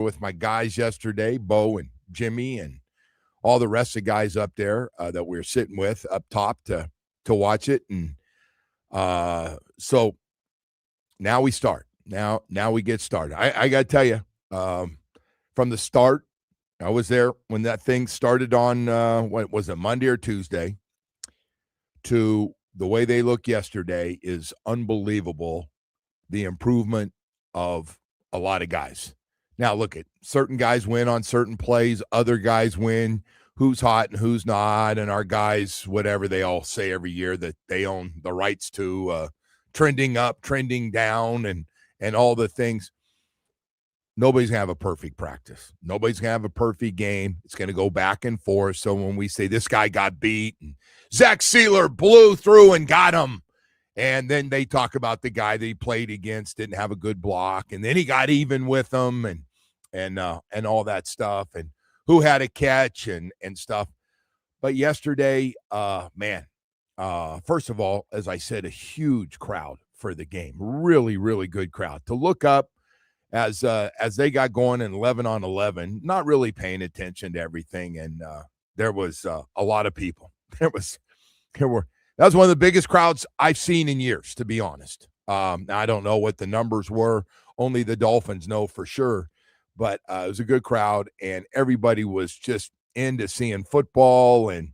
with my guys yesterday, Bo and Jimmy and all the rest of the guys up there that we were sitting with up top to watch it. And so now we start. Now we get started. I got to tell you, from the start, I was there when that thing started on, what was it, Monday or Tuesday, to the way they look yesterday is unbelievable. The improvement of a lot of guys. Now, look at certain guys win on certain plays. Other guys win who's hot and who's not. And our guys, whatever they all say every year that they own the rights to, trending up, trending down, and all the things. Nobody's going to have a perfect practice. Nobody's going to have a perfect game. It's going to go back and forth. So when we say this guy got beat and Zach Sealer blew through and got him, and then they talk about the guy that he played against didn't have a good block, and then he got even with them and all that stuff, and who had a catch and stuff. But yesterday, first of all, as I said, a huge crowd for the game. Really, really good crowd. To look up as they got going in 11-on-11, not really paying attention to everything, and there was a lot of people. That was one of the biggest crowds I've seen in years, to be honest. I don't know what the numbers were. Only the Dolphins know for sure. But it was a good crowd, and everybody was just into seeing football and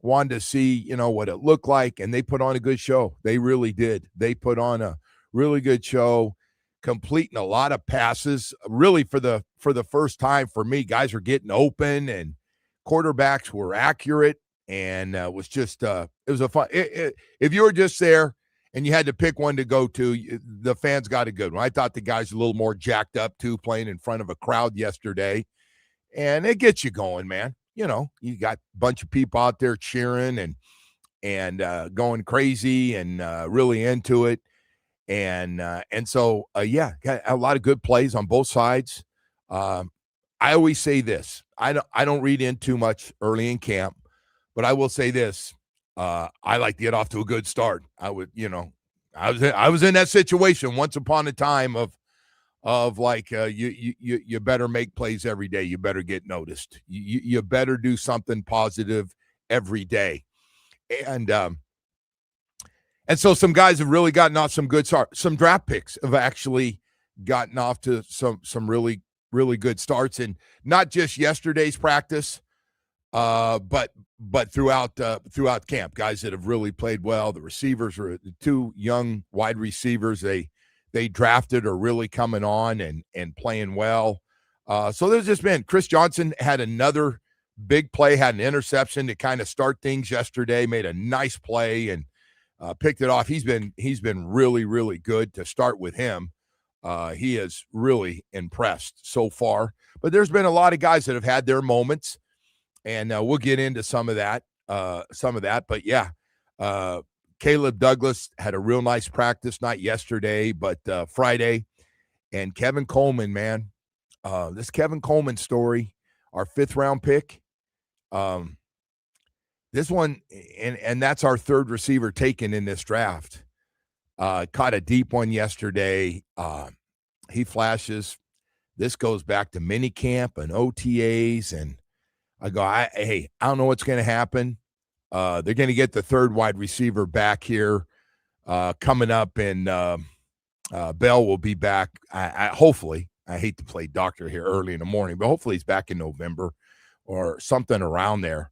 wanted to see, what it looked like, and they put on a good show. They really did. They put on a really good show, completing a lot of passes. Really, for the first time for me, guys were getting open, and quarterbacks were accurate, and it was just it was a fun. If you were just there and you had to pick one to go to, the fans got a good one. I thought the guys were a little more jacked up too, playing in front of a crowd yesterday, and it gets you going, man. You got a bunch of people out there cheering and going crazy and really into it. And so, got a lot of good plays on both sides. I always say this. I don't read in too much early in camp, but I will say this. I like to get off to a good start. I was in that situation once upon a time of like, you better make plays every day. You better get noticed. You better do something positive every day. And so some guys have really gotten off some good starts. Some draft picks have actually gotten off to some really, really good starts, and not just yesterday's practice, but throughout camp. Guys that have really played well. The receivers are the two young wide receivers they drafted are really coming on and playing well. So there's just been Chris Johnson had another big play, had an interception to kind of start things yesterday, made a nice play and picked it off. He's been really, really good to start with him. He has really impressed so far. But there's been a lot of guys that have had their moments, and we'll get into some of that. But yeah, Caleb Douglas had a real nice practice, not yesterday, but Friday. And Kevin Coleman, man, this Kevin Coleman story, our 5th-round pick. This one, and that's our third receiver taken in this draft. Caught a deep one yesterday. He flashes. This goes back to minicamp and OTAs, and I go, I don't know what's going to happen. They're going to get the third wide receiver back here coming up, and Bell will be back. Hopefully, I hate to play doctor here early in the morning, but hopefully he's back in November or something around there.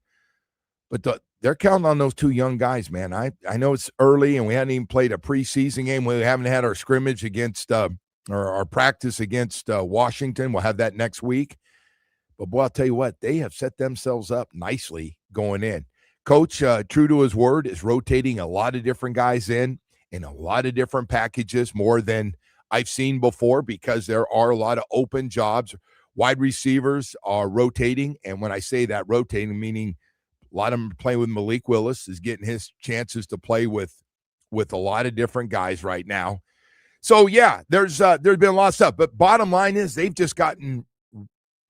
But they're counting on those two young guys, man. I know it's early, and we hadn't even played a preseason game. We haven't had our scrimmage against or our practice against Washington. We'll have that next week. But, boy, I'll tell you what, they have set themselves up nicely going in. Coach, true to his word, is rotating a lot of different guys in a lot of different packages, more than I've seen before, because there are a lot of open jobs. Wide receivers are rotating, and when I say that, rotating, meaning a lot of them playing with Malik Willis, is getting his chances to play with a lot of different guys right now. So, yeah, there's been a lot of stuff. But bottom line is they've just gotten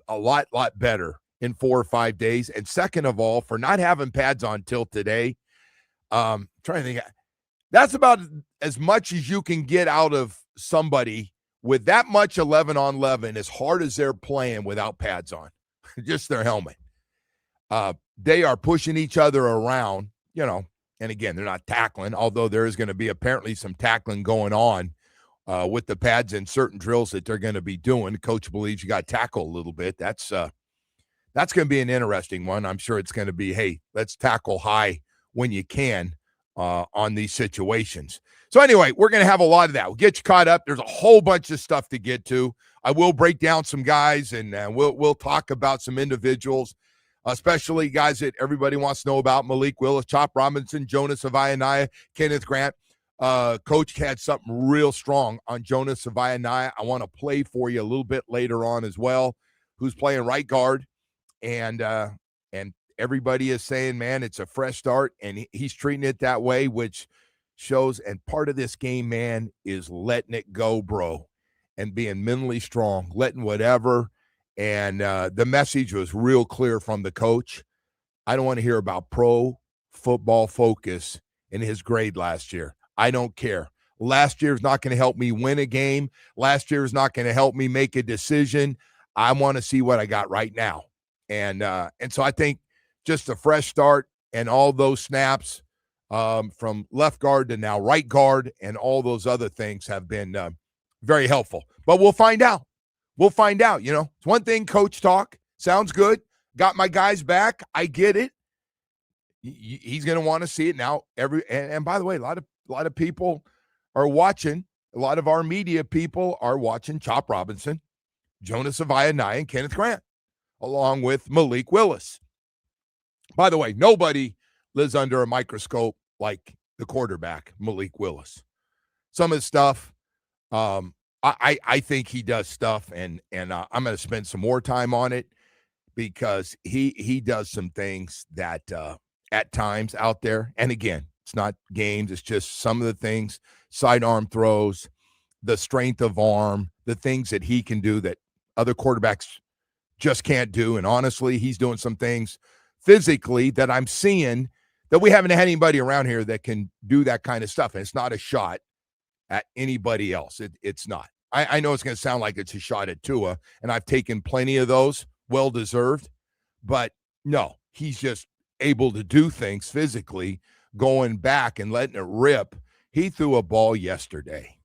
a lot better in 4 or 5 days. And second of all, for not having pads on till today, trying to think, that's about as much as you can get out of somebody with that much 11 on 11, as hard as they're playing without pads on, just their helmet, they are pushing each other around, and again, they're not tackling, although there is going to be apparently some tackling going on with the pads and certain drills that they're going to be doing. The coach believes you got to tackle a little bit. That's going to be an interesting one. I'm sure it's going to be, hey, let's tackle high when you can on these situations. So anyway, we're going to have a lot of that. We'll get you caught up. There's a whole bunch of stuff to get to. I will break down some guys, and we'll talk about some individuals, especially guys that everybody wants to know about: Malik Willis, Chop Robinson, Jonas Avayanaya, Kenneth Grant. Coach had something real strong on Jonas Avayanaya. I want to play for you a little bit later on as well, who's playing right guard, and everybody is saying, man, it's a fresh start, and he's treating it that way, which shows. And part of this game, man, is letting it go, bro, and being mentally strong, letting whatever. And the message was real clear from the coach. I don't want to hear about Pro Football Focus in his grade last year. I don't care. Last year's not going to help me win a game. Last year's not going to help me make a decision. I want to see what I got right now. And so I think just a fresh start and all those snaps from left guard to now right guard and all those other things have been very helpful. But we'll find out. We'll find out. It's one thing, coach talk. Sounds good. Got my guys back. I get it. He's going to want to see it now. And by the way, a lot of people are watching. A lot of our media people are watching Chop Robinson, Jonas Avayanaya, and Kenneth Grant, along with Malik Willis. By the way, nobody lives under a microscope like the quarterback, Malik Willis. Some of his stuff, I think he does stuff, and I'm going to spend some more time on it because he does some things that at times out there, and again, it's not games, it's just some of the things, sidearm throws, the strength of arm, the things that he can do that other quarterbacks just can't do. And honestly, he's doing some things physically that I'm seeing that we haven't had anybody around here that can do that kind of stuff. And it's not a shot at anybody else. It's not. I know it's going to sound like it's a shot at Tua, and I've taken plenty of those, well-deserved. But no, he's just able to do things physically, going back and letting it rip. He threw a ball yesterday.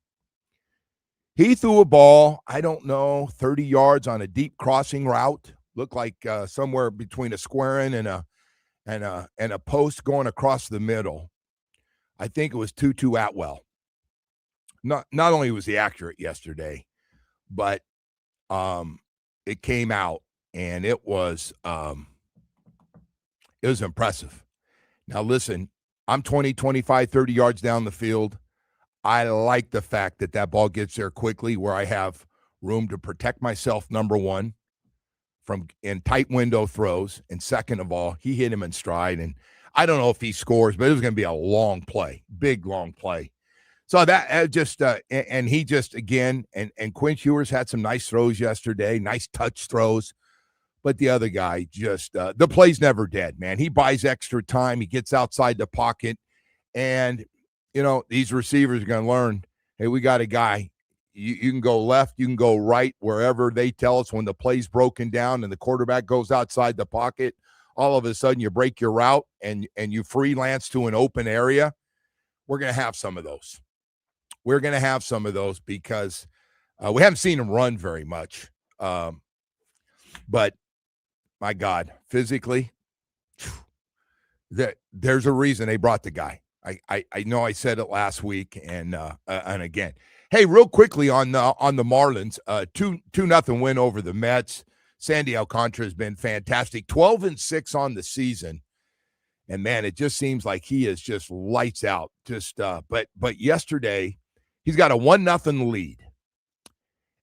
He threw a ball, I don't know, 30 yards on a deep crossing route. Looked like somewhere between a squaring and a post going across the middle. I think it was Tutu Atwell. Not only was he accurate yesterday, but it came out and it was impressive. Now listen, I'm 20, 25, 30 yards down the field. I like the fact that ball gets there quickly where I have room to protect myself, number one, from in tight window throws. And second of all, he hit him in stride. And I don't know if he scores, but it was going to be a long play, big long play. So that and he just, again, and Quinn Ewers had some nice throws yesterday, nice touch throws. But the other guy just, the play's never dead, man. He buys extra time. He gets outside the pocket. And, these receivers are going to learn, hey, we got a guy. You can go left, you can go right, wherever they tell us when the play's broken down and the quarterback goes outside the pocket. All of a sudden you break your route and you freelance to an open area. We're going to have some of those. We're going to have some of those because we haven't seen him run very much. But, my God, physically, there's a reason they brought the guy. I know I said it last week and again. Hey, real quickly on the Marlins, 2-0 win over the Mets. Sandy Alcantara has been fantastic, 12-6 on the season. And, man, it just seems like he is just lights out. But yesterday, he's got a 1-0 lead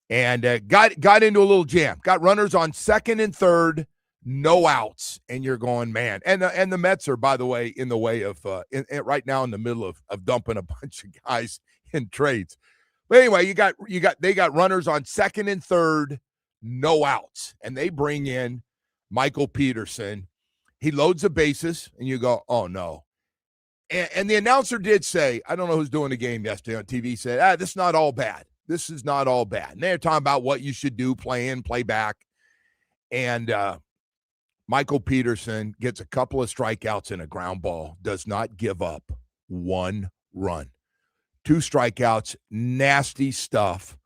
and got into a little jam. Got runners on second and third, no outs, and you're going, man. And the Mets are, by the way, in the way of right now in the middle of dumping a bunch of guys in trades. But anyway, they got runners on second and third, no outs, and they bring in Michael Peterson. He loads the bases, and you go, oh no. And the announcer did say, I don't know who's doing the game yesterday on TV, said, this is not all bad. This is not all bad. And they're talking about what you should do, play in, play back. And Michael Peterson gets a couple of strikeouts and a ground ball, does not give up one run. 2 strikeouts, nasty stuff.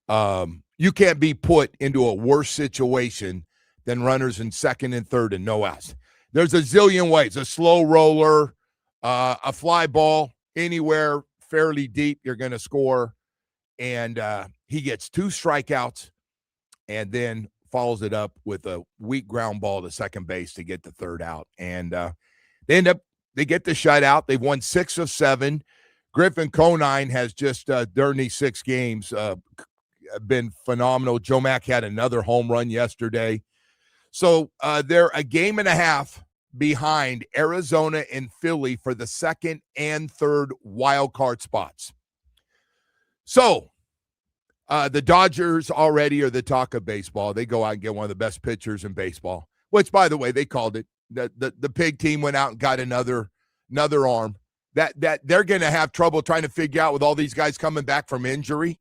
You can't be put into a worse situation than runners in second and third and no outs. There's a zillion ways, a slow roller, a fly ball, anywhere fairly deep, you're going to score. And he gets 2 strikeouts and then follows it up with a weak ground ball to second base to get the third out. And they get the shutout. They've won 6 of 7. Griffin Conine has just, during these 6 games, been phenomenal. Joe Mack had another home run yesterday. So they're a game and a half behind Arizona and Philly for the second and third wild card spots. So the Dodgers already are the talk of baseball. They go out and get one of the best pitchers in baseball, which, by the way, they called it. The pig team went out and got another arm. That they're going to have trouble trying to figure out with all these guys coming back from injury.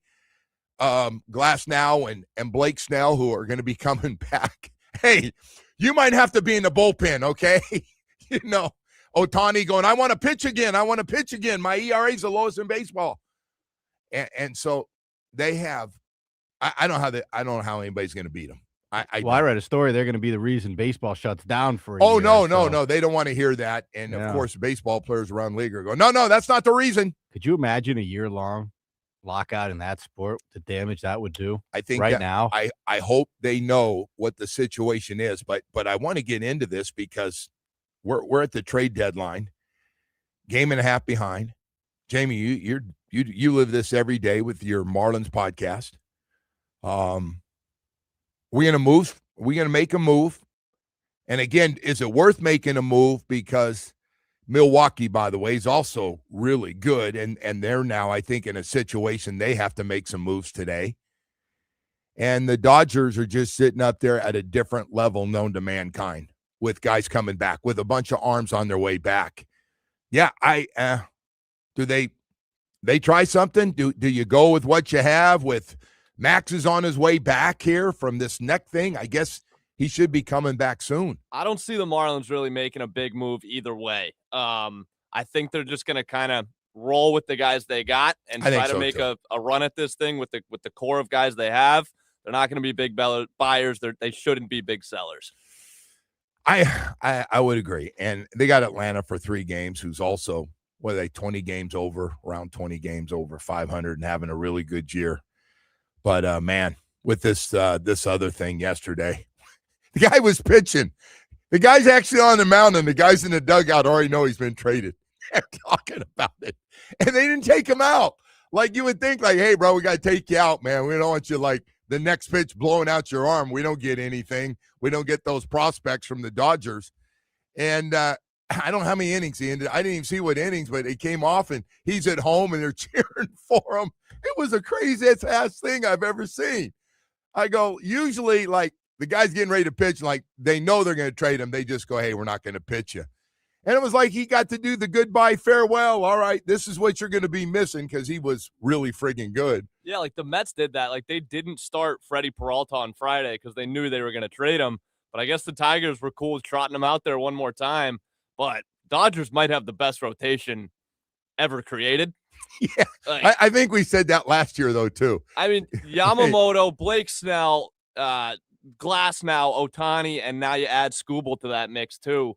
Glasnow and Blake Snell, who are going to be coming back. Hey, you might have to be in the bullpen, okay? Ohtani going, I want to pitch again. My ERA is the lowest in baseball. And so they have I don't know how anybody's going to beat them. I read a story. They're going to be the reason baseball shuts down for a year. No. They don't want to hear that. And, of course, baseball players around the league are going, no, that's not the reason. Could you imagine a year-long lockout in that sport, the damage that would do? I think now. I hope they know what the situation is. But I want to get into this because we're at the trade deadline, game and a half behind. Jamie, you live this every day with your Marlins podcast. We're going to move. We're going to make a move. And again, is it worth making a move? Because Milwaukee, by the way, is also really good. And they're now, I think, in a situation they have to make some moves today. And the Dodgers are just sitting up there at a different level known to mankind with guys coming back, with a bunch of arms on their way back. Yeah, do they try something? Do you go with what you have with Max is on his way back here from this neck thing? I guess he should be coming back soon. I don't see the Marlins really making a big move either way. I think they're just going to kind of roll with the guys they got and try to make a run at this thing with the core of guys they have. They're not going to be big buyers. They shouldn't be big sellers. I would agree. And they got Atlanta for 3 games, who's also, 20 games over, around 20 games over 500 and having a really good year. But, man, with this other thing yesterday, the guy was pitching. The guy's actually on the mound, and the guys in the dugout already know he's been traded. They're talking about it. And they didn't take him out. Like you would think, like, hey, bro, we got to take you out, man. We don't want you, like, the next pitch blowing out your arm. We don't get anything. We don't get those prospects from the Dodgers. And I don't know how many innings he ended. I didn't even see what innings, but it came off, and he's at home, and they're cheering for him. It was the craziest-ass thing I've ever seen. I go, usually, like, the guy's getting ready to pitch, like, they know they're going to trade him. They just go, hey, we're not going to pitch you. And it was like he got to do the goodbye farewell. All right, this is what you're going to be missing because he was really friggin' good. Yeah, like the Mets did that. Like they didn't start Freddie Peralta on Friday because they knew they were going to trade him. But I guess the Tigers were cool with trotting him out there one more time. But Dodgers might have the best rotation ever created. Yeah, like, I think we said that last year, though, too. I mean, Yamamoto, Blake Snell, Glasnow, Ohtani, and now you add Skubal to that mix, too.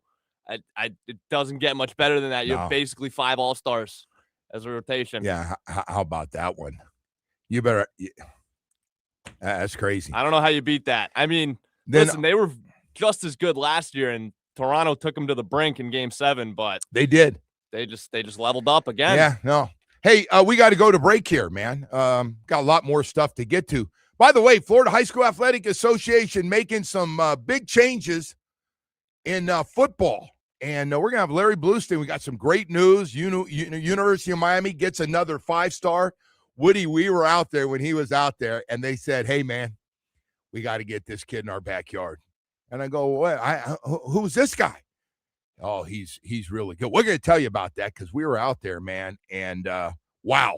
It doesn't get much better than that. You have basically 5 all-stars as a rotation. Yeah, how about that one? You better that's crazy. I don't know how you beat that. I mean, listen, they were just as good last year, and Toronto took them to the brink in Game 7, but they did. They just leveled up again. Yeah, no. Hey, we got to go to break here, man. Got a lot more stuff to get to. By the way, Florida High School Athletic Association making some big changes in football. And we're going to have Larry Bluestein. We got some great news. University of Miami gets another 5-star. Woody, we were out there when he was out there, and they said, hey, man, we got to get this kid in our backyard. And I go, what? Who's this guy? Oh, he's really good. We're going to tell you about that because we were out there, man. And, wow,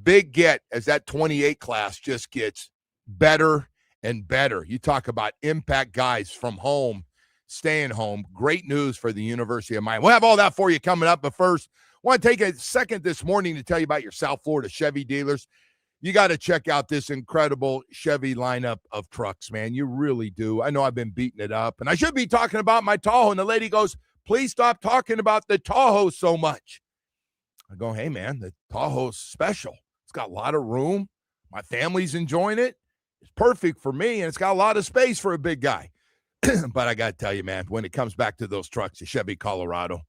big get as that 28 class just gets better and better. You talk about impact guys from home, staying home. Great news for the University of Miami. We'll have all that for you coming up. But first, I want to take a second this morning to tell you about your South Florida Chevy dealers. You got to check out this incredible Chevy lineup of trucks, man. You really do. I know I've been beating it up, and I should be talking about my Tahoe. And the lady goes, please stop talking about the Tahoe so much. I go, hey, man, the Tahoe's special. It's got a lot of room. My family's enjoying it. It's perfect for me, and it's got a lot of space for a big guy. But I got to tell you, man, when it comes back to those trucks, the Chevy Colorado,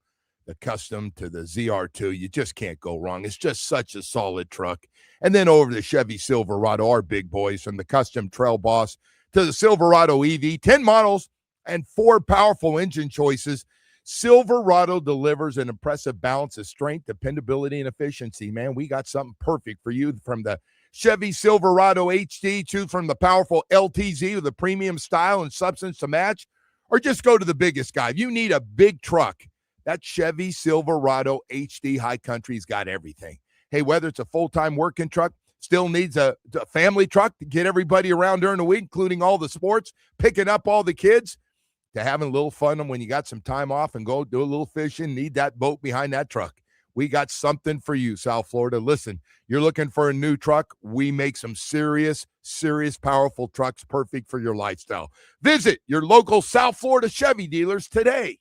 the custom to the ZR2, you just can't go wrong. It's just such a solid truck. And then over to the Chevy Silverado, our big boys, from the custom Trail Boss to the Silverado EV, 10 models and 4 powerful engine choices. Silverado delivers an impressive balance of strength, dependability, and efficiency. Man, we got something perfect for you, from the Chevy Silverado HD to from the powerful LTZ with the premium style and substance to match, or just go to the biggest guy. If you need a big truck, that Chevy Silverado HD High Country's got everything. Hey, whether it's a full-time working truck, still needs a family truck to get everybody around during the week, including all the sports, picking up all the kids, to having a little fun when you got some time off and go do a little fishing, need that boat behind that truck. We got something for you, South Florida. Listen, you're looking for a new truck. We make some serious, powerful trucks perfect for your lifestyle. Visit your local South Florida Chevy dealers today.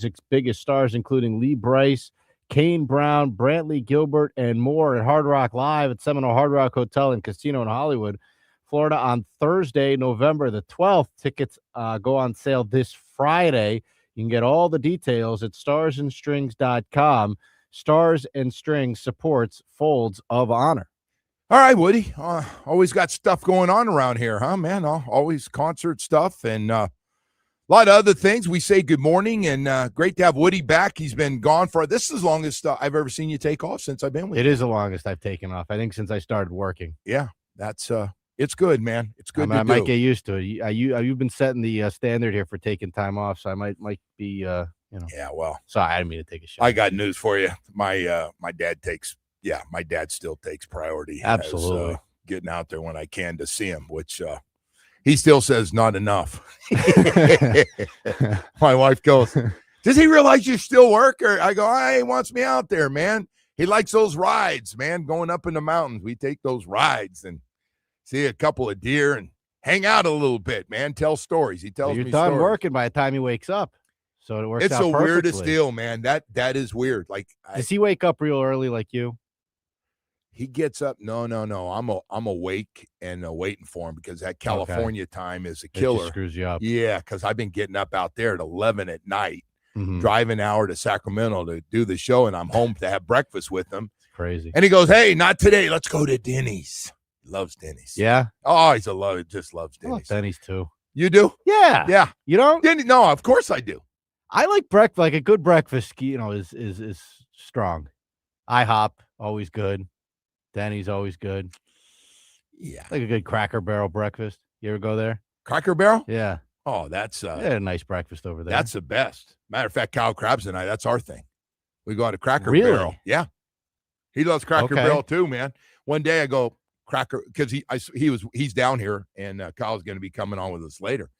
music's biggest stars, including Lee Brice, Kane Brown, Brantley Gilbert, and more at Hard Rock Live at Seminole Hard Rock Hotel and Casino in Hollywood, Florida on Thursday, November the 12th. Tickets go on sale this Friday. You can get all the details at starsandstrings.com. Stars and Strings supports Folds of Honor. All right, Woody. Always got stuff going on around here, huh, man? Always concert stuff and a lot of other things. We say good morning, and great to have Woody back. He's been gone for – this is the longest I've ever seen you take off since I've been with you. It is the longest I've taken off, I think, since I started working. Yeah, that's it's good, man. It's good I might get used to it. You've been setting the standard here for taking time off, so I might be Yeah, well. Sorry, I didn't mean to take a shot. I got news for you. My dad still takes priority. Absolutely. As, getting out there when I can to see him, which he still says not enough. My wife goes, does he realize you still work? Or I go, he wants me out there, man. He likes those rides, man, going up in the mountains. We take those rides and see a couple of deer and hang out a little bit, man. Tell stories. He tells me you're done stories. Working by the time he wakes up. So it works out perfectly. It's the weirdest deal, man. That is weird. Like, does he wake up real early like you? He gets up. No. I'm awake and waiting for him because that California time is a killer. It just screws you up. Yeah, because I've been getting up out there at 11 at night, driving an hour to Sacramento to do the show, and I'm home to have breakfast with him. It's crazy. And he goes, hey, not today. Let's go to Denny's. Loves Denny's. Yeah. Oh, just loves Denny's. I love Denny's too. You do? Yeah. Yeah. You don't? Denny's? No, of course I do. I like breakfast. Like a good breakfast, is strong. IHOP, always good. Denny's, always good. Yeah. Like a good Cracker Barrel breakfast. You ever go there? Cracker Barrel? Yeah. Oh, that's they had a nice breakfast over there. That's the best. Matter of fact, Kyle Krabs and I, that's our thing. We go to Cracker Really? Barrel. Yeah. He loves Cracker Barrel too, man. One day I go Cracker because he's down here and Kyle's going to be coming on with us later,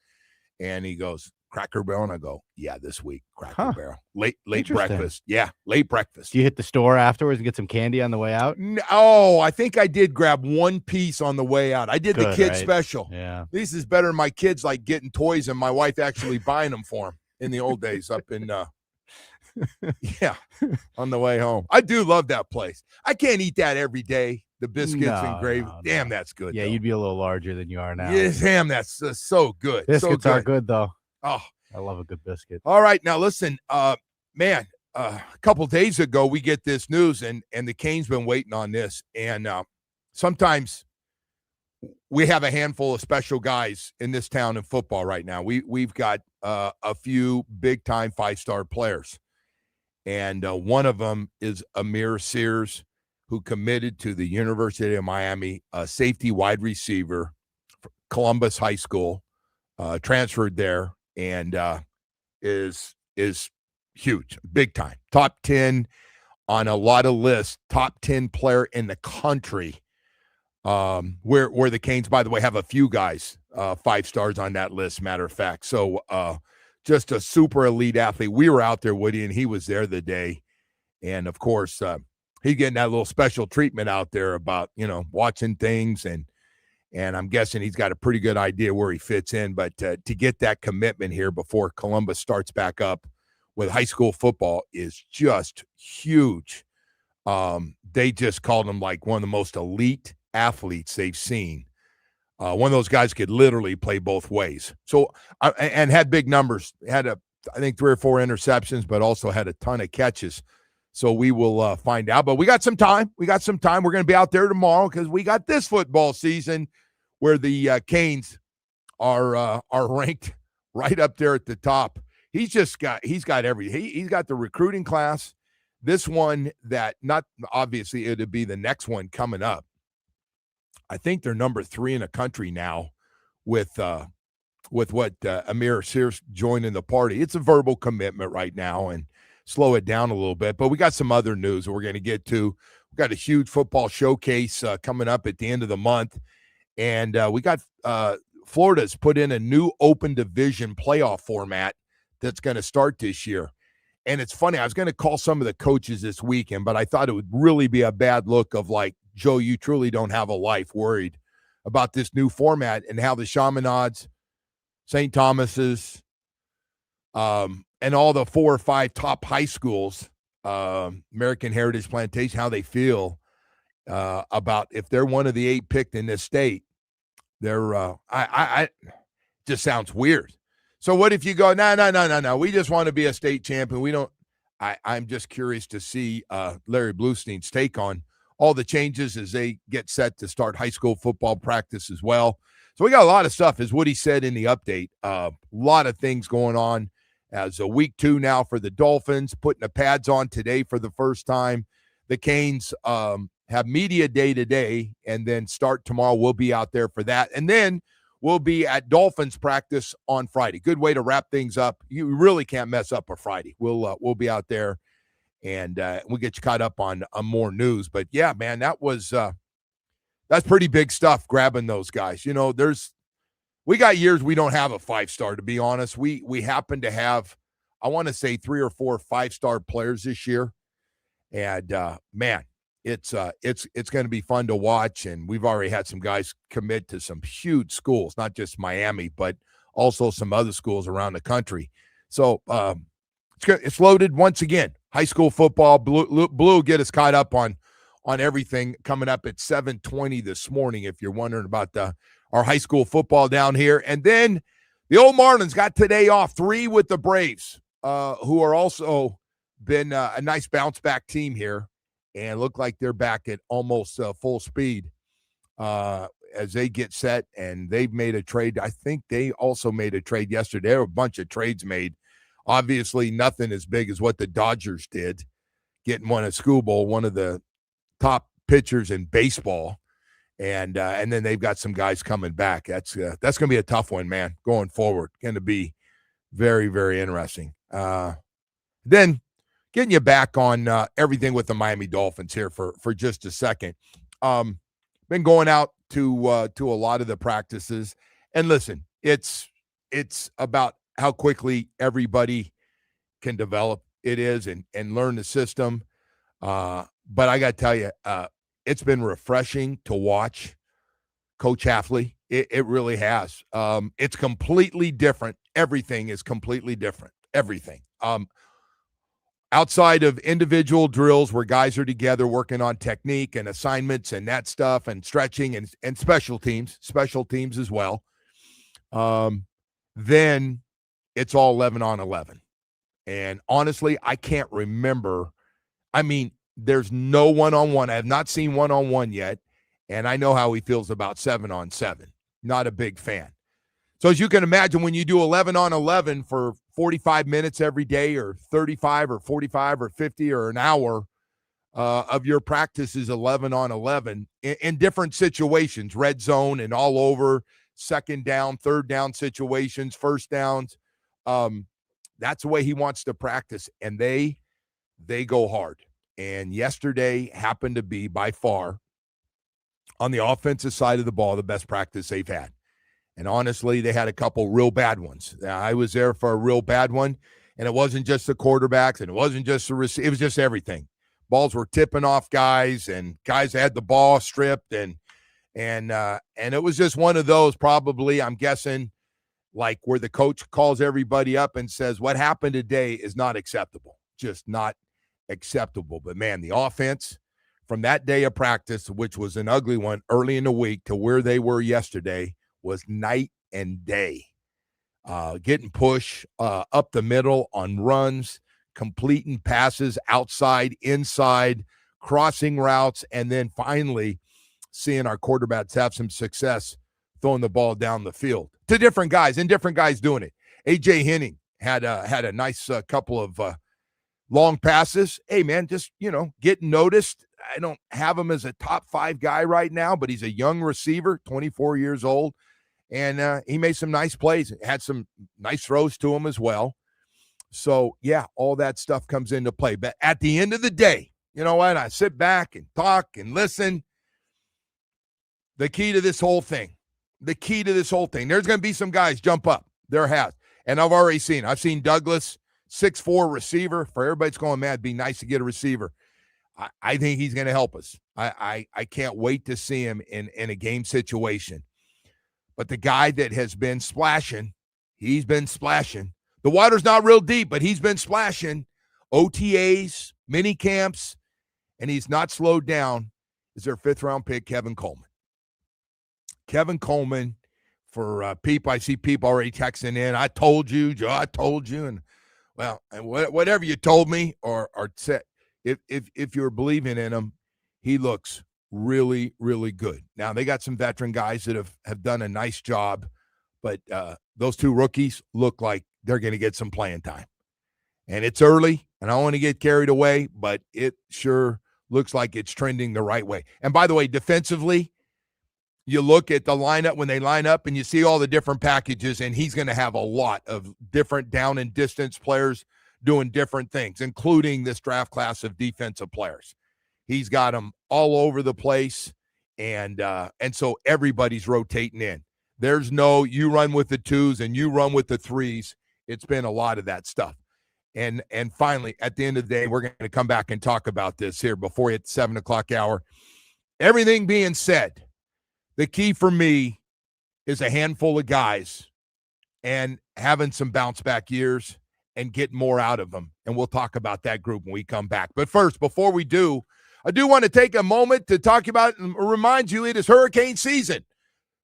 and he goes Cracker Barrel, and I go, yeah, this week Cracker Barrel, late breakfast, yeah, late breakfast. Do you hit the store afterwards and get some candy on the way out? No, I think I did grab one piece on the way out. I did the kid special. Yeah, this is better than my kids like getting toys and my wife actually buying them for them in the old days up in. Yeah, on the way home. I do love that place. I can't eat that every day. The biscuits and gravy. Damn, that's good. Yeah, though. You'd be a little larger than you are now. Yes, damn, that's so good. Biscuits are good, though. Oh, I love a good biscuit. All right, now listen, man. A couple days ago, we get this news, and the Canes been waiting on this. And sometimes we have a handful of special guys in this town in football right now. We've got a few big-time 5-star players. And one of them is Amir Sears, who committed to the University of Miami, a safety wide receiver, Columbus High School, transferred there, and is huge, big time. Top 10 on a lot of lists, top 10 player in the country, where the Canes, by the way, have a few guys, 5 stars on that list, matter of fact. So, just a super elite athlete. We were out there, Woody, and he was there the day. And, of course, he's getting that little special treatment out there about, watching things. And I'm guessing he's got a pretty good idea where he fits in. But to get that commitment here before Columbus starts back up with high school football is just huge. They just called him like one of the most elite athletes they've seen. One of those guys could literally play both ways. So, and had big numbers. Had I think 3 or 4 interceptions, but also had a ton of catches. So we will find out. But we got some time. We're going to be out there tomorrow because we got this football season where the Canes are ranked right up there at the top. He's got everything. He's got the recruiting class. This one that not obviously it'll be the next one coming up. I think they're number 3 in the country now with what Amir Sears joining the party. It's a verbal commitment right now and slow it down a little bit. But we got some other news that we're going to get to. We got a huge football showcase coming up at the end of the month. And we got Florida's put in a new open division playoff format that's going to start this year. And it's funny, I was going to call some of the coaches this weekend, but I thought it would really be a bad look of like, Joe, you truly don't have a life, worried about this new format and how the Chaminade's, St. Thomas's, and all the 4 or 5 top high schools, American Heritage Plantation, how they feel about if they're one of the 8 picked in this state. They're I just sounds weird. So what if you go, no, we just want to be a state champion. We don't. I'm just curious to see Larry Bluestein's take on all the changes as they get set to start high school football practice as well. So we got a lot of stuff, as Woody said in the update. A lot of things going on as a week 2 now for the Dolphins, putting the pads on today for the first time. The Canes have media day today, and then start tomorrow. We'll be out there for that. And then we'll be at Dolphins practice on Friday. Good way to wrap things up. You really can't mess up a Friday. We'll be out there, and we'll get you caught up on more news. But, yeah, man, that's pretty big stuff, grabbing those guys. You know, we got years we don't have a 5-star, to be honest. We happen to have, I want to say, 3 or 4 5-star players this year. And, man, it's going to be fun to watch. And we've already had some guys commit to some huge schools, not just Miami, but also some other schools around the country. So it's loaded once again. High school football, Blue get us caught up on everything coming up at 7:20 this morning, if you're wondering about our high school football down here. And then the old Marlins got today off, 3 with the Braves, who are also been a nice bounce-back team here, and look like they're back at almost full speed as they get set, and they've made a trade. I think they also made a trade yesterday. There were a bunch of trades made. Obviously, nothing as big as what the Dodgers did, getting one of Skubal, one of the top pitchers in baseball, and then they've got some guys coming back. That's going to be a tough one, man, going forward. Going to be very, very interesting. Then getting you back on everything with the Miami Dolphins here for just a second. Been going out to a lot of the practices, and listen, it's about how quickly everybody can develop. It is and learn the system. But I got to tell you, it's been refreshing to watch Coach Hafley. It really has. It's completely different. Everything is completely different. Everything. Outside of individual drills where guys are together working on technique and assignments and that stuff and stretching and special teams as well. Then it's all 11 on 11. And honestly, I can't remember. I mean, there's no one-on-one. I have not seen one-on-one yet, and I know how he feels about 7-on-7. Not a big fan. So as you can imagine, when you do 11 on 11 for 45 minutes every day, or 35 or 45 or 50 or an hour of your practice is 11 on 11 in different situations, red zone and all over, second down, third down situations, first downs. That's the way he wants to practice, and they go hard. And yesterday happened to be by far, on the offensive side of the ball, the best practice they've had. And honestly, they had a couple real bad ones. I was there for a real bad one, and it wasn't just the quarterbacks, and it wasn't just the it was just everything. Balls were tipping off guys, and guys had the ball stripped, and it was just one of those, probably, I'm guessing, like where the coach calls everybody up and says, what happened today is not acceptable. Just not acceptable. But man, the offense from that day of practice, which was an ugly one early in the week, to where they were yesterday was night and day. Getting push up the middle on runs, completing passes outside, inside, crossing routes, and then finally seeing our quarterbacks have some success throwing the ball down the field to different guys, and different guys doing it. A.J. Henning had a nice couple of long passes. Hey, man, just, getting noticed. I don't have him as a top 5 guy right now, but he's a young receiver, 24 years old, and he made some nice plays. Had some nice throws to him as well. So, yeah, all that stuff comes into play. But at the end of the day, you know what? I sit back and talk and listen. The key to this whole thing, there's going to be some guys jump up. There has. And I've seen Douglas, 6'4" receiver. For everybody's going, man, it'd be nice to get a receiver. I think he's going to help us. I can't wait to see him in a game situation. But the guy that has been splashing, he's been splashing. The water's not real deep, but he's been splashing. OTAs, mini camps, and he's not slowed down. Is their 5th-round pick, Kevin Coleman. Kevin Coleman, for people, I see people already texting in, I told you, Joe, I told you. And, well, and whatever you told me or said, if you're believing in him, he looks really, really good. Now, they got some veteran guys that have done a nice job, but those 2 rookies look like they're going to get some playing time. And it's early, and I don't want to get carried away, but it sure looks like it's trending the right way. And by the way, defensively, you look at the lineup when they line up and you see all the different packages, and he's going to have a lot of different down and distance players doing different things, including this draft class of defensive players. He's got them all over the place, and so everybody's rotating in. There's no you run with the 2s and you run with the 3s. It's been a lot of that stuff. And finally, at the end of the day, we're going to come back and talk about this here before it's 7 o'clock hour. Everything being said, the key for me is a handful of guys and having some bounce back years and get more out of them. And we'll talk about that group when we come back. But first, before we do, I do want to take a moment to talk about and remind you it is hurricane season.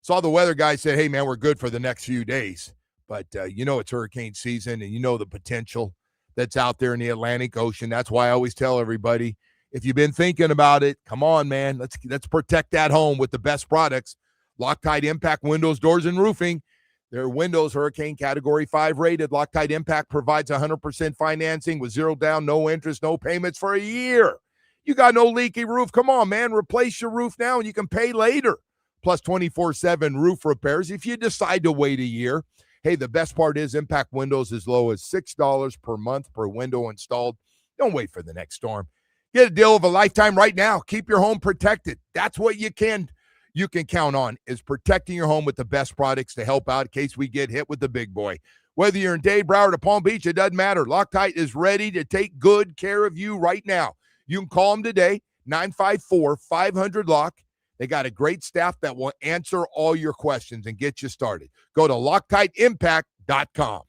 Saw the weather guy said, hey, man, we're good for the next few days. But it's hurricane season, and the potential that's out there in the Atlantic Ocean. That's why I always tell everybody, if you've been thinking about it, come on, man. Let's protect that home with the best products. Loctite Impact Windows, Doors, and Roofing. Their windows, Hurricane Category 5 rated. Loctite Impact provides 100% financing with 0 down, no interest, no payments for a year. You got no leaky roof. Come on, man. Replace your roof now and you can pay later. Plus 24/7 roof repairs if you decide to wait a year. Hey, the best part is Impact Windows as low as $6 per month per window installed. Don't wait for the next storm. Get a deal of a lifetime right now. Keep your home protected. That's what you can count on, is protecting your home with the best products to help out in case we get hit with the big boy. Whether you're in Dade, Broward, or Palm Beach, it doesn't matter. Loctite is ready to take good care of you right now. You can call them today, 954-500-LOCK. They got a great staff that will answer all your questions and get you started. Go to LoctiteImpact.com.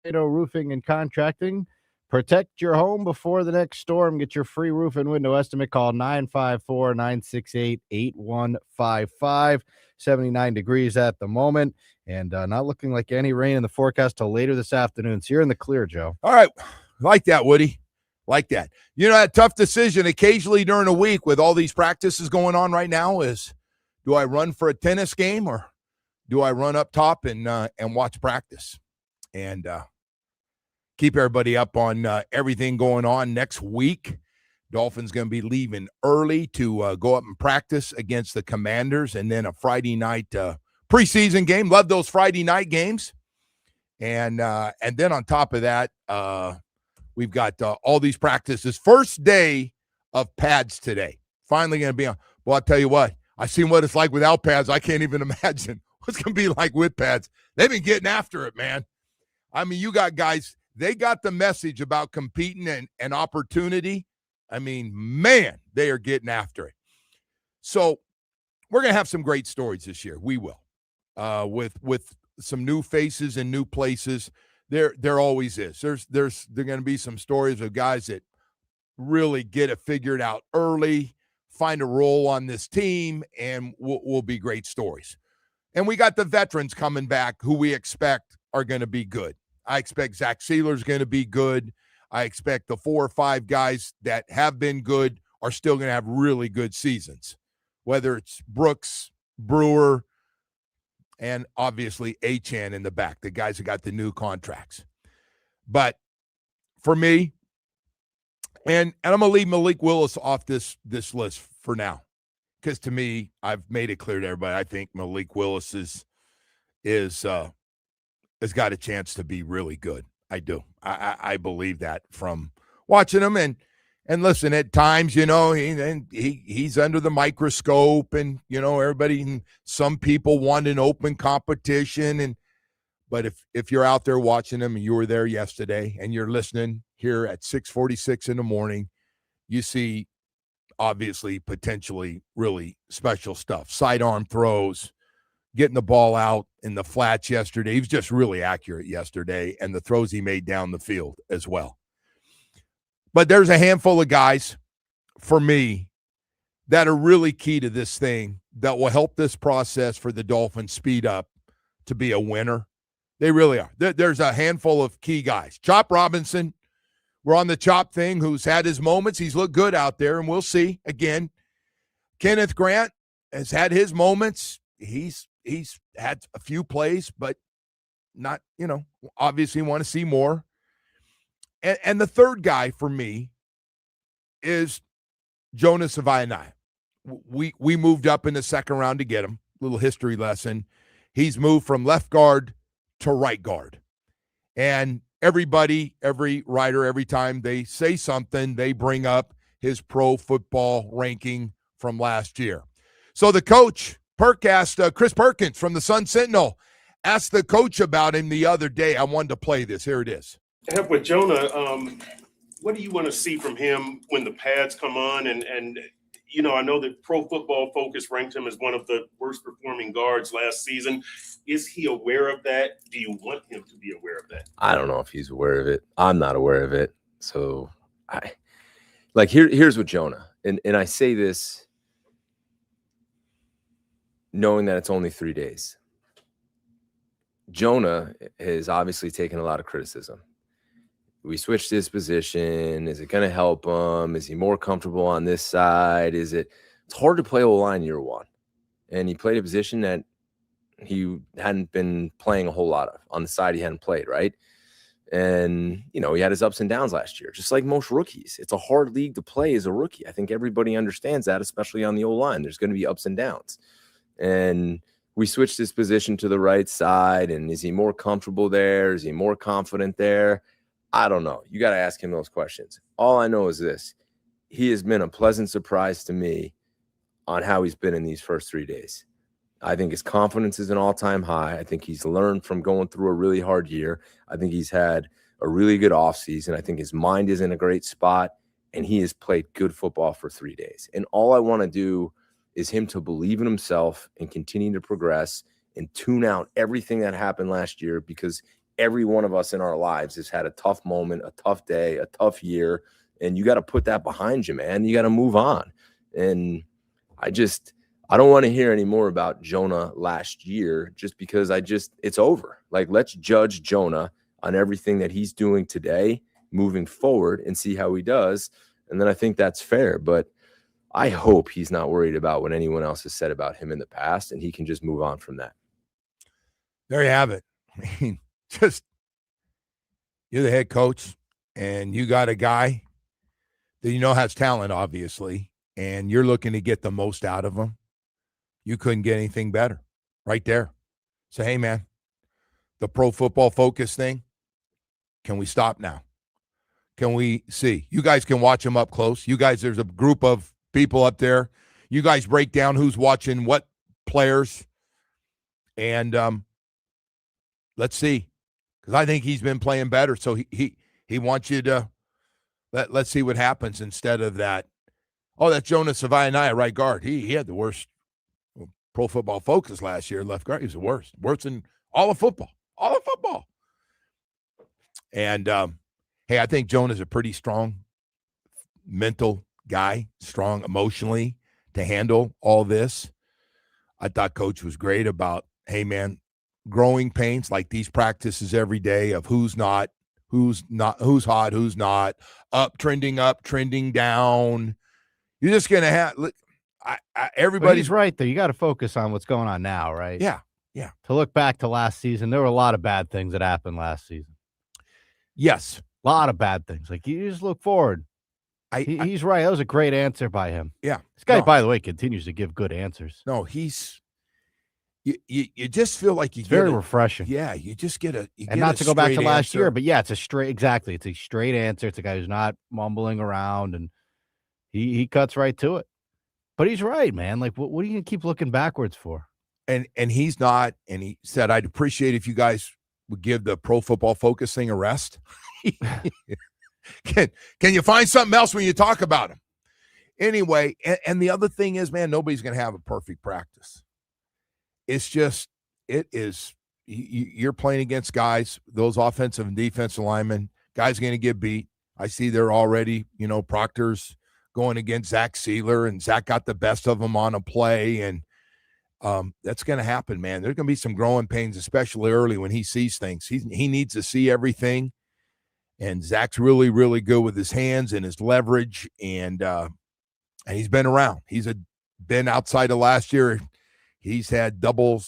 Roofing and Contracting. Protect your home before the next storm. Get your free roof and window estimate. Call 954-968-8155. 79 degrees at the moment, and not looking like any rain in the forecast till later this afternoon. So you're in the clear, Joe. All right. Like that, Woody. Like that. You know, that tough decision occasionally during a week with all these practices going on right now is, do I run for a tennis game or do I run up top and watch practice? And keep everybody up on everything going on next week. Dolphins going to be leaving early to go up and practice against the Commanders, and then a Friday night preseason game. Love those Friday night games. And then on top of that, we've got all these practices. First day of pads today. Finally going to be on. Well, I'll tell you what. I've seen what it's like without pads. I can't even imagine what's going to be like with pads. They've been getting after it, man. I mean, you got guys, they got the message about competing and opportunity. I mean, man, they are getting after it. So we're going to have some great stories this year. We will. With some new faces and new places. There always is. There going to be some stories of guys that really get it figured out early, find a role on this team, and will be great stories. And we got the veterans coming back who we expect are going to be good. I expect Zach Sealer's going to be good. I expect the 4 or 5 guys that have been good are still going to have really good seasons, whether it's Brooks, Brewer, and obviously Achane in the back, the guys that got the new contracts. But for me, and I'm going to leave Malik Willis off this list for now, because to me, I've made it clear to everybody, I think Malik Willis has got a chance to be really good. I do. I believe that from watching him. And listen, at times, you know, he's under the microscope, and, you know, some people want an open competition. But if you're out there watching him, and you were there yesterday, and you're listening here at 6:46 in the morning, you see obviously potentially really special stuff. Sidearm throws, getting the ball out in the flats yesterday. He was just really accurate yesterday, and the throws he made down the field as well. But there's a handful of guys, for me, that are really key to this thing that will help this process for the Dolphins speed up to be a winner. They really are. There's a handful of key guys. Chop Robinson, we're on the Chop thing, who's had his moments. He's looked good out there, and we'll see again. Kenneth Grant has had his moments. He's had a few plays, but not, you know, obviously want to see more. And the third guy for me is Jonah Savaianai. We moved up in the second round to get him. Little history lesson. He's moved from left guard to right guard. And everybody, every writer, every time they say something, they bring up his pro football ranking from last year. So the coach, Chris Perkins from the Sun Sentinel, asked the coach about him the other day. I wanted to play this. Here it is. With Jonah, what do you want to see from him when the pads come on? And you know, I know that Pro Football Focus ranked him as one of the worst performing guards last season. Is he aware of that? Do you want him to be aware of that? I don't know if he's aware of it. I'm not aware of it. So here's what Jonah, and I say this knowing that it's only 3 days. Jonah has obviously taken a lot of criticism. We switched his position. Is it going to help him? Is he more comfortable on this side? It's hard to play O-line year one. And he played a position that he hadn't been playing a whole lot of, on the side he hadn't played, right? And, you know, he had his ups and downs last year, just like most rookies. It's a hard league to play as a rookie. I think everybody understands that, especially on the O-line. There's going to be ups and downs. And we switched his position to the right side. And is he more comfortable there? Is he more confident there? I don't know. You got to ask him those questions. All I know is this. He has been a pleasant surprise to me on how he's been in these first 3 days. I think his confidence is an all-time high. I think he's learned from going through a really hard year. I think he's had a really good offseason. I think his mind is in a great spot, and he has played good football for 3 days. And all I want to do is him to believe in himself and continue to progress and tune out everything that happened last year, because every one of us in our lives has had a tough moment, a tough day, a tough year, and you got to put that behind you, man. You got to move on. And I don't want to hear any more about Jonah last year just because it's over. Like, let's judge Jonah on everything that he's doing today, moving forward, and see how he does. And then I think that's fair. But I hope he's not worried about what anyone else has said about him in the past, and he can just move on from that. There you have it. I mean, just, you're the head coach, and you got a guy that you know has talent, obviously, and you're looking to get the most out of him. You couldn't get anything better right there. So, hey, man, the Pro Football Focus thing, can we stop now? Can we see? You guys can watch them up close. You guys, there's a group of people up there. You guys break down who's watching what players, and let's see, because I think he's been playing better. So he wants you to let's see what happens instead of that. Oh, that's Jonas Savaianaya, right guard. He had the worst Pro Football Focus last year, left guard. He was the worst than all of football. And hey, I think Jonah's a pretty strong mental guy, strong emotionally to handle all this. I thought Coach was great about, hey, man, growing pains like these practices every day of who's hot, who's not, up, trending down. You're just going to have everybody's right there. You got to focus on what's going on now, right? Yeah. To look back to last season, there were a lot of bad things that happened last season. Yes. A lot of bad things. Like, you just look forward. He's right. That was a great answer by him. Yeah. This guy, by the way, continues to give good answers. No, you just feel like it's very refreshing. Yeah, you just get a and not to go back to last answer. year, but yeah, it's a straight answer. It's a guy who's not mumbling around, and he cuts right to it. But he's right, man. Like, what are you gonna keep looking backwards for? And he's not. And he said, I'd appreciate if you guys would give the Pro Football Focus thing a rest. Can you find something else when you talk about him? Anyway, and the other thing is, man, nobody's going to have a perfect practice. It's just, you're playing against guys, those offensive and defensive linemen, guys going to get beat. I see they're already, Proctor's going against Zach Sealer, and Zach got the best of him on a play, and that's going to happen, man. There's going to be some growing pains, especially early when he sees things. He needs to see everything, and Zach's really, really good with his hands and his leverage, and he's been around. He's been outside of last year. He's had double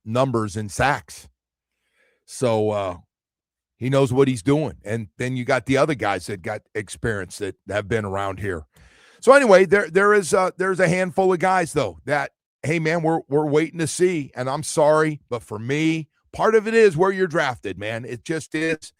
numbers in sacks. So he knows what he's doing. And then you got the other guys that got experience that have been around here. So anyway, there's a handful of guys, though, that, hey, man, we're waiting to see. And I'm sorry, but for me, part of it is where you're drafted, man. It just is.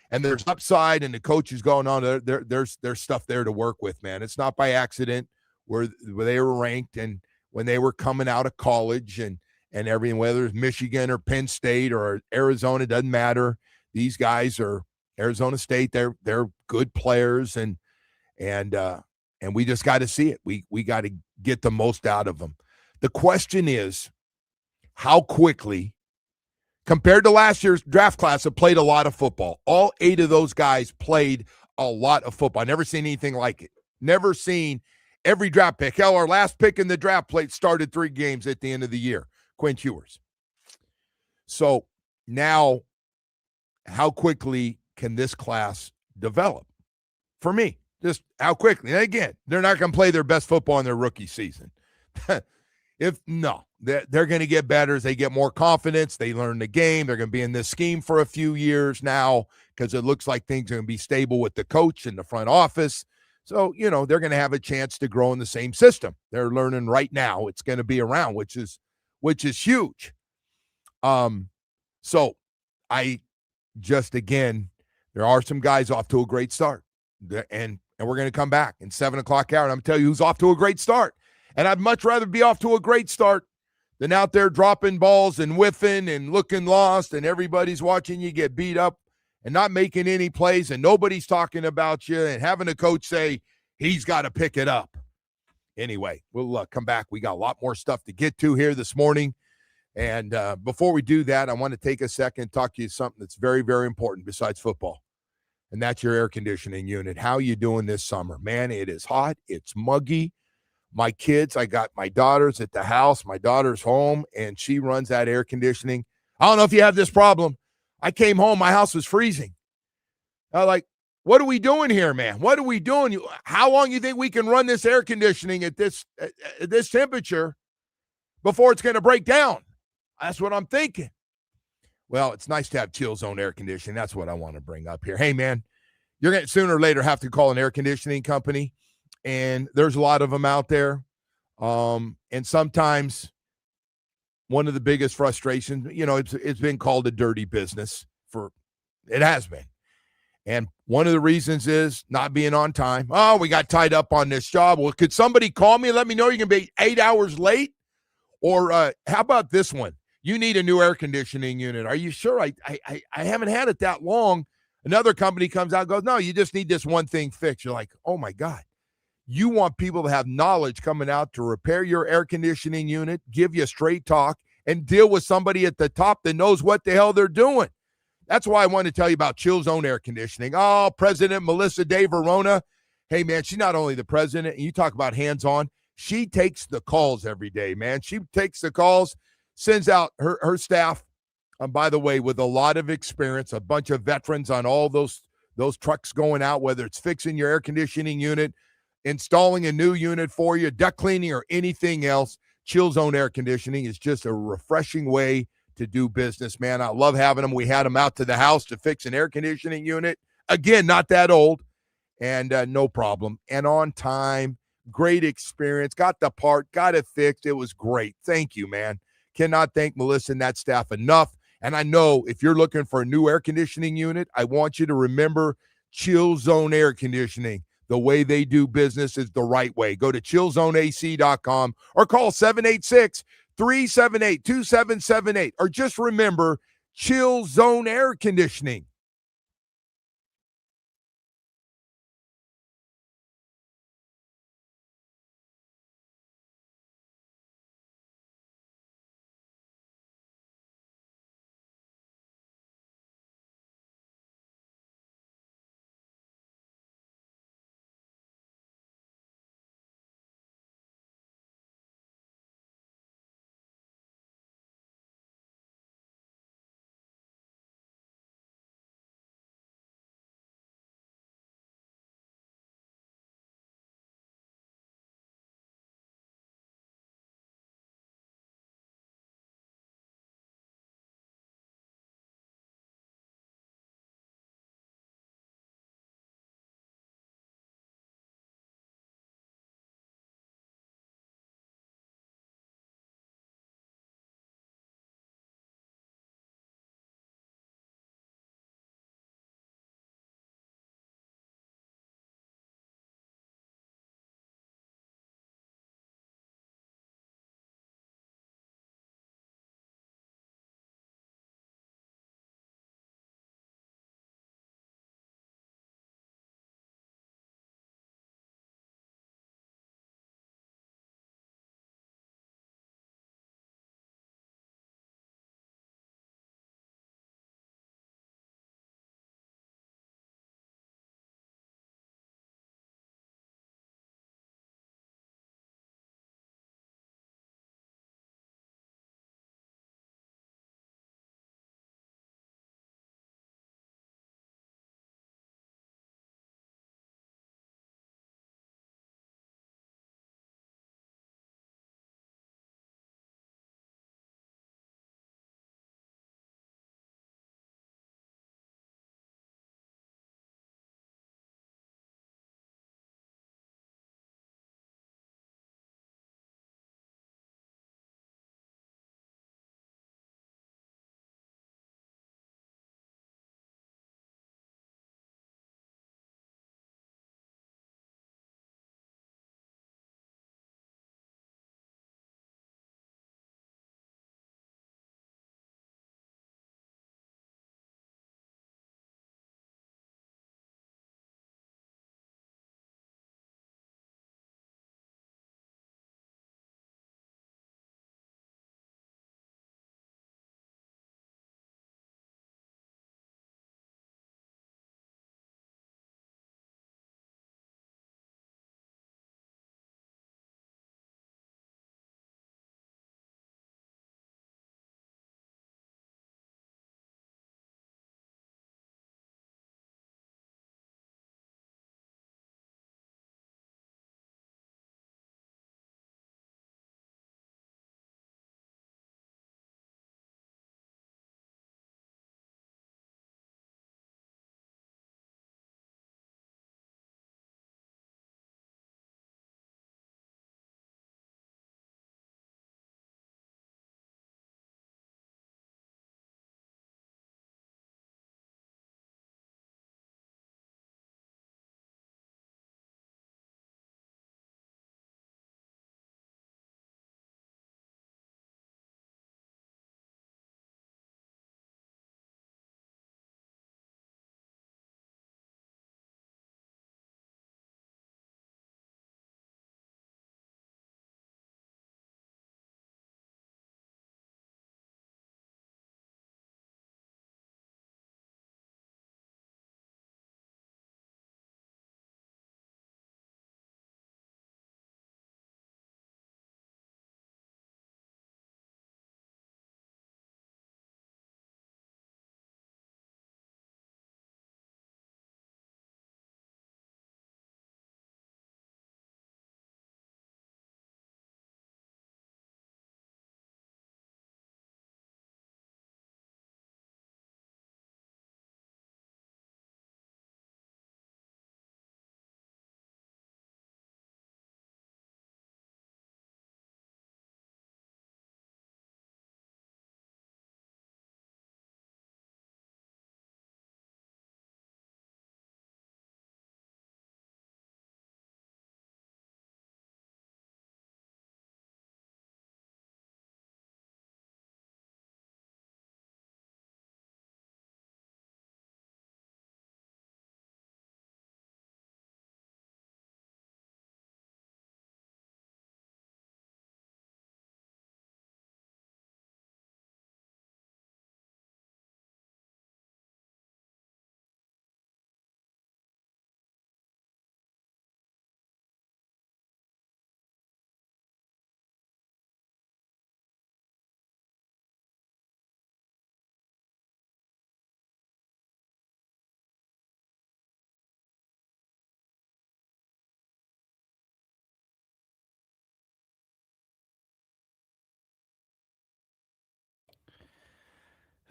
And there's upside, and the coach is going on. There's stuff there to work with, man. It's not by accident where they were ranked and when they were coming out of college and everything, whether it's Michigan or Penn State or Arizona, doesn't matter. These guys are Arizona State. They're good players, and we just got to see it. We got to get the most out of them. The question is, how quickly, compared to last year's draft class, have played a lot of football. All 8 of those guys played a lot of football. Never seen anything like it. Never seen every draft pick. Hell, our last pick in the draft plate started 3 games at the end of the year. Quinn Ewers. So now, how quickly can this class develop? For me, just how quickly. And again, they're not going to play their best football in their rookie season. They're going to get better as they get more confidence. They learn the game. They're going to be in this scheme for a few years now because it looks like things are going to be stable with the coach and the front office. So, they're going to have a chance to grow in the same system. They're learning right now. It's going to be around, which is huge. So I just, again, there are some guys off to a great start. And we're going to come back in 7 o'clock hour, and I'm going to tell you who's off to a great start. And I'd much rather be off to a great start than out there dropping balls and whiffing and looking lost, and everybody's watching you get beat up and not making any plays, and nobody's talking about you, and having a coach say he's got to pick it up. Anyway, we'll come back. We got a lot more stuff to get to here this morning. And before we do that, I want to take a second and talk to you something that's very, very important besides football. And that's your air conditioning unit. How you doing this summer? Man, it is hot. It's muggy. My kids, I got my daughters at the house. My daughter's home, and she runs that air conditioning. I don't know if you have this problem. I came home. My house was freezing. I was like, what are we doing here, man? What are we doing? How long do you think we can run this air conditioning at this temperature before it's going to break down? That's what I'm thinking. Well, it's nice to have chill zone air conditioning. That's what I want to bring up here. Hey, man, you're going to sooner or later have to call an air conditioning company, and there's a lot of them out there. And sometimes one of the biggest frustrations, it's been called a dirty business it has been. And one of the reasons is not being on time. Oh, we got tied up on this job. Well, could somebody call me and let me know you can be 8 hours late? Or how about this one? You need a new air conditioning unit. Are you sure? I haven't had it that long. Another company comes out and goes, no, you just need this one thing fixed. You're like, oh, my God. You want people to have knowledge coming out to repair your air conditioning unit, give you straight talk, and deal with somebody at the top that knows what the hell they're doing. That's why I wanted to tell you about Chill Zone Air Conditioning. Oh, President Melissa Day Verona. Hey, man, she's not only the president, and you talk about hands-on, she takes the calls every day, man. She takes the calls, sends out her staff, by the way, with a lot of experience, a bunch of veterans on all those trucks going out, whether it's fixing your air conditioning unit, installing a new unit for you, duct cleaning, or anything else. Chill Zone Air Conditioning is just a refreshing way to do business, man. I love having them. We had them out to the house to fix an air conditioning unit. Again, not that old, and no problem. And on time, great experience. Got the part, got it fixed. It was great. Thank you, man. Cannot thank Melissa and that staff enough. And I know if you're looking for a new air conditioning unit, I want you to remember Chill Zone Air Conditioning. The way they do business is the right way. Go to chillzoneac.com or call 786-378-2778. Or just remember Chill Zone Air Conditioning.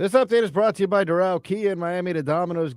This update is brought to you by Doral Kia in Miami to Domino's.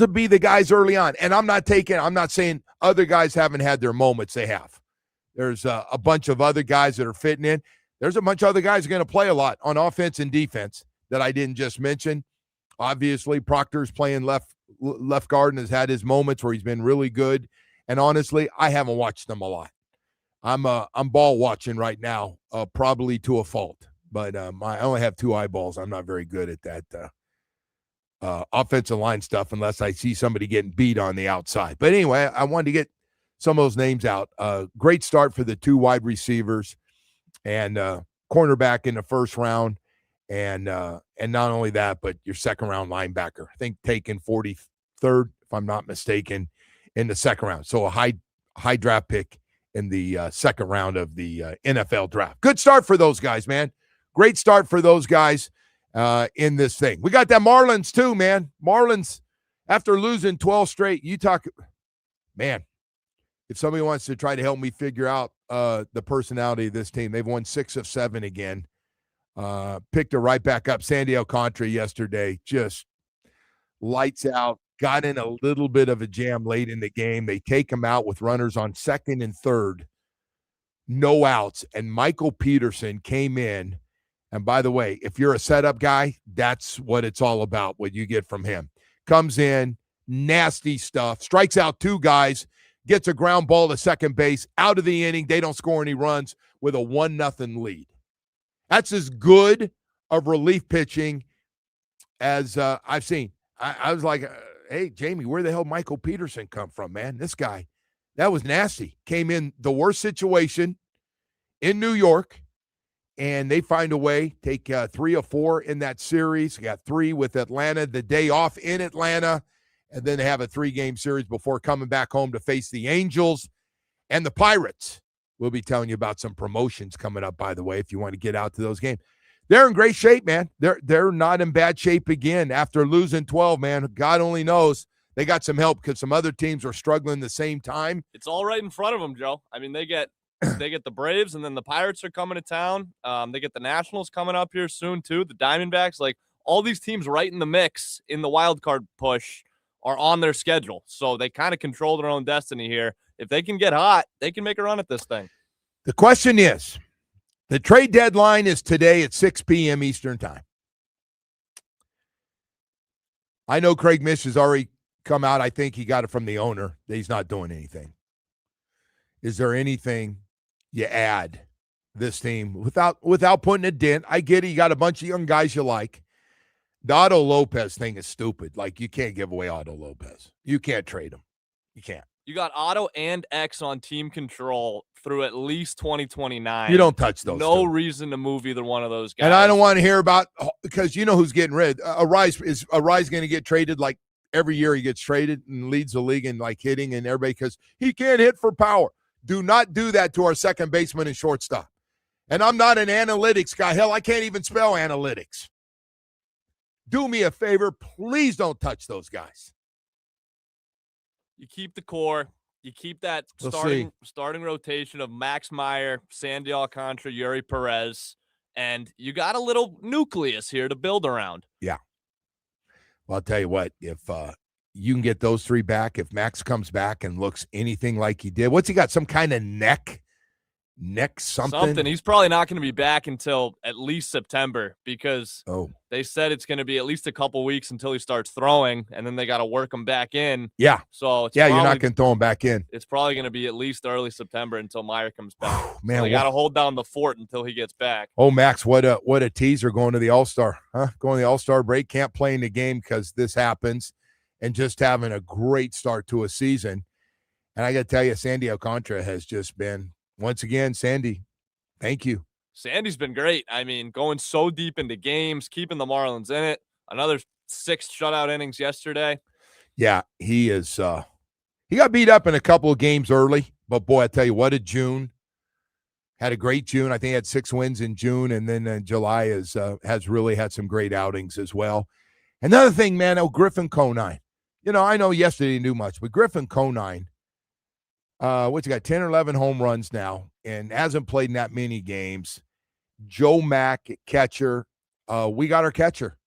to be the guys early on. And I'm not saying other guys haven't had their moments. They have. There's a bunch of other guys that are fitting in. There's a bunch of other guys going to play a lot on offense and defense that I didn't just mention. Obviously, Proctor's playing left guard and has had his moments where he's been really good. And honestly, I haven't watched them a lot. I'm ball watching right now, probably to a fault. But I only have 2 eyeballs. I'm not very good at that offensive line stuff unless I see somebody getting beat on the outside. But anyway, I wanted to get some of those names out. Great start for the 2 wide receivers and cornerback in the first round. And not only that, but your second-round linebacker. I think taken 43rd, if I'm not mistaken, in the second round. So a high draft pick in the second round of the NFL draft. Good start for those guys, man. Great start for those guys in this thing. We got that Marlins too, man. Marlins, after losing 12 straight, man, if somebody wants to try to help me figure out the personality of this team, they've won 6 of 7 again. Picked it right back up. Sandy Alcantara yesterday, just lights out. Got in a little bit of a jam late in the game. They take him out with runners on second and third, no outs. And Michael Peterson came in. And by the way, if you're a setup guy, that's what it's all about, what you get from him. Comes in, nasty stuff, strikes out 2 guys, gets a ground ball to second base, out of the inning. They don't score any runs with a 1-0 lead. That's as good of relief pitching as I've seen. I was like, hey, Jamie, where the hell Michael Peterson come from, man? This guy, that was nasty. Came in the worst situation in New York, and they find a way, take 3 or 4 in that series. Got 3 with Atlanta, the day off in Atlanta, and then they have a 3-game series before coming back home to face the Angels and the Pirates. We'll be telling you about some promotions coming up, by the way, if you want to get out to those games. They're in great shape, man. They're not in bad shape again after losing 12, man. God only knows. They got some help because some other teams are struggling the same time. It's all right in front of them, Joe. I mean, they get the Braves, and then the Pirates are coming to town. They get the Nationals coming up here soon, too. The Diamondbacks, like all these teams right in the mix in the wild card push are on their schedule. So they kind of control their own destiny here. If they can get hot, they can make a run at this thing. The question is, the trade deadline is today at 6 p.m. Eastern time. I know Craig Mish has already come out. I think he got it from the owner that he's not doing anything. Is there anything you add this team without putting a dent? I get it. You got a bunch of young guys you like. The Otto Lopez thing is stupid. Like, you can't give away Otto Lopez. You can't trade him. You can't. You got Otto and X on team control through at least 2029. You don't touch those. No reason to move either one of those guys. And I don't want to hear about, because you know who's getting rid. Arise going to get traded like every year he gets traded and leads the league in like hitting and everybody because he can't hit for power. Do not do that to our second baseman and shortstop. And I'm not an analytics guy. Hell, I can't even spell analytics. Do me a favor. Please don't touch those guys. You keep the core. You keep that starting rotation of Max Meyer, Sandy Alcantara, Yuri Perez, and you got a little nucleus here to build around. Yeah. Well, I'll tell you what, if you can get those 3 back, if Max comes back and looks anything like he did, what's he got, some kind of neck something? He's probably not going to be back until at least September because they said it's going to be at least a couple weeks until he starts throwing, and then they got to work him back in. Yeah. So you're not going to throw him back in. It's probably going to be at least early September until Meyer comes back. Man, so they got to hold down the fort until he gets back. Oh, Max, what a teaser going to the All-Star, huh? Going to the All-Star break, can't play in the game because this happens, and just having a great start to a season. And I got to tell you, Sandy Alcantara has just been, once again, Sandy, thank you. Sandy's been great. I mean, going so deep into games, keeping the Marlins in it. Another 6 shutout innings yesterday. Yeah, he is. He got beat up in a couple of games early, but boy, I tell you what, a June. Had a great June. I think he had 6 wins in June, and then July has really had some great outings as well. Another thing, man, Griffin Conine. You know, I know yesterday he knew much, but Griffin Conine, what's he got, 10 or 11 home runs now, and hasn't played in that many games. Joe Mack, catcher. We got our catcher.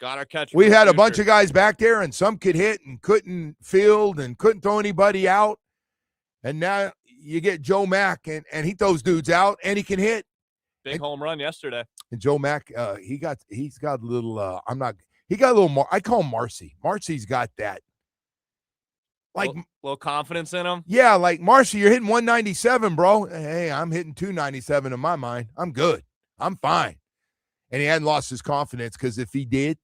Got our catch. We had a bunch of guys back there, and some could hit and couldn't field and couldn't throw anybody out. And now you get Joe Mack, and he throws dudes out, and he can hit. Big home run yesterday. And Joe Mack, he's got a little. He got a little. I call him Marcy. Marcy's got that. Like little confidence in him. Yeah, like Marcy, you're hitting 197, bro. Hey, I'm hitting 297 in my mind. I'm good. I'm fine. And he hadn't lost his confidence, because if he did,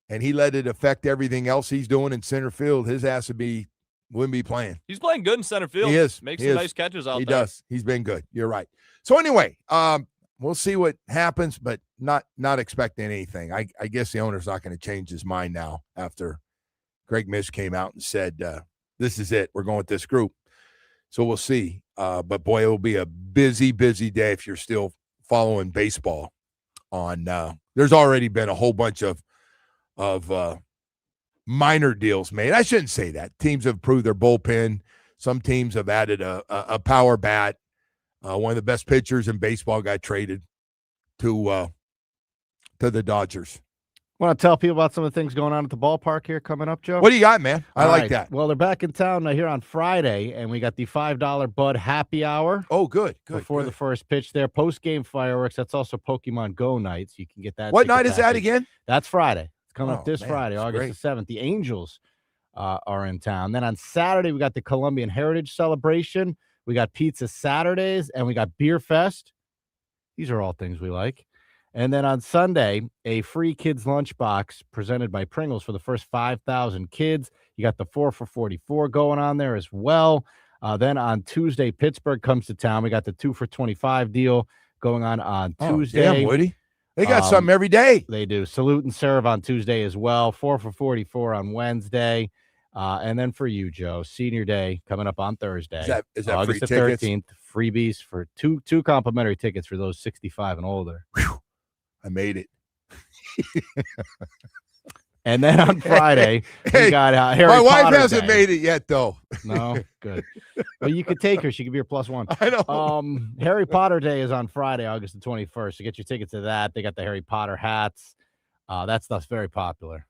and he let it affect everything else he's doing in center field, his ass wouldn't be playing. He's playing good in center field. He is. Makes some nice catches out there. He does. He's been good. You're right. So anyway, we'll see what happens, but not expecting anything. I guess the owner's not going to change his mind now after Greg Mish came out and said, this is it. We're going with this group. So we'll see. But, boy, it will be a busy, busy day if you're still following baseball. There's already been a whole bunch of minor deals made. I shouldn't say that. Teams have improved their bullpen. Some teams have added a power bat. One of the best pitchers in baseball got traded to the Dodgers. Want to tell people about some of the things going on at the ballpark here coming up, Joe? What do you got, man? I like that. Well, they're back in town here on Friday, and we got the $5 Bud Happy Hour. Oh, good. Before the first pitch there. Post-game fireworks. That's also Pokemon Go night, so you can get that. What night is that again? That's Friday. It's coming up this Friday, August August the 7th. The Angels are in town. Then on Saturday, we got the Colombian Heritage Celebration. We got Pizza Saturdays, and we got Beer Fest. These are all things we like. And then on Sunday, a free kids lunchbox presented by Pringles for the first 5,000 kids. You got the 4 for $44 going on there as well. Then on Tuesday, Pittsburgh comes to town. We got the 2 for $25 deal going on Tuesday. Damn, Woody. They got something every day. They do. Salute and serve on Tuesday as well. 4 for $44 on Wednesday. And then for you, Joe, Senior Day coming up on Thursday. Is that August free the tickets? 13th. Freebies for two complimentary tickets for those 65 and older. Whew. I made it. And then on Friday, we got Harry My wife Potter hasn't Day. made it yet, though. No, good. Well, you could take her. She could be your +1. I know. Harry Potter Day is on Friday, August the 21st. So get your tickets to that. They got the Harry Potter hats. That stuff's very popular.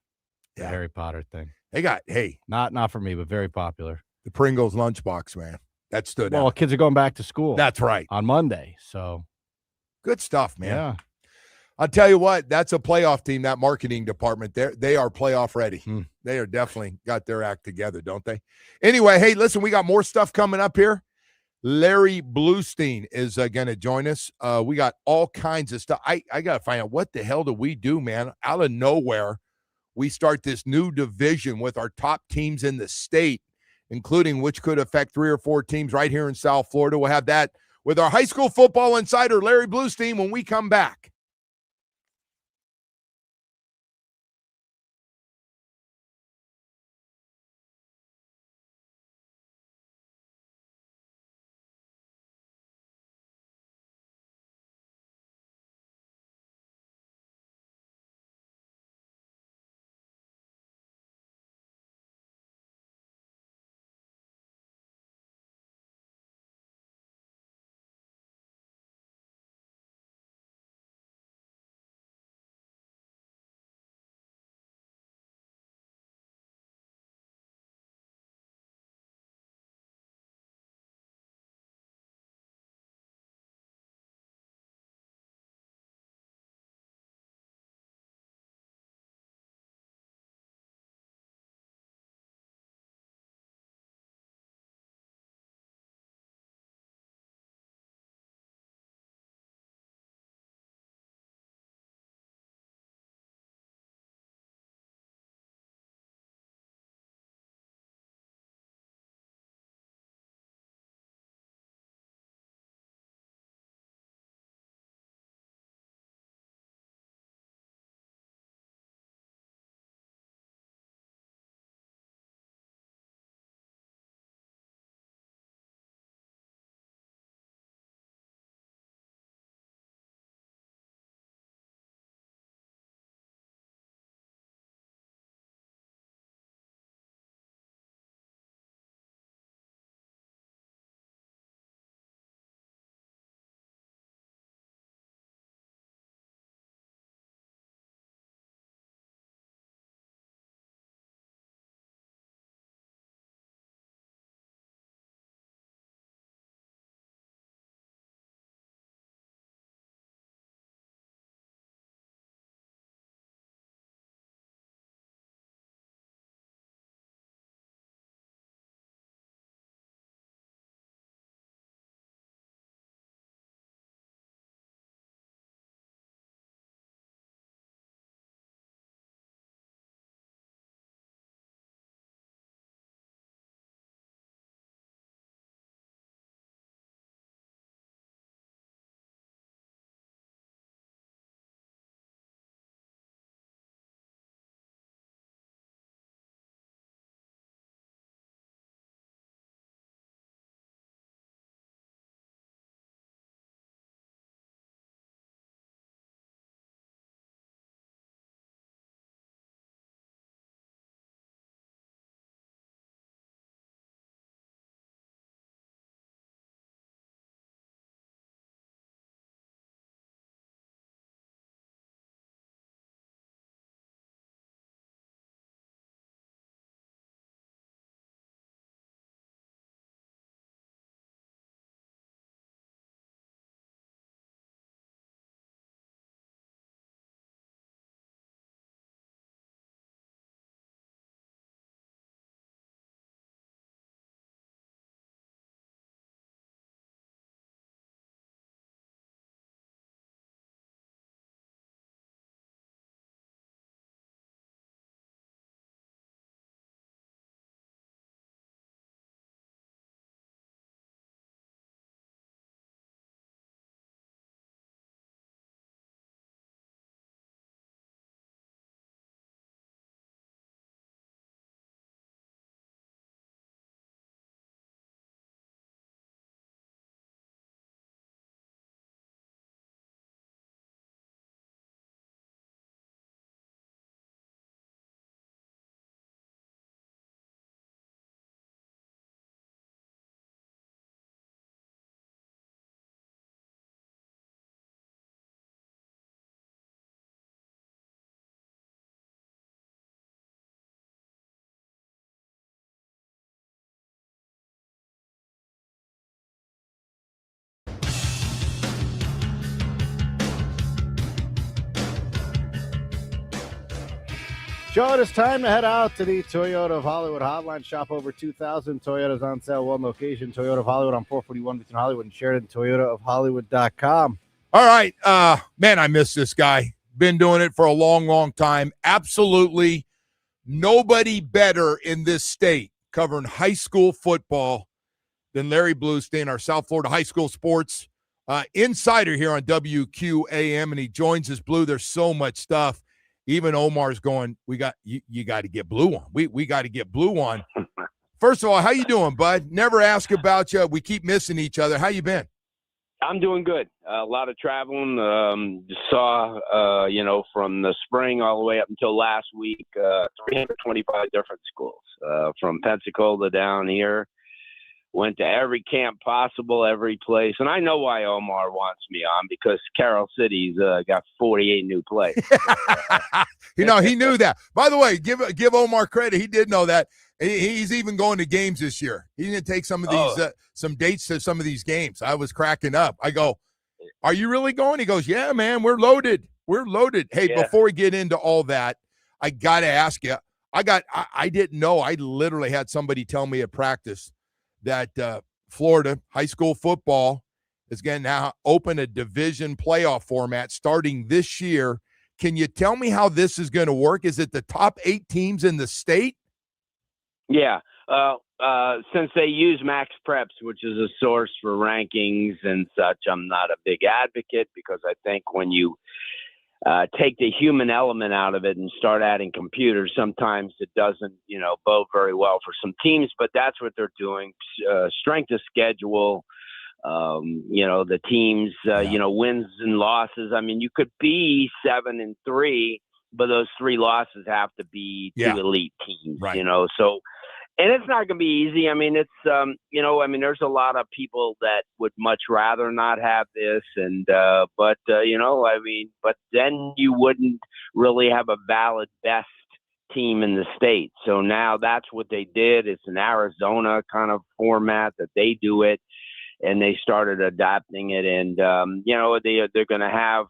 The Harry Potter thing. They got, not for me, but very popular. The Pringles lunchbox, man. That stood out. Well, kids are going back to school. That's right. On Monday. So good stuff, man. Yeah. I'll tell you what, that's a playoff team, that marketing department. They are playoff ready. They are definitely got their act together, don't they? Anyway, hey, listen, we got more stuff coming up here. Larry Bluestein is going to join us. We got all kinds of stuff. I got to find out, what the hell do we do, man? Out of nowhere, we start this new division with our top teams in the state, including which could affect 3 or 4 teams right here in South Florida. We'll have that with our high school football insider, Larry Bluestein, when we come back. Joe, it is time to head out to the Toyota of Hollywood hotline. Shop over 2,000 Toyotas on sale, one location. Toyota of Hollywood on 441 between Hollywood and Sheridan. ToyotaofHollywood.com. All right. Man, I miss this guy. Been doing it for a long, long time. Absolutely nobody better in this state covering high school football than Larry Bluestein, our South Florida high school sports insider here on WQAM, and he joins us, Blue. There's so much stuff. Even Omar's going, you got to get Blue on. We got to get Blue on. First of all, how you doing, bud? Never ask about you. We keep missing each other. How you been? I'm doing good. A lot of traveling. Saw, from the spring all the way up until last week, 325 different schools, from Pensacola down here. Went to every camp possible, every place. And I know why Omar wants me on, because Carroll City's got 48 new players. He knew that. By the way, give Omar credit. He did know that. He's even going to games this year. He's going to take some of these some dates to some of these games. I was cracking up. I go, "Are you really going?" He goes, "Yeah, man, we're loaded. We're loaded." Hey, yeah. Before we get into all that, I got to ask you. I didn't know. I literally had somebody tell me at practice that Florida high school football is going to now open a division playoff format starting this year. Can you tell me how this is going to work? Is it the top 8 teams in the state? Yeah. Since they use Max Preps, which is a source for rankings and such, I'm not a big advocate, because I think when you take the human element out of it and start adding computers, sometimes it doesn't, bode very well for some teams, but that's what they're doing. Strength of schedule, the teams, wins and losses. I mean, you could be 7-3, but those 3 losses have to be 2 elite teams, right. So, and it's not going to be easy. I mean, it's, there's a lot of people that would much rather not have this. And, but then you wouldn't really have a valid best team in the state. So now that's what they did. It's an Arizona kind of format that they do it, and they started adapting it. And, they're going to have,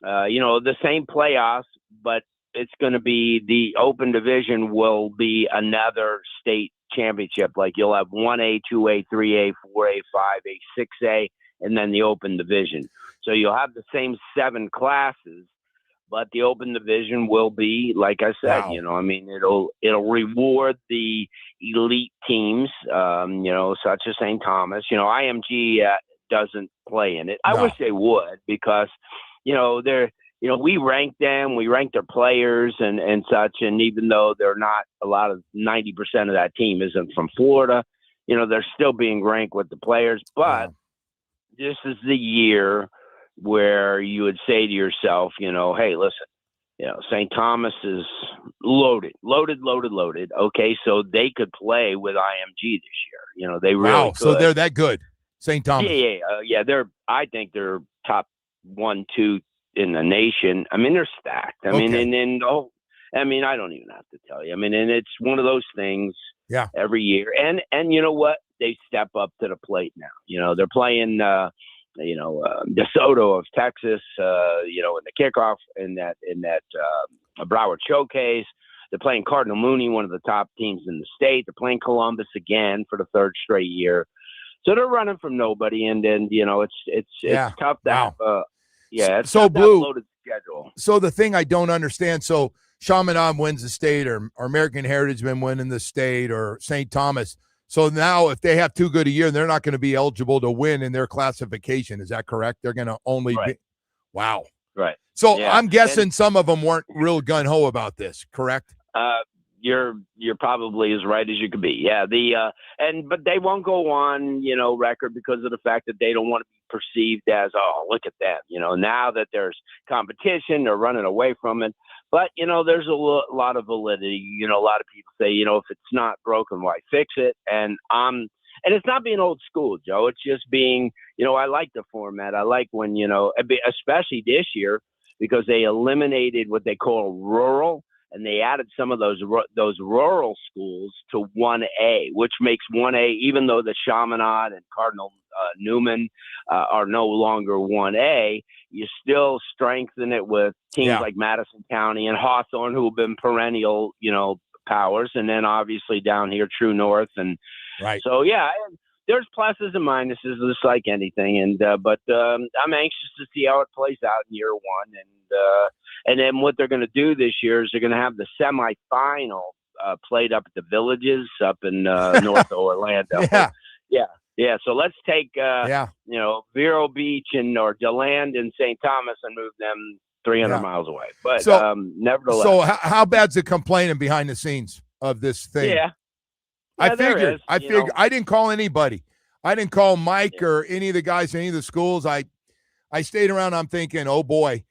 the same playoffs, but it's going to be the open division will be another state championship. Like you'll have 1A, 2A, 3A, 4A, 5A, 6A, and then the open division. So you'll have the same 7 classes, but the open division will be, like I said, wow. It'll reward the elite teams, such as St. Thomas. IMG doesn't play in it. I wish they would, because, they're, we rank them, we rank their players and such. And even though they're not, 90% of that team isn't from Florida, they're still being ranked with the players. But this is the year where you would say to yourself, hey, listen, St. Thomas is loaded. Okay, so they could play with IMG this year. They really could. So they're that good, St. Thomas. Yeah. I think they're top 1, 2 in the nation. I mean, they're stacked. I mean, I don't even have to tell you. I mean, and it's one of those things every year. And you know what? They step up to the plate now. They're playing, DeSoto of Texas, in the kickoff in that Broward Showcase. They're playing Cardinal Mooney, one of the top teams in the state. They're playing Columbus again for the 3rd straight year. So they're running from nobody. And then, it's tough to have it's so Blue loaded schedule. So the thing I don't understand, so Chaminade wins the state, or American Heritage been winning the state, or St. Thomas. So now if they have too good a year, they're not going to be eligible to win in their classification. Is that correct? They're going to only be – wow. Right. So I'm guessing some of them weren't real gun-ho about this, correct? You're probably as right as you could be. Yeah. But they won't go on, record because of the fact that they don't want to be perceived as, oh, look at them. Now that there's competition, they're running away from it. But, there's a lot of validity. A lot of people say, if it's not broken, why fix it? And it's not being old school, Joe. It's just being, I like the format. I like when, especially this year, because they eliminated what they call rural. and they added some of those rural schools to 1A, which makes 1A, even though the Chaminade and Cardinal Newman are no longer 1A, you still strengthen it with teams like Madison County and Hawthorne, who have been perennial, powers, and then obviously down here, True North, and so there's pluses and minuses, just like anything, but I'm anxious to see how it plays out in year one, and then what they're going to do this year is they're going to have the semifinal played up at the Villages up in north Orlando. Yeah. So let's take Vero Beach or DeLand and St. Thomas and move them 300 miles away. But nevertheless. So how bad's the complaining behind the scenes of this thing? I figured. I didn't call anybody. I didn't call Mike or any of the guys, any of the schools. I stayed around. I'm thinking, oh boy.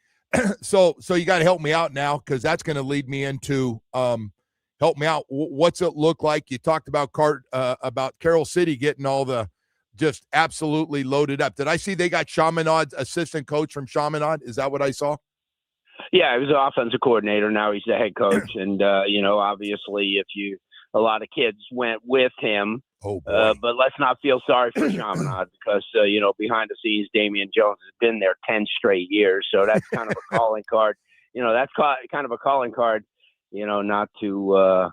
So you got to help me out now, because that's going to lead me into help me out. What's it look like? You talked about Carroll City getting all the just absolutely loaded up. Did I see they got Chaminade's assistant coach from Chaminade? Is that what I saw? Yeah, he was an offensive coordinator. Now he's the head coach, and obviously, a lot of kids went with him. Oh, but let's not feel sorry for Chaminade, because behind the scenes, Damian Jones has been there 10 straight years. So that's kind of a calling card. That's kind of a calling card. Not to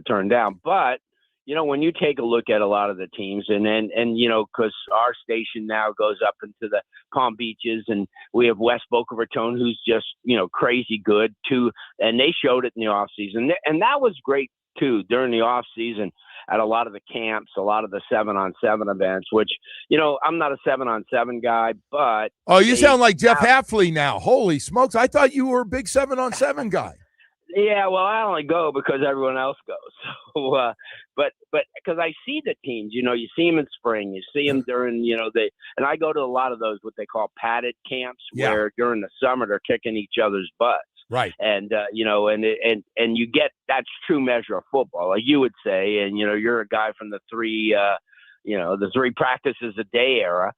turn down. But when you take a look at a lot of the teams, and because our station now goes up into the Palm Beaches, and we have West Boca Raton, who's just crazy good too, and they showed it in the off season, and that was great too during the off season at a lot of the camps, a lot of the 7-on-7 events, which I'm not a 7-on-7 guy, but you sound like Jeff Hafley now. Holy smokes! I thought you were a big 7-on-7 guy. Yeah, well, I only go because everyone else goes. So, but because I see the teams, you see them in spring, you see them during, and I go to a lot of those what they call padded camps, where during the summer they're kicking each other's butts. Right. And and you get that's true measure of football, like you would say, and you're a guy from the three practices a day era.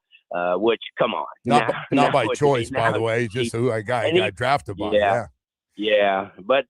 Which come on, not by choice, by the way, just who I got drafted by. Yeah, but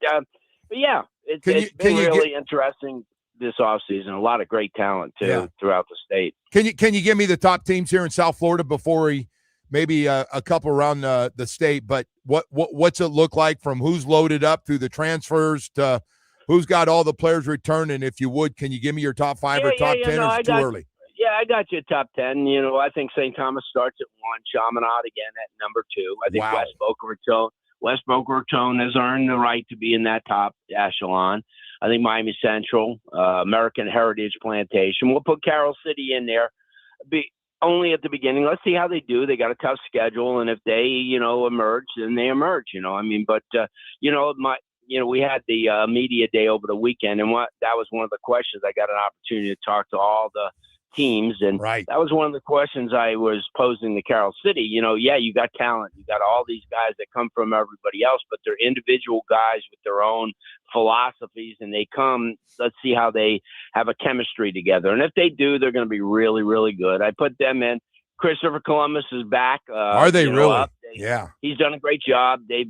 it's been really interesting this offseason. A lot of great talent too throughout the state. Can you give me the top teams here in South Florida before we maybe a couple around the state? But what's it look like from who's loaded up through the transfers to who's got all the players returned? And if you would, can you give me your top 5 or top 10? Or is it too early? Yeah, I got you top 10. I think St. Thomas starts at 1, Chaminade again at number 2. I think West Boca Raton has earned the right to be in that top echelon. I think Miami Central, American Heritage Plantation. We'll put Carroll City in there. Only at the beginning. Let's see how they do. They got a tough schedule, and if they, emerge, then they emerge. We had the media day over the weekend, and that was one of the questions. I got an opportunity to talk to all the teams, and that was one of the questions I was posing to Carroll City. You got talent, you got all these guys that come from everybody else, but they're individual guys with their own philosophies, and let's see how they have a chemistry together, and if they do, they're going to be really, really good. I put them in. Christopher Columbus is back. Are they really? He's done a great job. They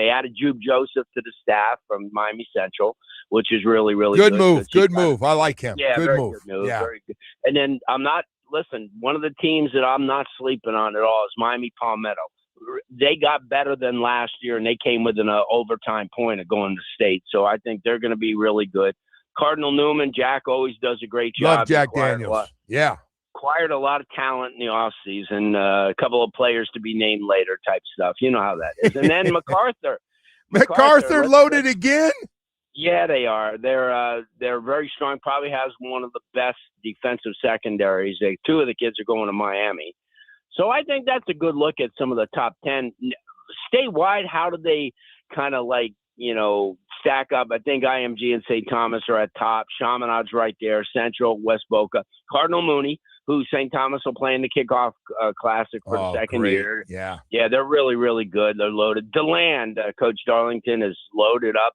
added Jude Joseph to the staff from Miami Central, which is really, really good. Good move. I like him. Yeah, good move. Yeah. Very good. And then one of the teams that I'm not sleeping on at all is Miami Palmetto. They got better than last year, and they came within an overtime point of going to state. So I think they're going to be really good. Cardinal Newman, Jack always does a great job. Love Jack Daniels. Acquired a lot of talent in the offseason, a couple of players to be named later type stuff. You know how that is. And then MacArthur. MacArthur loaded again? Yeah, they are. They're very strong. Probably has one of the best defensive secondaries. Two of the kids are going to Miami. So I think that's a good look at some of the top 10. Statewide, how do they kind of stack up? I think IMG and St. Thomas are at top. Chaminade's right there. Central, West Boca. Cardinal Mooney, who St. Thomas will play in the kickoff classic for the second year. Yeah, they're really, really good. They're loaded. DeLand, Coach Darlington is loaded up.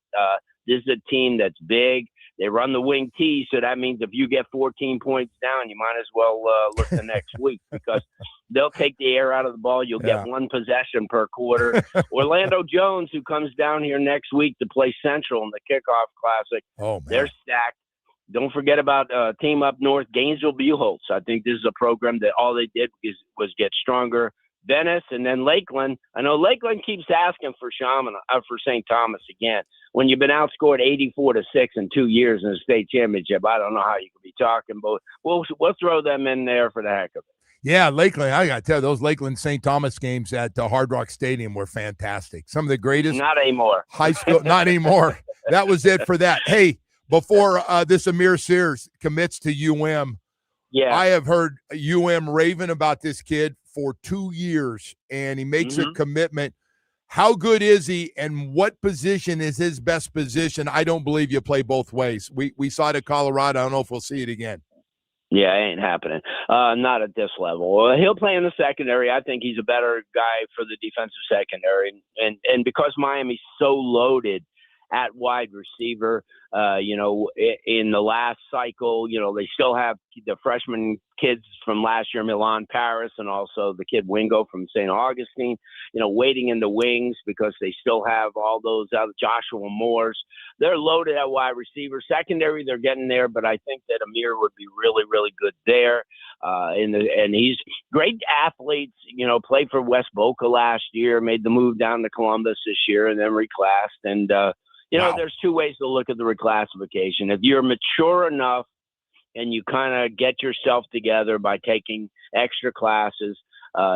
This is a team that's big. They run the wing T, so that means if you get 14 points down, you might as well look the next week because They'll take the air out of the ball. You'll get one possession per quarter. Orlando Jones, who comes down here next week to play Central in the Kickoff Classic, they're stacked. Don't forget about team up north, Gainesville Buchholz. I think this is a program that all they did was get stronger. Venice, and then Lakeland. I know Lakeland keeps asking for for St. Thomas again. When you've been outscored 84-6 in 2 years in the state championship, I don't know how you could be talking, but we'll throw them in there for the heck of it. Yeah, Lakeland. I got to tell you, those Lakeland St. Thomas games at Hard Rock Stadium were fantastic. Some of the greatest. Not anymore. High school. Not anymore. That was it for that. Hey, before this Amir Sears commits to I have heard raving about this kid for 2 years, and he makes a commitment. How good is he, and what position is his best position? I don't believe you play both ways. We saw it at Colorado. I don't know if we'll see it again. Yeah, it ain't happening. Not at this level. He'll play in the secondary. I think he's a better guy for the defensive secondary. And because Miami's so loaded at wide receiver, in the last cycle, they still have the freshman kids from last year, Milan Paris, and also the kid Wingo from St. Augustine, waiting in the wings because they still have all those other Joshua Moores. They're loaded at wide receiver. Secondary, they're getting there, but I think that Amir would be really, really good there. And he's great athletes, played for West Boca last year, made the move down to Columbus this year, and then reclassed. And, there's two ways to look at the reclassification. If you're mature enough and you kind of get yourself together by taking extra classes,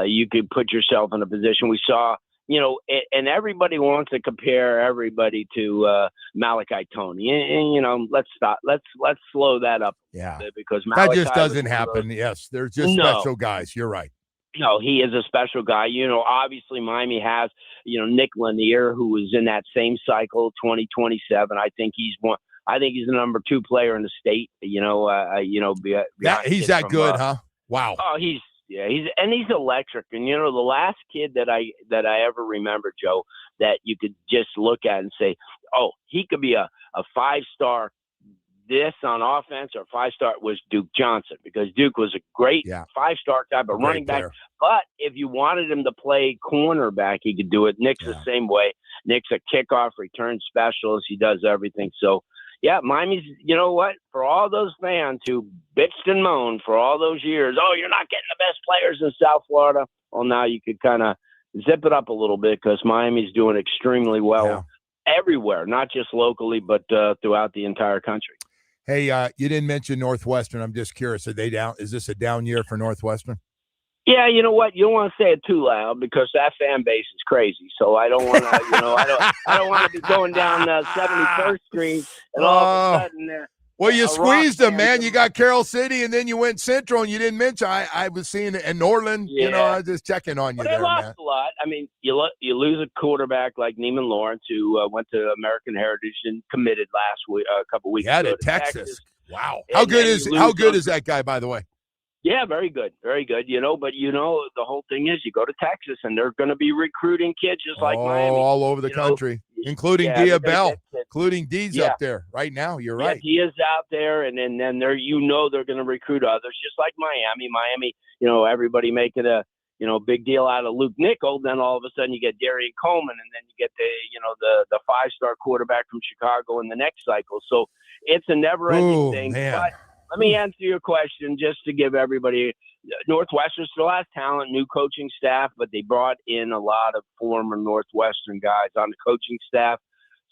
you could put yourself in a position. We saw, and everybody wants to compare everybody to Malachi Tony. And let's stop. Let's slow that up a little bit, because Malachi that just doesn't happen. Yes, they're just special guys. You're right. No, he is a special guy. Obviously Miami has, Nick Lanier, who was in that same cycle, 2027. I think he's the number 2 player in the state. He's that good, huh? Wow. Oh, he's electric. And the last kid that I ever remember, Joe, that you could just look at and say, oh, he could be a 5-star. This on offense or 5-star was Duke Johnson, because Duke was a great 5-star type of running back. But if you wanted him to play cornerback, he could do it. Nick's the same way. Nick's a kickoff return specialist. He does everything. So, Miami's, for all those fans who bitched and moaned for all those years, oh, you're not getting the best players in South Florida. Well, now you could kind of zip it up a little bit, because Miami's doing extremely well everywhere, not just locally, but throughout the entire country. Hey, you didn't mention Northwestern. I'm just curious. Are they down? Is this a down year for Northwestern? Yeah, you know what? You don't want to say it too loud, because that fan base is crazy. So I don't want to, I don't want to be going down 71st Street and all of a sudden. Well, you squeezed them, man. You got Carroll City, and then you went Central, and you didn't mention. I was seeing it in Norland. I was just checking on you. But they lost a lot. I mean, you lose a quarterback like Neiman Lawrence, who went to American Heritage and committed a couple weeks ago to Texas. Wow, how good is that guy, by the way? Yeah, very good, very good. But the whole thing is, you go to Texas, and they're going to be recruiting kids just like Miami, all over the country, including Dia Bell, including Dee's up there right now. You're right. Dia's out there, and then they're they're going to recruit others, just like Miami. Miami, everybody making a big deal out of Luke Nickel. Then all of a sudden you get Darian Coleman, and then you get the 5-star quarterback from Chicago in the next cycle. So it's a never-ending thing. Man. But let me answer your question just to give everybody. Northwestern still has talent, new coaching staff, but they brought in a lot of former Northwestern guys on the coaching staff.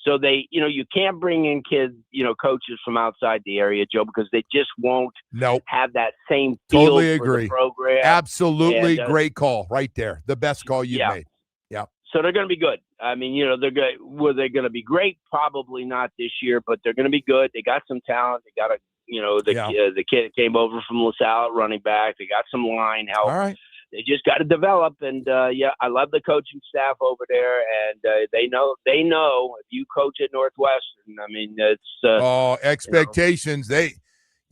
So they, you can't bring in kids, coaches from outside the area, Joe, because they just won't have that same feel totally for agree. The program. Absolutely great call right there. The best call you've made. Yeah. So they're going to be good. I mean, they're good. Were they going to be great? Probably not this year, but they're going to be good. They got some talent. They got the kid came over from LaSalle at running back. They got some line help. All right. They just got to develop, and I love the coaching staff over there, and they know if you coach at Northwestern, I mean, it's expectations.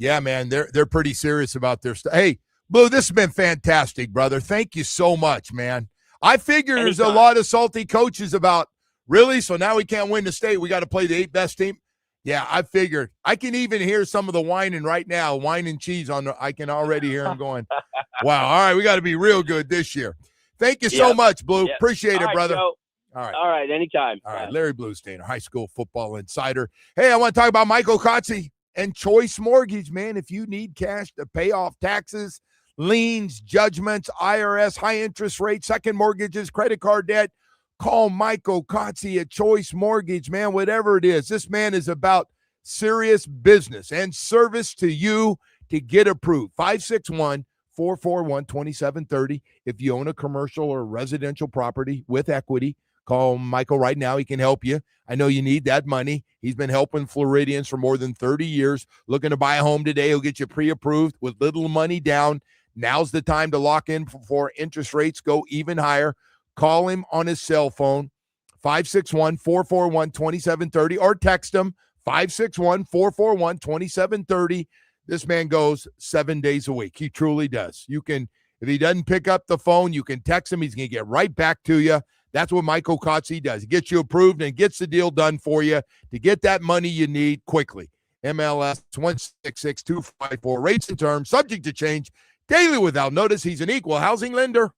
Man, they're pretty serious about their stuff. Hey, Blue, this has been fantastic, brother. Thank you so much, man. I figure there's a lot of salty coaches about, really, so now we can't win the state. We got to play the 8th best team. Yeah, I figured. I can even hear some of the whining right now, wine and cheese I can already hear him going, wow, all right, we got to be real good this year. Thank you so much, Blue. Yep. Appreciate All it, right, brother. Joe. All right, anytime. All right, Larry Bluestein, high school football insider. Hey, I want to talk about Michael Kotze and Choice Mortgage, man. If you need cash to pay off taxes, liens, judgments, IRS, high interest rates, second mortgages, credit card debt, call Michael Kotze at Choice Mortgage, man, whatever it is. This man is about serious business and service to you to get approved. 561-441-2730. If you own a commercial or residential property with equity, call Michael right now. He can help you. I know you need that money. He's been helping Floridians for more than 30 years. Looking to buy a home today, he'll get you pre-approved with little money down. Now's the time to lock in before interest rates go even higher. Call him on his cell phone, 561-441-2730, or text him, 561-441-2730. This man goes 7 days a week. He truly does. You can, if he doesn't pick up the phone, you can text him. He's going to get right back to you. That's what Michael Kotze does. He gets you approved and gets the deal done for you to get that money you need quickly. MLS 166254. Rates and terms subject to change daily without notice. He's an equal housing lender.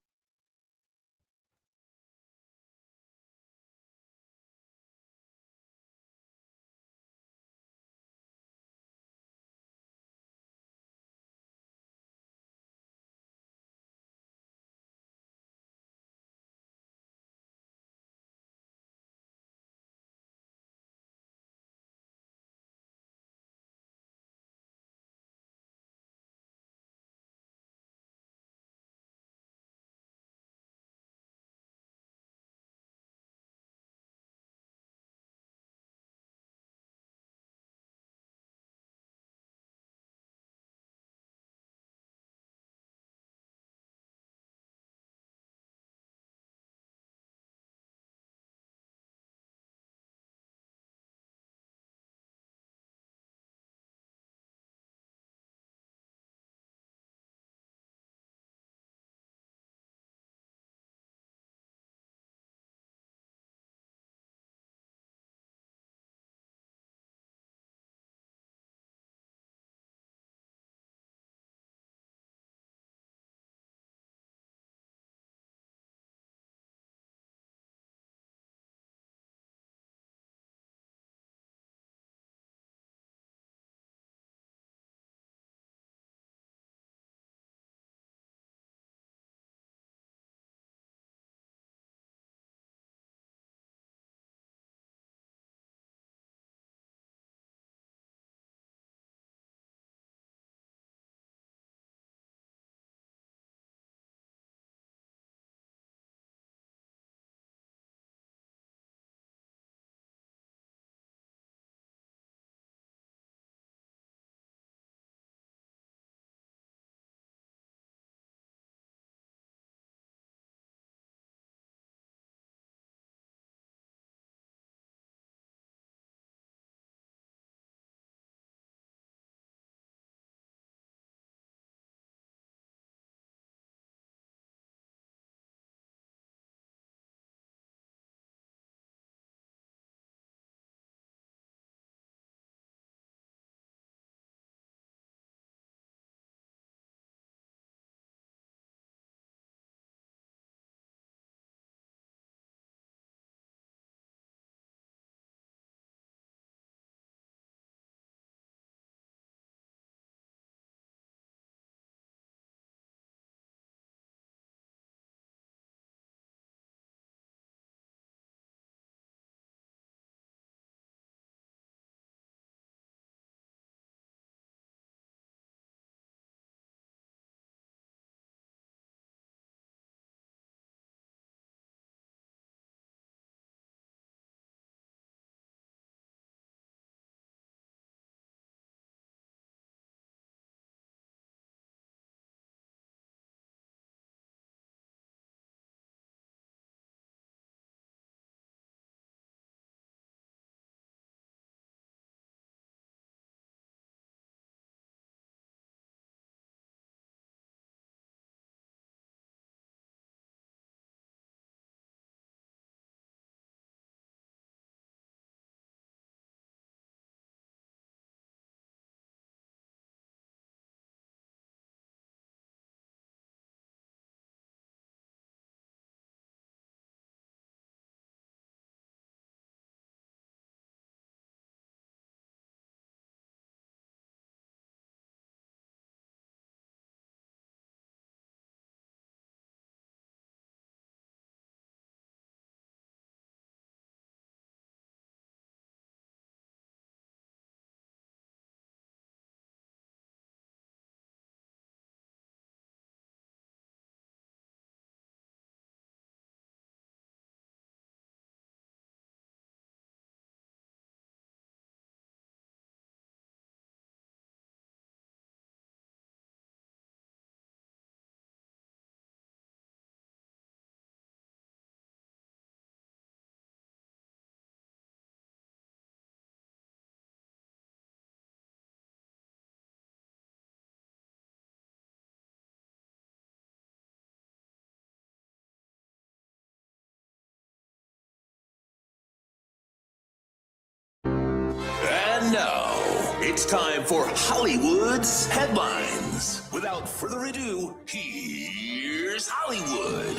It's time for Hollywood's headlines. Without further ado, here's Hollywood.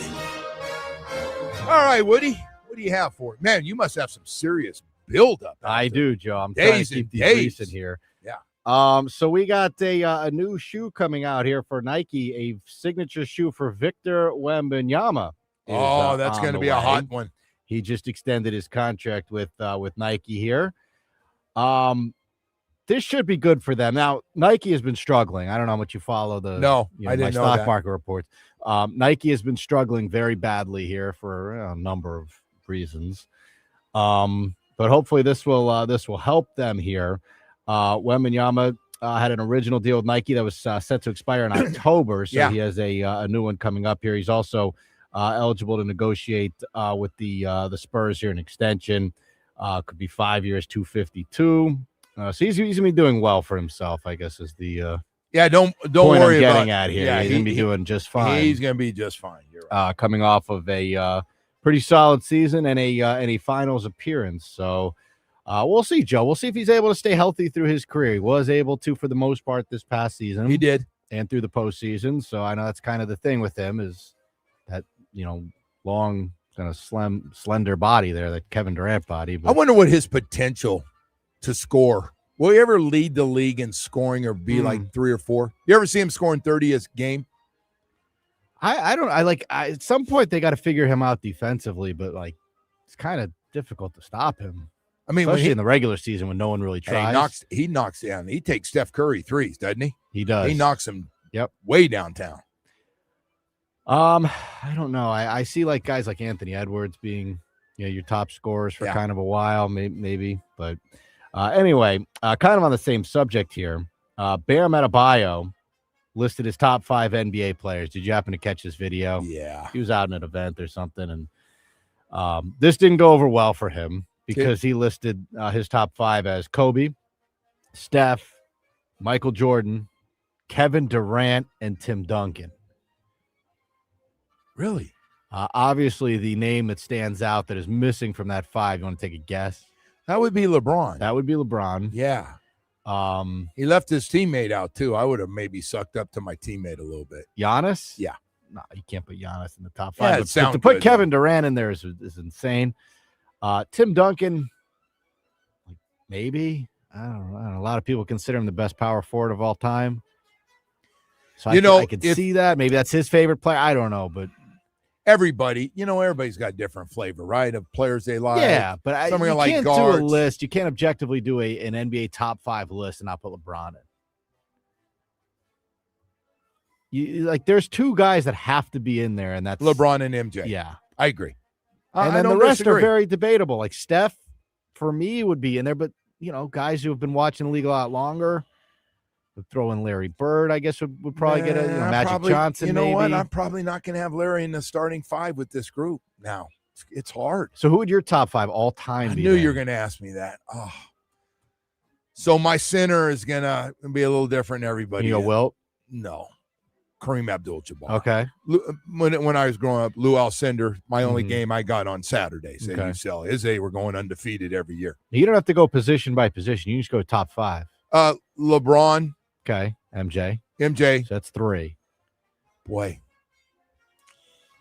All right, Woody, what do you have for it? Man, you must have some serious buildup. I do, Joe. I'm trying to keep these recent here. Yeah. So we got a new shoe coming out here for Nike, a signature shoe for Victor Wembanyama. That's going to be a hot one. He just extended his contract with Nike here. This should be good for them. Now, Nike has been struggling. I don't know how much you follow I didn't know stock that. market reports. Nike has been struggling very badly here for a number of reasons. But hopefully this will help them here. Wembanyama had an original deal with Nike that was set to expire in October, so he has a new one coming up here. He's also eligible to negotiate with the Spurs here, an extension. Could be 5 years, $252. So he's gonna be doing well for himself, I guess, is the don't point worry I'm about getting at here. Yeah, he's gonna be doing just fine. He's gonna be just fine. You're right. Coming off of a pretty solid season and a finals appearance. So we'll see, Joe. We'll see if he's able to stay healthy through his career. He was able to for the most part this past season. He did, and through the postseason. So I know that's kind of the thing with him is that long kind of slender body there, that Kevin Durant body. But I wonder what his potential to score. Will he ever lead the league in scoring or be like 3 or 4? You ever see him scoring 30 a game? At some point they got to figure him out defensively, but it's kind of difficult to stop him. I mean, especially in the regular season when no one really tries. He knocks down. He takes Steph Curry threes, doesn't he? He does. He knocks him way downtown. I don't know. I see guys like Anthony Edwards being your top scorers for kind of a while, maybe. But anyway, kind of on the same subject here, Bam Adebayo listed his top 5 NBA players. Did you happen to catch this video? Yeah. He was out in an event or something, and this didn't go over well for him because he listed his top 5 as Kobe, Steph, Michael Jordan, Kevin Durant, and Tim Duncan. Really? Obviously, the name that stands out that is missing from that 5, you want to take a guess? That would be LeBron. That would be LeBron. Yeah. He left his teammate out too. I would have maybe sucked up to my teammate a little bit. Giannis? Yeah. No, you can't put Giannis in the top 5. But to put Kevin Durant in there is insane. Tim Duncan, maybe. I don't know. A lot of people consider him the best power forward of all time. So I could see that. Maybe that's his favorite player. I don't know, but everybody's got different flavor, right? Of players they like. Yeah, but you can't guards. do a list. You can't objectively do an NBA top 5 list and not put LeBron in. There's 2 guys that have to be in there, and that's LeBron and MJ. Yeah, I agree. And then the rest are very debatable. Like Steph, for me, would be in there, but guys who have been watching the league a lot longer. Would throw in Larry Bird, I guess would probably get a Magic Johnson. You know maybe. what? I'm probably not going to have Larry in the starting 5 with this group now. It's hard. So who would your top 5 all time be? I knew you were going to ask me that. Oh, so my center is going to be a little different than everybody. Wilt? No, Kareem Abdul-Jabbar. Okay. When I was growing up, Lou Alcindor, my only game I got on Saturdays at UCLA. His A were going undefeated every year. You don't have to go position by position. You just go top 5. LeBron. Okay. MJ. So that's 3. Boy,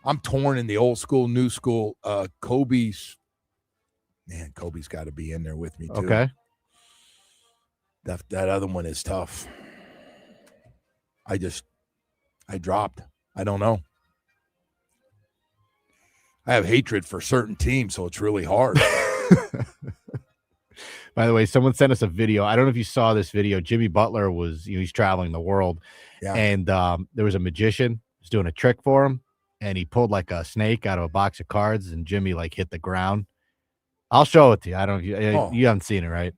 I'm torn in the old school, new school. Kobe's got to be in there with me too. Okay. That other one is tough. I dropped. I don't know. I have hatred for certain teams, so it's really hard. By the way, someone sent us a video. I don't know if you saw this video. Jimmy Butler was, he's traveling the world. Yeah. And there was a magician who was doing a trick for him. And he pulled a snake out of a box of cards. And Jimmy hit the ground. I'll show it to you. I don't know. You haven't seen it, right?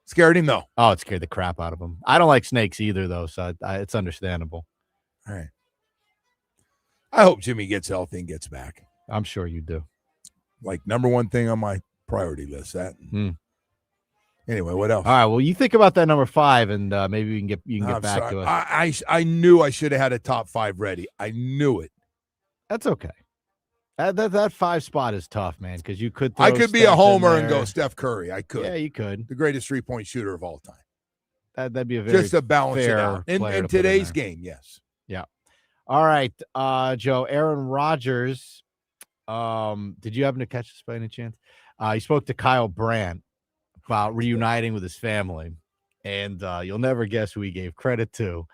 Scared him, though. Oh, it scared the crap out of him. I don't like snakes either, though. So it's understandable. All right. I hope Jimmy gets healthy and gets back. I'm sure you do. Number one thing on my priority list. Anyway, what else? All right. Well, you think about that number 5, and maybe you can get back to us. I knew I should have had a top 5 ready. I knew it. That's okay. That 5 spot is tough, man, because you could. I could be a homer and go Steph Curry. I could. Yeah, you could. The greatest 3-point shooter of all time. That'd be a very just to balance it fair out. In player to put in today's there. game, yes. Yeah. All right, Joe. Aaron Rodgers. Did you happen to catch this by any chance? He spoke to Kyle Brandt about reuniting with his family, and you'll never guess who he gave credit to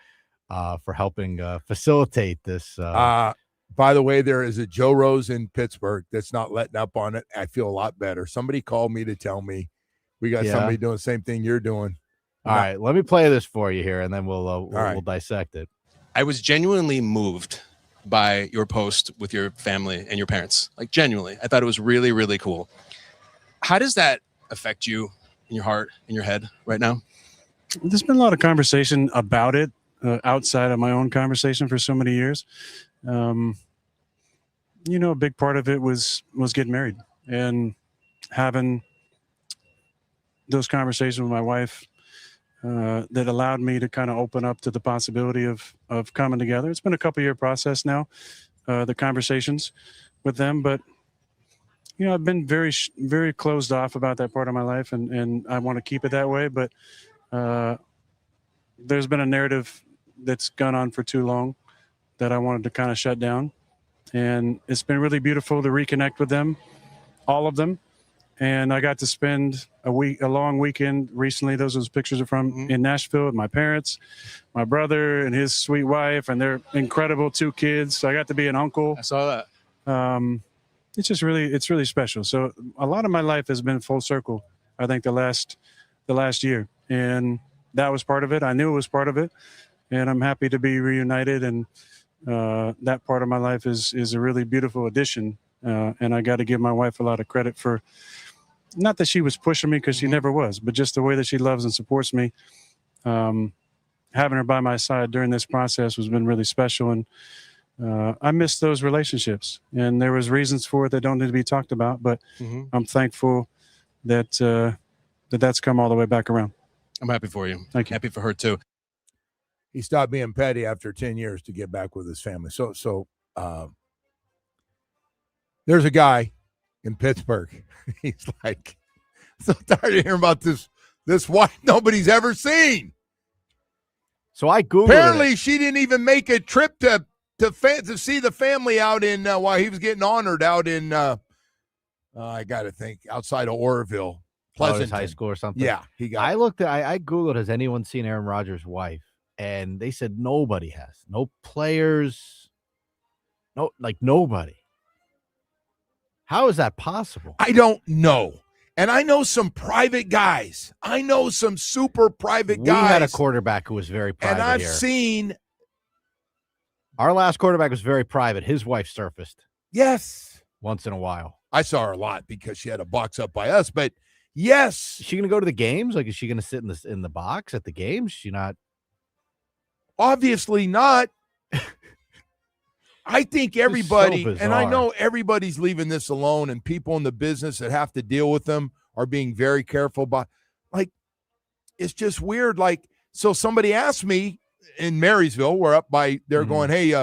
for helping facilitate this. By the way, there is a Joe Rose in Pittsburgh that's not letting up on it. I feel a lot better. Somebody called me to tell me we got somebody doing the same thing you're doing. All right, let me play this for you here, and then we'll dissect it. I was genuinely moved by your post with your family and your parents. Like, genuinely. I thought it was really, really cool. How does that affect you in your heart, in your head right now? There's been a lot of conversation about it outside of my own conversation for so many years. A big part of it was getting married and having those conversations with my wife that allowed me to kind of open up to the possibility of coming together. It's been a couple-year process now, the conversations with them, but I've been very, very closed off about that part of my life, and I want to keep it that way. But there's been a narrative that's gone on for too long that I wanted to kind of shut down, and it's been really beautiful to reconnect with them, all of them. And I got to spend a long weekend recently. Those pictures are from in Nashville with my parents, my brother and his sweet wife, and their incredible 2 kids. So I got to be an uncle. I saw that. It's really special. So a lot of my life has been full circle. I think the last year, and that was part of it. I knew it was part of it, and I'm happy to be reunited. And that part of my life is a really beautiful addition. And I got to give my wife a lot of credit for. Not that she was pushing me, because she never was, but just the way that she loves and supports me. Having her by my side during this process has been really special. And I miss those relationships. And there was reasons for it that don't need to be talked about, but I'm thankful that that's come all the way back around. I'm happy for you. Thank you. Happy for her too. He stopped being petty after 10 years to get back with his family. So there's a guy in Pittsburgh. He's like, so tired of hearing about this wife nobody's ever seen. So I Googled Apparently, it. she didn't even make a trip to see the family out in while he was getting honored out in I got to think outside of Oroville, Pleasanton High School or something. Yeah, he got. I looked at. I Googled, has anyone seen Aaron Rodgers' wife? And they said nobody has. No players. No, like nobody. How is that possible? I don't know. And I know some private guys. I know some super private guys. We had a quarterback who was very private. And I've here. seen. Our last quarterback was very private. His wife surfaced. Yes. Once in a while. I saw her a lot because she had a box up by us. But yes. Is she going to go to the games? Like, is she going to sit in the box at the games? Is she not? Obviously not. I think everybody, so and I know everybody's leaving this alone, and people in the business that have to deal with them are being very careful about, like, it's just weird. Like, so somebody asked me in Marysville, we're up by, they're going, hey,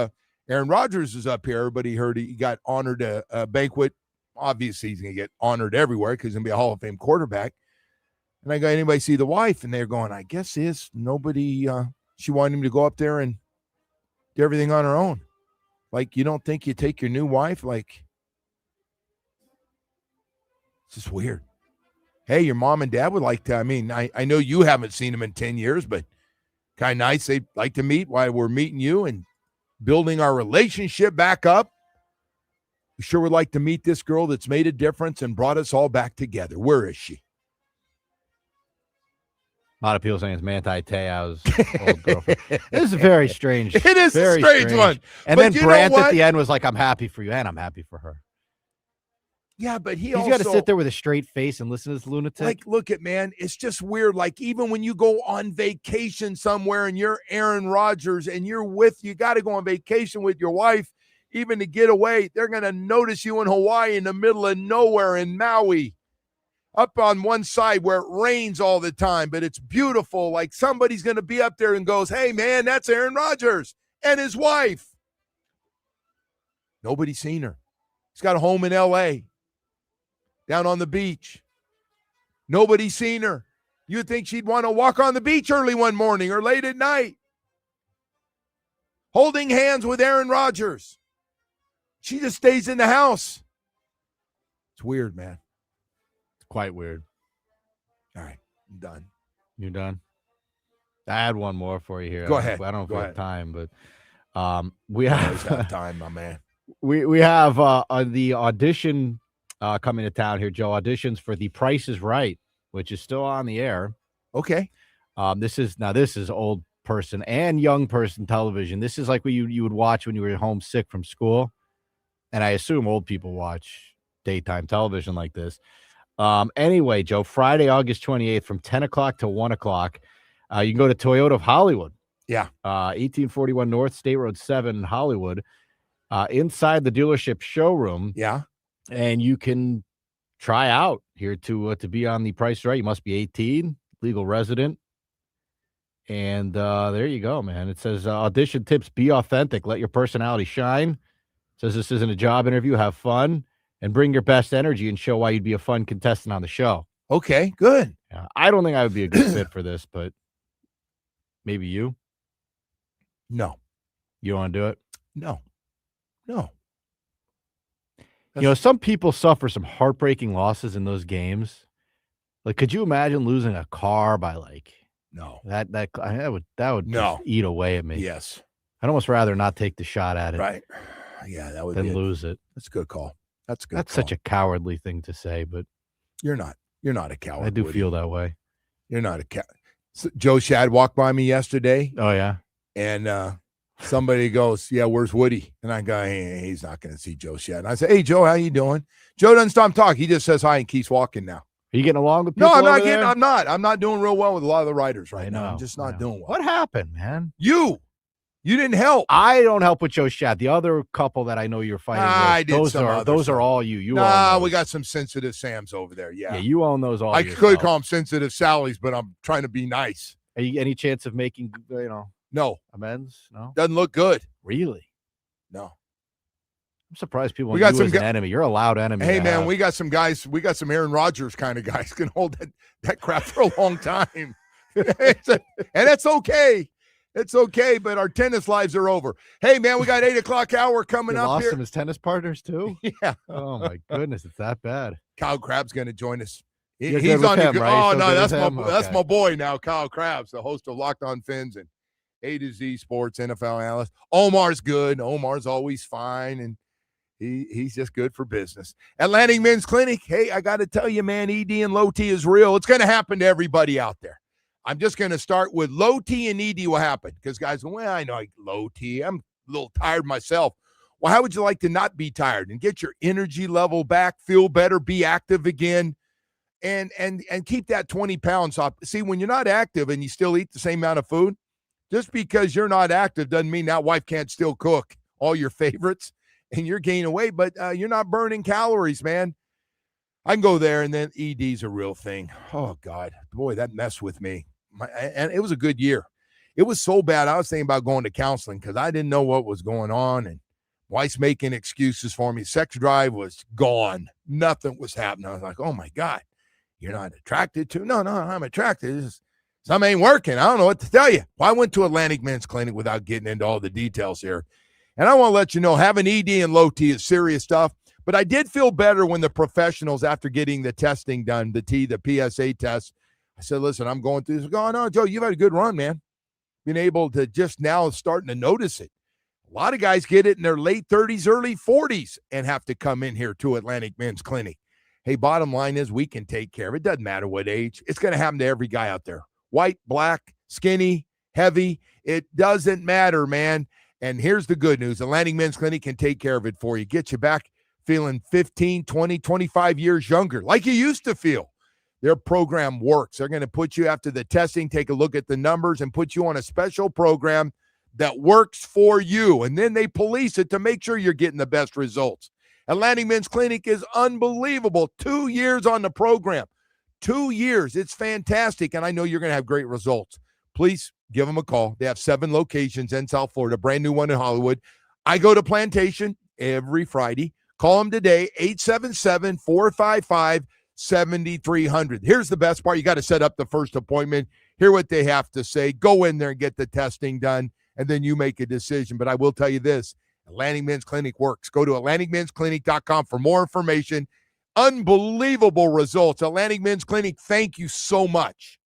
Aaron Rodgers is up here. Everybody heard he got honored at a banquet. Obviously, he's going to get honored everywhere because he's going to be a Hall of Fame quarterback. And I go, anybody see the wife? And they're going, I guess nobody, she wanted him to go up there and do everything on her own. Like, you don't think you take your new wife? Like, it's just weird. Hey, your mom and dad would like to. I mean, I know you haven't seen them in 10 years, but kind of nice. They'd like to meet while we're meeting you and building our relationship back up. We sure would like to meet this girl that's made a difference and brought us all back together. Where is she? A lot of people saying it's Manti Te'o's old girlfriend. This is very strange. It is very a strange one. And but then Brandt at the end was like, I'm happy for you, and I'm happy for her. Yeah, but he's got to sit there with a straight face and listen to this lunatic. Like, look at, man, it's just weird. Like, even when you go on vacation somewhere and you're Aaron Rodgers and you got to go on vacation with your wife, even to get away, they're going to notice you in Hawaii in the middle of nowhere in Maui. Up on one side where it rains all the time, but it's beautiful. Like, somebody's going to be up there and goes, hey, man, that's Aaron Rodgers and his wife. Nobody's seen her. He's got a home in L.A., down on the beach. Nobody's seen her. You'd think she'd want to walk on the beach early one morning or late at night, holding hands with Aaron Rodgers. She just stays in the house. It's weird, man. It's quite weird. All right, I'm done. You're done? I had one more for you here. Go ahead. I don't know if Go we ahead. have time, but we have time, my man. We have the audition coming to town here, Joe. Auditions for The Price is Right, which is still on the air. Okay. This is old person and young person television. This is like what you would watch when you were homesick from school. And I assume old people watch daytime television like this. Anyway, Joe, Friday, August 28th from 10 o'clock to 1 o'clock. You can go to Toyota of Hollywood. Yeah. 1841 North State Road 7 in Hollywood. Inside the dealership showroom. Yeah. And you can try out here to be on The Price is Right. You must be 18, legal resident. And there you go, man. It says audition tips, be authentic, let your personality shine. It says this isn't a job interview, have fun, and bring your best energy and show why you'd be a fun contestant on the show. Okay, good. I don't think I would be a good fit for this, but maybe you? No. You don't want to do it? No. You know, some people suffer some heartbreaking losses in those games. Like, could you imagine losing a car by no. That would No. just eat away at me. Yes. I'd almost rather not take the shot at it. Right. Yeah, that would than be lose it. That's a good call. That's a good. That's such a cowardly thing to say, but You're not a coward. I do Woody. feel that way. You're not a coward. So Joe Shad walked by me yesterday. Oh yeah. And somebody goes, "Yeah, where's Woody?" And I go, hey, "He's not going to see Joe Shad." And I say, "Hey, Joe, how you doing?" Joe doesn't stop talking. He just says hi and keeps walking now. Are you getting along with people? No, I'm not over getting. there? I'm not. I'm not doing real well with a lot of the writers right I now. know, I'm just not doing well. What happened, man? You didn't help. I don't help with Joe Shad. The other couple that I know you're fighting I with, did those some are other those stuff. are all you. You Nah, own we those. got some sensitive Sams over there. Yeah, Yeah, you own those all. I yourself. could call them sensitive Sallys, but I'm trying to be nice. Any chance of making No, amends? No, doesn't look good. really. No. I'm surprised people We want got you some as an enemy. You're a loud enemy. Hey to man, have. we got some guys. We got some Aaron Rodgers kind of guys can hold that crap for a long time, and that's okay. It's okay, but our tennis lives are over. Hey man, we got 8 o'clock hour coming You up lost here. him as tennis partners too. Yeah. Oh my goodness, it's that bad. Kyle Crabb's going to join us. You're He's good with on him, the. right? Oh Still no, good that's with my him? that's Okay. my boy now, Kyle Crabbs, the host of Locked On Fins and A to Z Sports NFL analyst. Omar's good. Omar's always fine, and he's just good for business. Atlantic Men's Clinic. Hey, I got to tell you, man, ED and low T is real. It's going to happen to everybody out there. I'm just going to start with low T and ED will happen because guys go, well, I know low T. I'm a little tired myself. Well, how would you like to not be tired and get your energy level back, feel better, be active again, and keep that 20 pounds off? See, when you're not active and you still eat the same amount of food, just because you're not active doesn't mean that wife can't still cook all your favorites and you're gaining weight, but you're not burning calories, man. I can go there, and then ED's a real thing. Oh, God. Boy, that messed with me. And it was a good year. It was so bad, I was thinking about going to counseling because I didn't know what was going on, and wife's making excuses for me. Sex drive was gone. Nothing was happening. I was like, oh, my God, you're not attracted to? No, I'm attracted. Something ain't working. I don't know what to tell you. Well, I went to Atlantic Men's Clinic without getting into all the details here. And I want to let you know, having ED and low T is serious stuff. But I did feel better when the professionals, after getting the testing done, the PSA test, I said, listen, I'm going through this. Going on, Joe, you've had a good run, man. Being able to just now starting to notice it. A lot of guys get it in their late 30s, early 40s and have to come in here to Atlantic Men's Clinic. Hey, bottom line is we can take care of it. It doesn't matter what age. It's going to happen to every guy out there. White, black, skinny, heavy. It doesn't matter, man. And here's the good news. Atlantic Men's Clinic can take care of it for you. Get you back feeling 15, 20, 25 years younger, like you used to feel. Their program works. They're going to put you after the testing, take a look at the numbers, and put you on a special program that works for you. And then they police it to make sure you're getting the best results. Atlantic Men's Clinic is unbelievable. 2 years on the program. 2 years. It's fantastic. And I know you're going to have great results. Please give them a call. They have 7 locations in South Florida, brand new one in Hollywood. I go to Plantation every Friday. Call them today, 877-455-0000. 7300. Here's the best part. You got to set up the first appointment, hear what they have to say, go in there and get the testing done, and then you make a decision. But I will tell you this, Atlantic Men's Clinic works. Go to AtlanticMen'sClinic.com for more information. Unbelievable results. Atlantic Men's Clinic, thank you so much.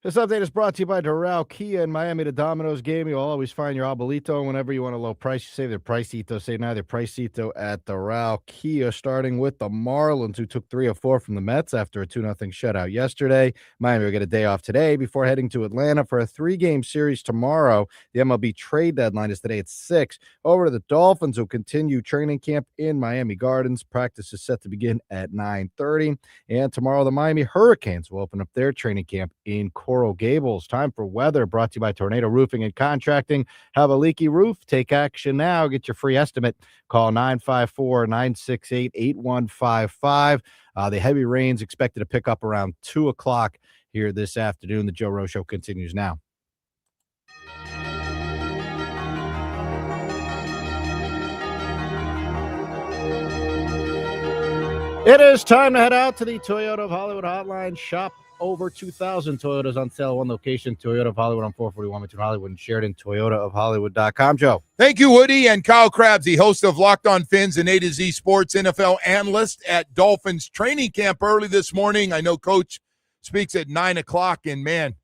This update is brought to you by Doral Kia in Miami. The Domino's game. You'll always find your Abuelito whenever you want a low price. You save their Pricito. Save now their Pricito at Doral Kia, starting with the Marlins, who took 3 of 4 from the Mets after a 2-0 shutout yesterday. Miami will get a day off today before heading to Atlanta for a 3-game series tomorrow. The MLB trade deadline is today at 6. Over to the Dolphins, who continue training camp in Miami Gardens. Practice is set to begin at 9:30. And tomorrow, the Miami Hurricanes will open up their training camp in Coral Gables. Time for weather, brought to you by Tornado Roofing and Contracting. Have a leaky roof? Take action now. Get your free estimate. Call 954-968-8155. The heavy rain's expected to pick up around 2 o'clock here this afternoon. The Joe Rowe Show continues now. It is time to head out to the Toyota of Hollywood hotline. Shop over 2,000 Toyotas on sale at one location. Toyota of Hollywood on 441 between Hollywood and Sheridan. ToyotaofHollywood.com. Joe. Thank you, Woody, and Kyle Krabsey, host of Locked On Fins and A to Z Sports, NFL analyst at Dolphins training camp early this morning. I know Coach speaks at 9 o'clock, and man,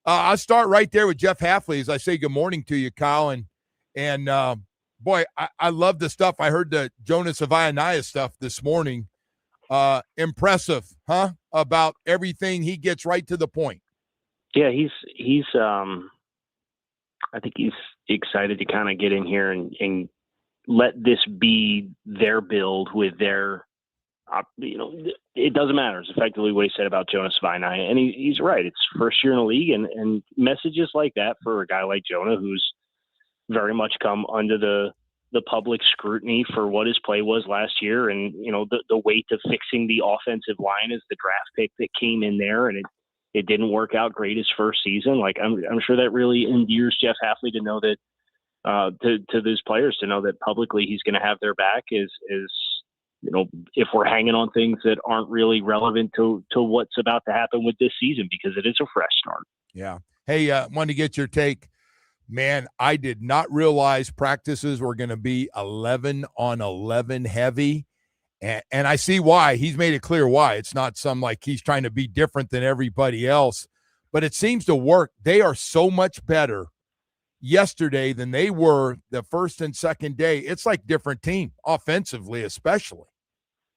I'll start right there with Jeff Hafley as I say good morning to you, Kyle. And boy, I love the stuff. I heard the Jonas Avaianaya stuff this morning. Impressive, huh? About everything. He gets right to the point. Yeah, he's I think he's excited to kind of get in here and let this be their build with their, it doesn't matter. It's effectively what he said about Jonas Avaianaya. And he's right. It's first year in the league, and messages like that for a guy like Jonah, who's very much come under the public scrutiny for what his play was last year. And, the weight of fixing the offensive line is the draft pick that came in there, and it didn't work out great his first season. Like, I'm sure that really endears Jeff Hafley to know that, to those players to know that publicly he's going to have their back is, if we're hanging on things that aren't really relevant to what's about to happen with this season, because it is a fresh start. Yeah. Hey, wanted to get your take. Man, I did not realize practices were going to be 11 on 11 heavy. And I see why. He's made it clear why. It's not some like he's trying to be different than everybody else, but it seems to work. They are so much better yesterday than they were the first and second day. It's like different team, offensively especially.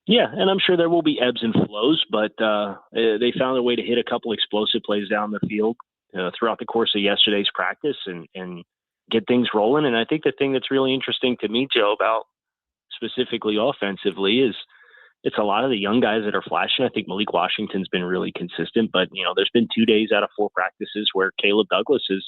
Yeah, and I'm sure there will be ebbs and flows, but they found a way to hit a couple explosive plays down the field throughout the course of yesterday's practice and get things rolling. And I think the thing that's really interesting to me, Joe, about specifically offensively is it's a lot of the young guys that are flashing. I think Malik Washington's been really consistent, but there's been 2 days out of 4 practices where Caleb Douglas has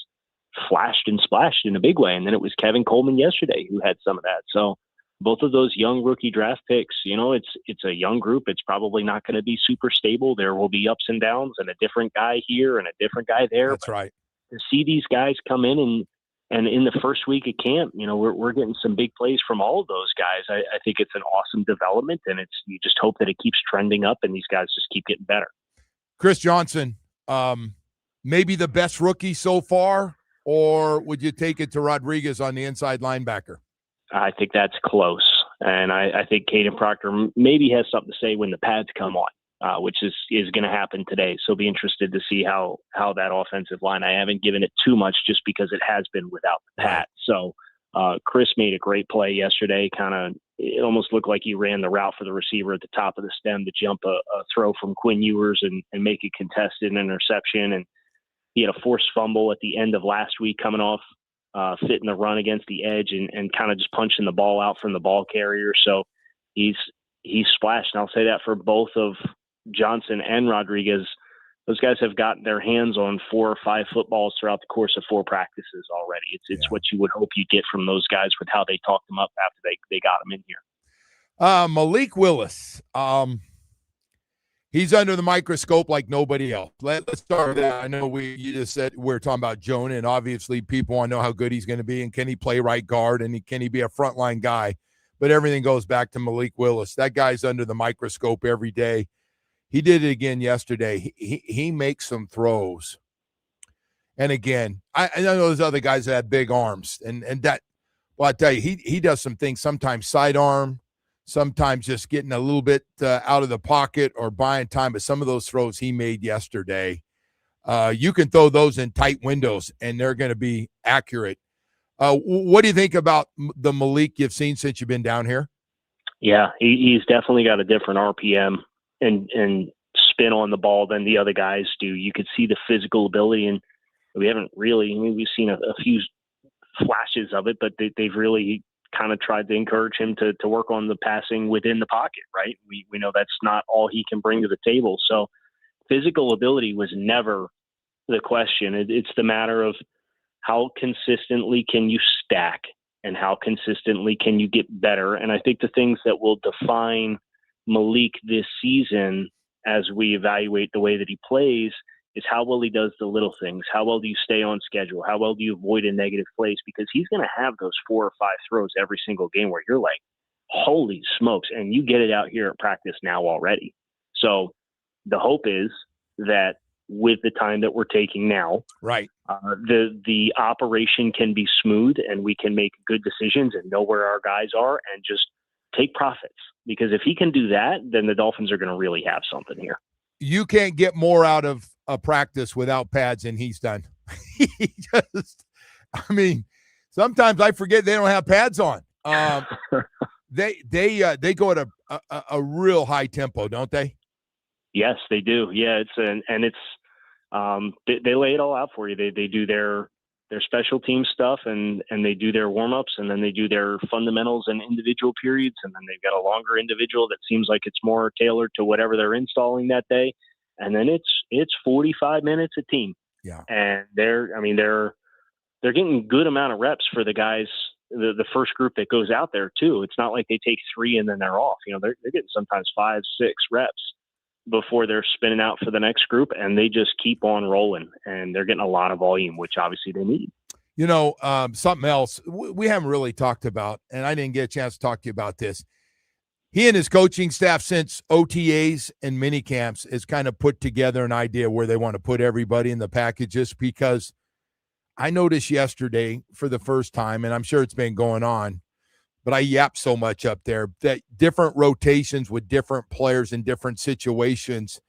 flashed and splashed in a big way. And then it was Kevin Coleman yesterday who had some of that. So both of those young rookie draft picks, it's a young group. It's probably not going to be super stable. There will be ups and downs and a different guy here and a different guy there. That's right. To see these guys come in and in the first week of camp, we're getting some big plays from all of those guys. I think it's an awesome development, and you just hope that it keeps trending up and these guys just keep getting better. Chris Johnson, maybe the best rookie so far, or would you take it to Rodriguez on the inside linebacker? I think that's close. And I think Caden Proctor maybe has something to say when the pads come on, which is going to happen today. So be interested to see how that offensive line, I haven't given it too much just because it has been without the pad. So Chris made a great play yesterday. It almost looked like he ran the route for the receiver at the top of the stem to jump a throw from Quinn Ewers and make a contested interception. And he had a forced fumble at the end of last week coming off fitting the run against the edge and kind of just punching the ball out from the ball carrier. So he's splashed. And I'll say that for both of Johnson and Rodriguez. Those guys have gotten their hands on 4 or 5 footballs throughout the course of 4 practices already. It's what you would hope you get from those guys with how they talked them up after they got them in here. Malik Willis. He's under the microscope like nobody else. Let's start with that. I know you just said we're talking about Jonah, and obviously people want to know how good he's going to be, and can he play right guard, and can he be a frontline guy? But everything goes back to Malik Willis. That guy's under the microscope every day. He did it again yesterday. He makes some throws. And again, I know those other guys that have big arms, and that, well, I tell you, he does some things, sometimes sidearm, sometimes just getting a little bit out of the pocket or buying time. But some of those throws he made yesterday, You can throw those in tight windows, and they're going to be accurate. What do you think about the Malik you've seen since you've been down here? Yeah, he's definitely got a different RPM and spin on the ball than the other guys do. You could see the physical ability, and we haven't really. I mean, we've seen a few flashes of it, but they've really kind of tried to encourage him to work on the passing within the pocket. Right? We know that's not all he can bring to the table. So physical ability was never the question. It's the matter of how consistently can you stack and how consistently can you get better. And I think the things that will define Malik this season as we evaluate the way that he plays is how well he does the little things. How well do you stay on schedule? How well do you avoid a negative plays? Because he's going to have those 4 or 5 throws every single game where you're like, holy smokes. And you get it out here at practice now already. So the hope is that with the time that we're taking now, right, the operation can be smooth and we can make good decisions and know where our guys are and just take profits. Because if he can do that, then the Dolphins are going to really have something here. You can't get more out of a practice without pads than he's done. He just, I mean, sometimes I forget they don't have pads on. They go at a real high tempo, don't they? Yes, they do. Yeah, they lay it all out for you. They do their special team stuff and they do their warm-ups, and then they do their fundamentals and individual periods, and then they've got a longer individual that seems like it's more tailored to whatever they're installing that day. And then it's 45 minutes a team. Yeah. And they're getting good amount of reps for the guys, the first group that goes out there too. It's not like they take 3 and then they're off. They're getting sometimes 5, 6 reps before they're spinning out for the next group, and they just keep on rolling, and they're getting a lot of volume, which obviously they need. Something else we haven't really talked about, and I didn't get a chance to talk to you about this. He and his coaching staff since OTAs and mini camps has kind of put together an idea where they want to put everybody in the packages, because I noticed yesterday for the first time, and I'm sure it's been going on, but I yap so much up there, that different rotations with different players in different situations.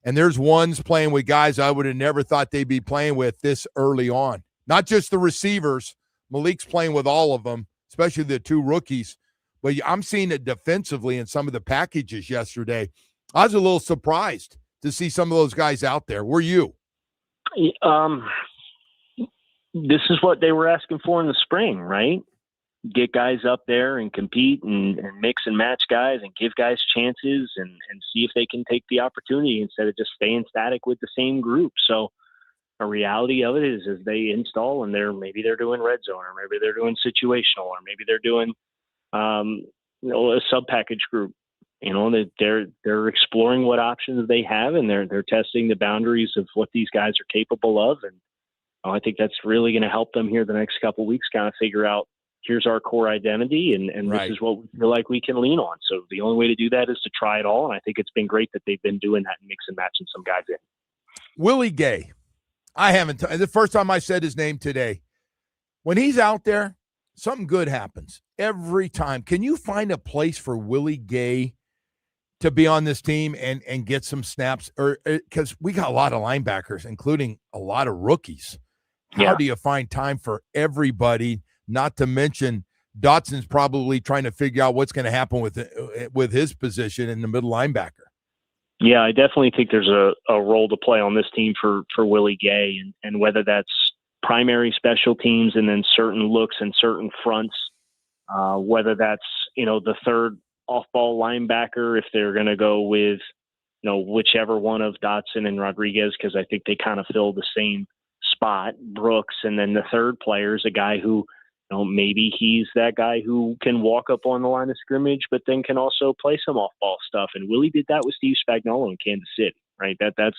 And there's ones playing with guys I would have never thought they'd be playing with this early on. Not just the receivers. Malik's playing with all of them, especially the 2 rookies. But I'm seeing it defensively in some of the packages yesterday. I was a little surprised to see some of those guys out there. Were you? This is what they were asking for in the spring, right? Get guys up there and compete and mix and match guys and give guys chances and see if they can take the opportunity instead of just staying static with the same group. So a reality of it is as they install and maybe they're doing red zone, or maybe they're doing situational, or maybe they're doing a sub package group. They're exploring what options they have, and they're testing the boundaries of what these guys are capable of. And I think that's really going to help them here the next couple of weeks kind of figure out, here's our core identity, and right. This is what we feel like we can lean on. So the only way to do that is to try it all. And I think it's been great that they've been doing that and mix and matching some guys in. Willie Gay. I haven't. The first time I said his name today. When he's out there, something good happens every time. Can you find a place for Willie Gay to be on this team and get some snaps? Or because we got a lot of linebackers, including a lot of rookies. How do you find time for everybody? Not to mention Dotson's probably trying to figure out what's going to happen with his position in the middle linebacker. Yeah, I definitely think there's a role to play on this team for Willie Gay, and whether that's primary special teams and then certain looks and certain fronts, whether that's, the third off-ball linebacker, if they're going to go with, whichever one of Dotson and Rodriguez, because I think they kind of fill the same spot, Brooks, and then the third player is a guy who, maybe he's that guy who can walk up on the line of scrimmage, but then can also play some off-ball stuff. And Willie did that with Steve Spagnuolo in Kansas City, right? That's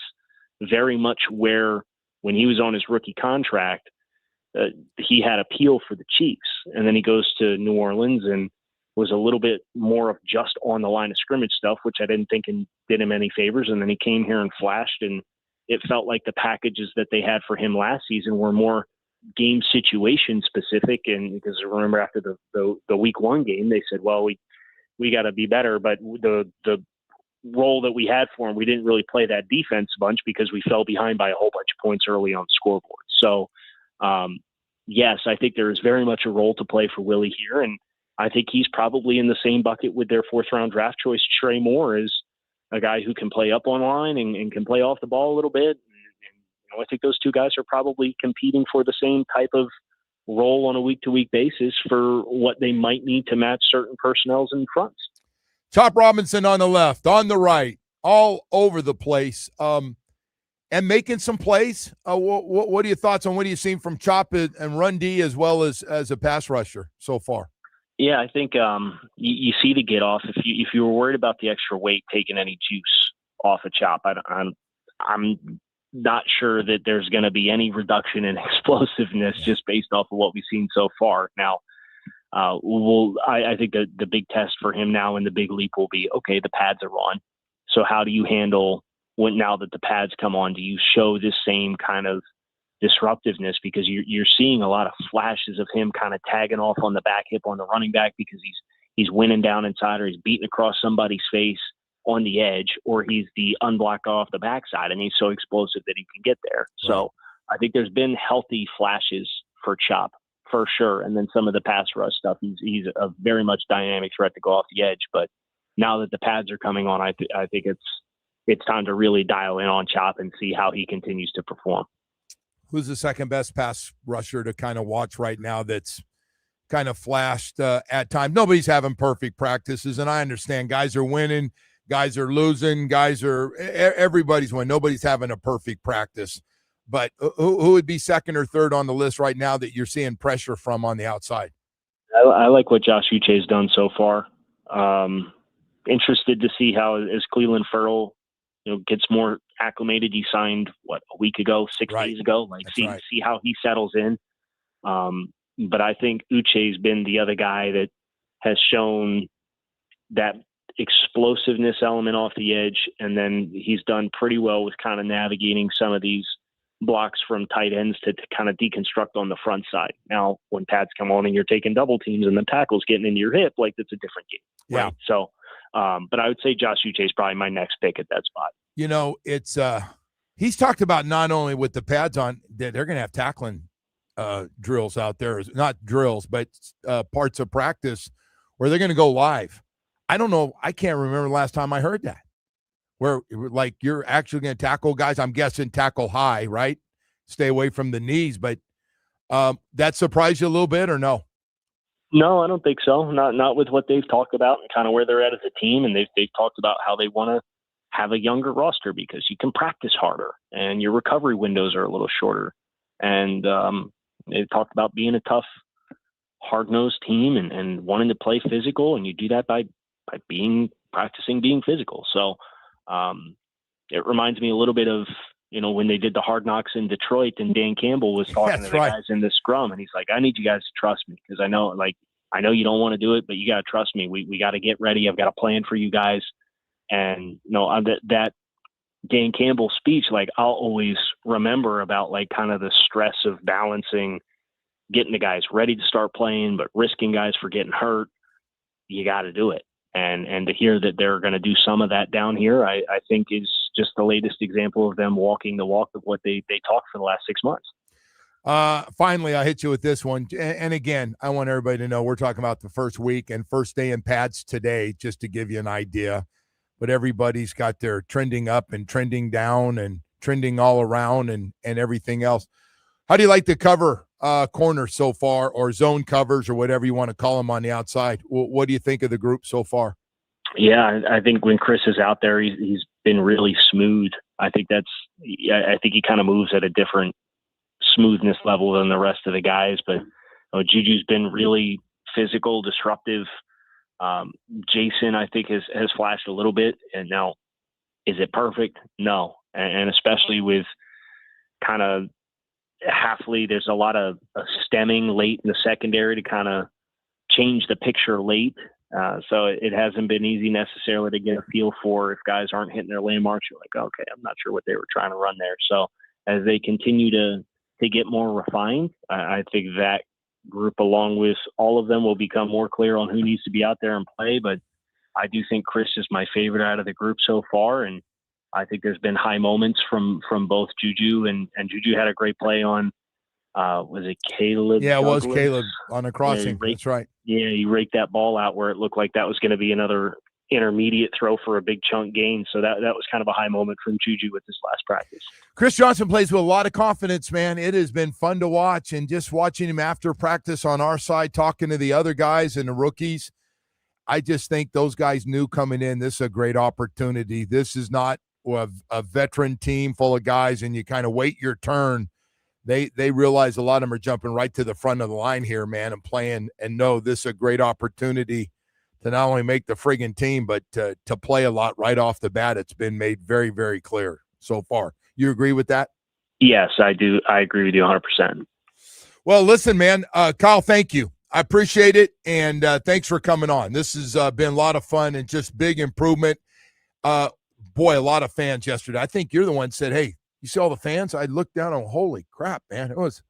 very much where, when he was on his rookie contract, he had appeal for the Chiefs. And then he goes to New Orleans and was a little bit more of just on the line of scrimmage stuff, which I didn't think did him any favors. And then he came here and flashed, and it felt like the packages that they had for him last season were more game situation specific. And because I remember after the week 1 game, they said, well, we got to be better, but the role that we had for him, we didn't really play that defense a bunch because we fell behind by a whole bunch of points early on the scoreboard. So, yes, I think there is very much a role to play for Willie here. And I think he's probably in the same bucket with their 4th-round draft choice, Trey Moore, is a guy who can play up on line and can play off the ball a little bit. And I think those two guys are probably competing for the same type of role on a week-to-week basis for what they might need to match certain personnels in fronts. Chop Robinson on the left, on the right, all over the place, and making some plays. What are your thoughts on what you've seen from Chop and Run D as well as a pass rusher so far? Yeah, I think you see the get off. If you were worried about the extra weight taking any juice off a Chop, I'm not sure that there's going to be any reduction in explosiveness just based off of what we've seen so far. Now, I think the big test for him now and the big leap will be, okay, the pads are on. So how do you handle now that the pads come on? Do you show this same kind of disruptiveness? Because you're seeing a lot of flashes of him kind of tagging off on the back hip on the running back because he's winning down inside, or he's beating across somebody's face on the edge, or he's the unblocked off the backside, and he's so explosive that he can get there. Right. So I think there's been healthy flashes for Chop for sure. And then some of the pass rush stuff, he's a very much dynamic threat to go off the edge. But now that the pads are coming on, I think it's time to really dial in on Chop and see how he continues to perform. Who's the second best pass rusher to kind of watch right now that's kind of flashed at times? Nobody's having perfect practices, and I understand guys are winning, guys are losing, everybody's winning. Nobody's having a perfect practice. But who would be second or third on the list right now that you're seeing pressure from on the outside? I like what Josh Uche has done so far. Interested to see how as Cleveland Ferrell, gets more acclimated. He signed a week ago, 6 days ago. See how he settles in. But I think Uche's been the other guy that has shown that explosiveness element off the edge, and then he's done pretty well with kind of navigating some of these blocks from tight ends to kind of deconstruct on the front side. Now, when pads come on and you're taking double teams and the tackle's getting into your hip, it's a different game. Yeah. Right. So, but I would say Josh Uche is probably my next pick at that spot. It's he's talked about not only with the pads on that they're going to have tackling drills out there, not drills, but parts of practice where they're going to go live. I don't know. I can't remember the last time I heard that. Where you're actually going to tackle guys. I'm guessing tackle high, right? Stay away from the knees. But that surprised you a little bit, or no? No, I don't think so. Not with what they've talked about and kind of where they're at as a team. And they've talked about how they want to have a younger roster because you can practice harder and your recovery windows are a little shorter. And they've talked about being a tough, hard-nosed team and wanting to play physical. And you do that by practicing being physical. So it reminds me a little bit of, when they did the Hard Knocks in Detroit and Dan Campbell was talking to the guys in the scrum, and he's like, I need you guys to trust me because I know you don't want to do it, but you got to trust me. We got to get ready. I've got a plan for you guys. And that Dan Campbell speech, I'll always remember about kind of the stress of balancing getting the guys ready to start playing, but risking guys for getting hurt. You got to do it. And to hear that they're going to do some of that down here, I think is just the latest example of them walking the walk of what they talked for the last 6 months. Finally, I'll hit you with this one. And again, I want everybody to know we're talking about the first week and first day in pads today, just to give you an idea. But everybody's got their trending up and trending down and trending all around and everything else. How do you like the cover corners so far, or zone covers, or whatever you want to call them on the outside? What do you think of the group so far? Yeah, I think when Chris is out there, he's been really smooth. I think he kind of moves at a different smoothness level than the rest of the guys. But Juju's been really physical, disruptive. Jason, I think, has flashed a little bit. And now, is it perfect? No. And especially with kind of Halfley, there's a lot of stemming late in the secondary to kind of change the picture late. So it hasn't been easy necessarily to get a feel for if guys aren't hitting their landmarks. You're like, okay, I'm not sure what they were trying to run there. So as they continue to get more refined, I think that group, along with all of them, will become more clear on who needs to be out there and play. But I do think Chris is my favorite out of the group so far, and I think there's been high moments from both Juju and Juju had a great play on. Was it Caleb? Yeah, it was Douglas? Caleb on a crossing. That's right. Yeah, he raked that ball out where it looked like that was going to be another intermediate throw for a big chunk gain. So that was kind of a high moment from Juju with this last practice. Chris Johnson plays with a lot of confidence, man. It has been fun to watch, and just watching him after practice on our side, talking to the other guys and the rookies. I just think those guys knew coming in, this is a great opportunity. This is not a veteran team full of guys, and you kind of wait your turn. They realize a lot of them are jumping right to the front of the line here, man, and playing, and know this is a great opportunity to not only make the friggin' team, but to play a lot right off the bat. It's been made very, very clear so far. You agree with that? Yes, I do. I agree with you 100%. Well, listen, man, Kyle, thank you. I appreciate it, and thanks for coming on. This has been a lot of fun and just big improvement. Boy, a lot of fans yesterday. I think you're the one that said, hey, you see all the fans? I looked down and holy crap, man. It was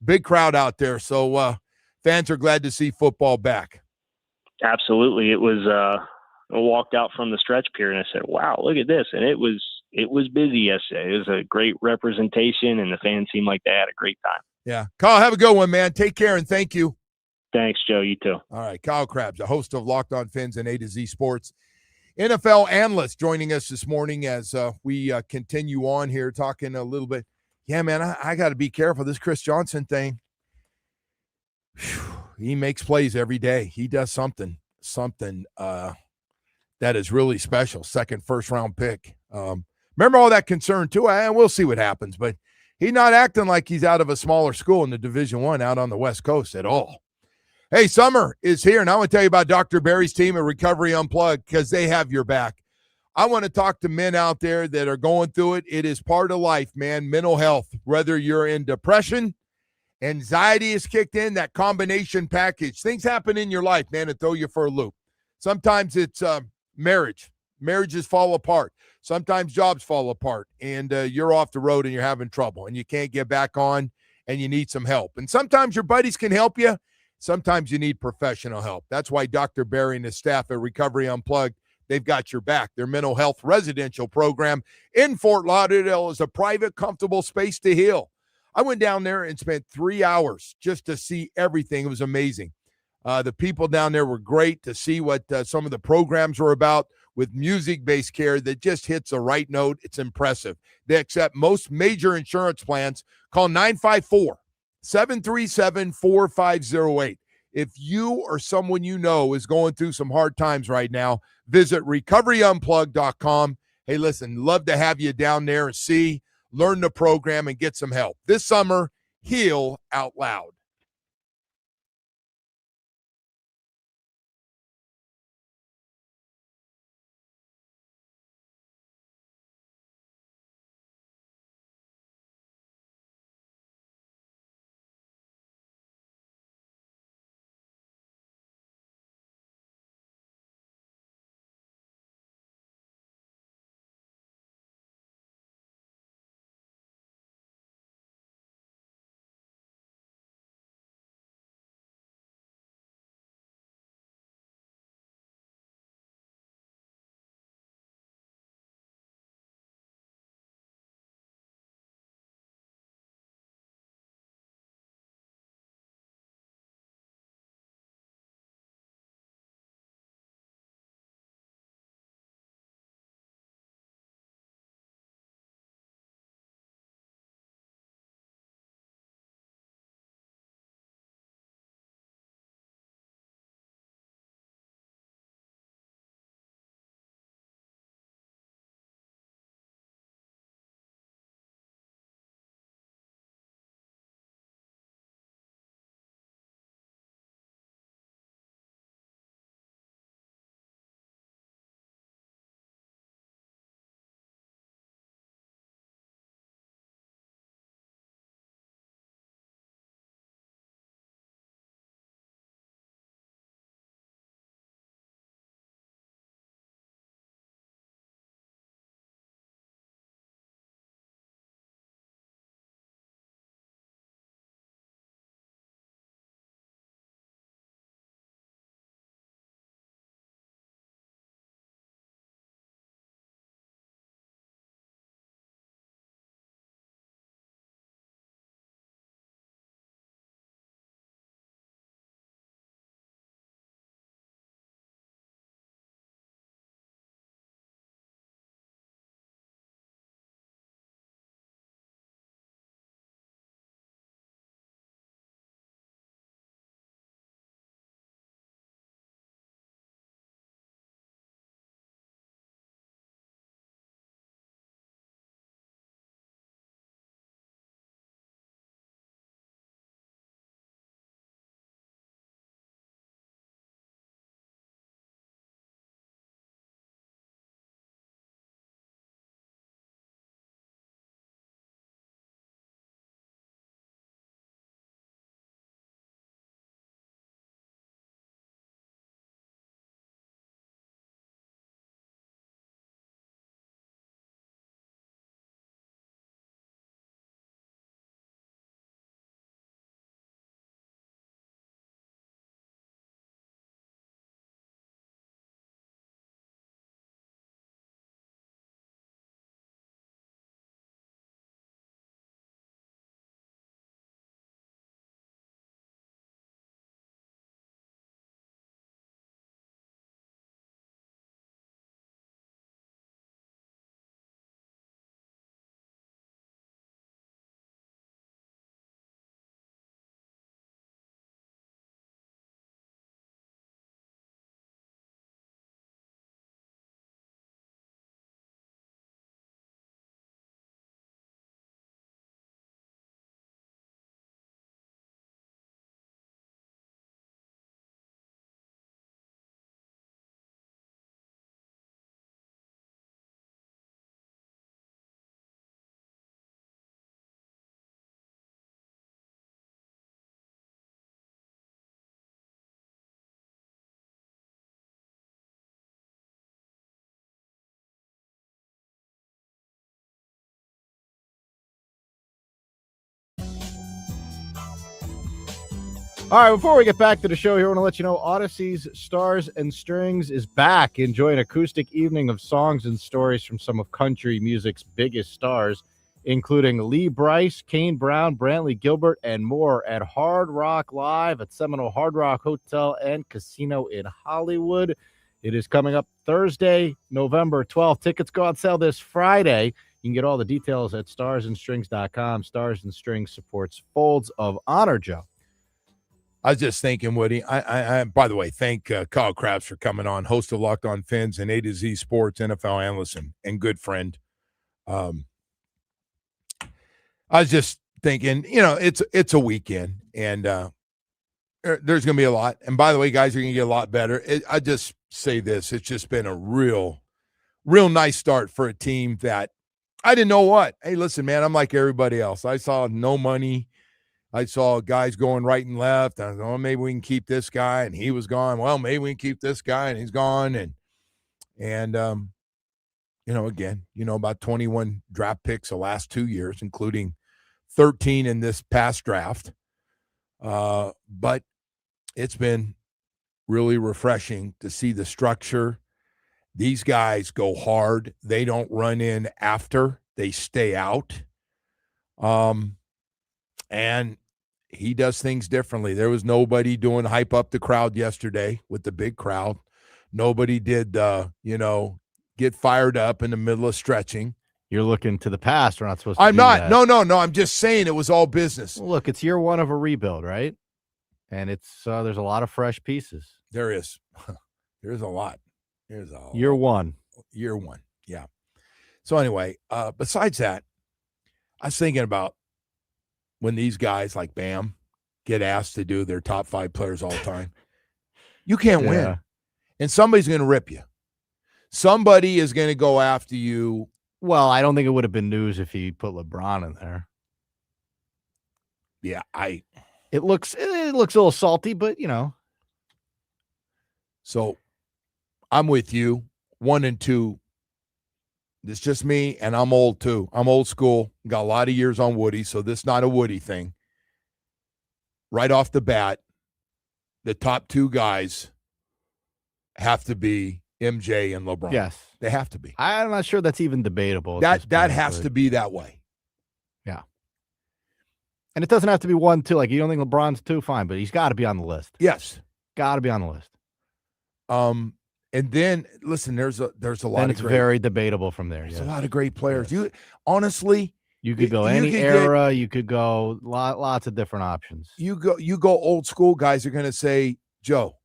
a big crowd out there. So fans are glad to see football back. Absolutely. It was I walked out from the stretch pier and I said, wow, look at this. And it was busy yesterday. It was a great representation, and the fans seemed like they had a great time. Yeah. Kyle, have a good one, man. Take care, and thank you. Thanks, Joe. You too. All right. Kyle Krabs, the host of Locked On Fins and A to Z Sports, NFL analyst, joining us this morning as we continue on here talking a little bit. Yeah, man, I got to be careful. This Chris Johnson thing, he makes plays every day. He does something that is really special. Second, first-round pick. Remember all that concern, too? We'll see what happens, but he's not acting like he's out of a smaller school in the Division I out on the West Coast at all. Hey, summer is here, and I want to tell you about Dr. Barry's team at Recovery Unplugged because they have your back. I want to talk to men out there that are going through it. It is part of life, man, mental health. Whether you're in depression, anxiety is kicked in, that combination package. Things happen in your life, man, that throw you for a loop. Sometimes it's marriage. Marriages fall apart. Sometimes jobs fall apart, and you're off the road and you're having trouble, and you can't get back on, and you need some help. And sometimes your buddies can help you. Sometimes you need professional help. That's why Dr. Barry and his staff at Recovery Unplugged, they've got your back. Their mental health residential program in Fort Lauderdale is a private, comfortable space to heal. I went down there and spent 3 hours just to see everything. It was amazing. The people down there were great to see what some of the programs were about with music-based care that just hits a right note. It's impressive. They accept most major insurance plans. Call 954-737-4508. If you or someone you know is going through some hard times right now, visit recoveryunplug.com. Hey, listen, love to have you down there and learn the program and get some help. This summer, heal out loud. All right, before we get back to the show here, I want to let you know Odyssey's Stars and Strings is back. Enjoy an acoustic evening of songs and stories from some of country music's biggest stars, including Lee Brice, Kane Brown, Brantley Gilbert, and more at Hard Rock Live at Seminole Hard Rock Hotel and Casino in Hollywood. It is coming up Thursday, November 12th. Tickets go on sale this Friday. You can get all the details at starsandstrings.com. Stars and Strings supports Folds of Honor, Joe. I was just thinking, Woody, I by the way, thank Kyle Krabs for coming on, host of Locked On Fins and A to Z Sports, NFL analyst and good friend. I was just thinking, it's a weekend, and there's going to be a lot. And by the way, guys are going to get a lot better. I just say this. It's just been a real nice start for a team that I didn't know what. Hey, listen, man, I'm like everybody else. I saw no money. I saw guys going right and left. I was like, maybe we can keep this guy, and he was gone. Well, maybe we can keep this guy, and he's gone. And again, about 21 draft picks the last 2 years, including 13 in this past draft. But it's been really refreshing to see the structure. These guys go hard. They don't run in after. They stay out. And he does things differently. There was nobody doing hype up the crowd yesterday with the big crowd. Nobody did, get fired up in the middle of stretching. You're looking to the past. We're not supposed to I'm do not. that. No. I'm just saying it was all business. Well, look, it's year one of a rebuild, right? And it's there's a lot of fresh pieces. There is. There's a lot. There's a Year one. Year one. Yeah. So anyway, besides that, I was thinking about when these guys like Bam get asked to do their top 5 players all time. You can't win. And somebody's going to rip you. Somebody is going to go after you. Well, I don't think it would have been news if he put LeBron in there. Yeah, it looks a little salty, but So I'm with you. 1 and 2. It's just me, and I'm old too. I'm old school. Got a lot of years on Woody, so this is not a Woody thing. Right off the bat, the top 2 guys have to be MJ and LeBron. Yes. They have to be. I'm not sure that's even debatable. That has to be that way. Yeah. And it doesn't have to be 1, 2. Like, you don't think LeBron's 2? Fine, but he's got to be on the list. Yes. Got to be on the list. And then listen, there's a lot. And it's very debatable from there. There's a lot of great players. You honestly, you could go any era. You could go lots of different options. You go old school. Guys are going to say, Joe,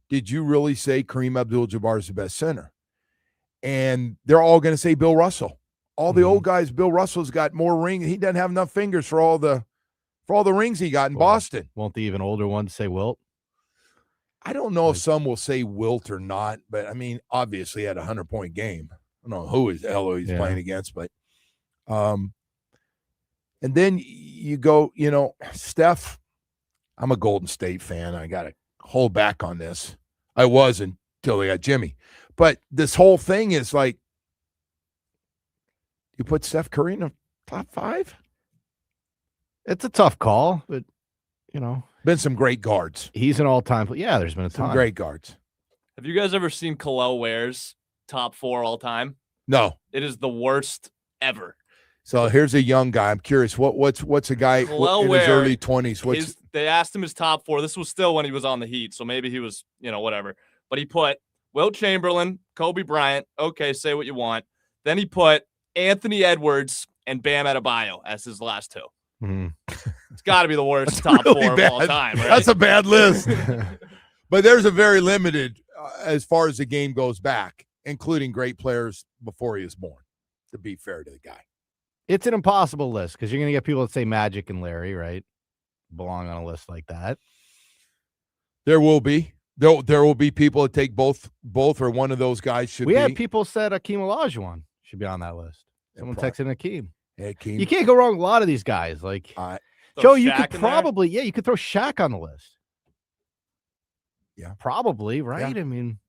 did you really say Kareem Abdul-Jabbar is the best center? And they're all going to say Bill Russell. All the old guys. Bill Russell's got more rings. He doesn't have enough fingers for all the rings he got in Boston. Won't the even older ones say Wilt? I don't know if some will say Wilt or not, but I mean, obviously he had a 100-point game. I don't know who he's playing against, but and then you go, Steph. I'm a Golden State fan. I got to hold back on this. I wasn't until they got Jimmy, but this whole thing is like, you put Steph Curry in the top 5. It's a tough call, but been some great guards. He's an all-time. Yeah, there's been some great guards. Have you guys ever seen Khalil Ware's top 4 all time? No. It is the worst ever. So here's a young guy. I'm curious. What's a guy in his early 20s? They asked him his top 4. This was still when he was on the Heat, so maybe he was, whatever. But he put Wilt Chamberlain, Kobe Bryant. Okay, say what you want. Then he put Anthony Edwards and Bam Adebayo as his last 2. It's got to be the worst top really 4 of all time. Right? That's a bad list. But there's a very limited as far as the game goes back, including great players before he was born, to be fair to the guy. It's an impossible list because you're going to get people that say Magic and Larry, right? Belong on a list like that. There will be. There will be people that take both or one of those guys should be. We had people said Akeem Olajuwon should be on that list. Someone texted Akeem. Hey, Akeem. You can't go wrong with a lot of these guys. Like, Joe, you could probably, you could throw Shaq on the list. Yeah. Probably, right? Yeah. I mean,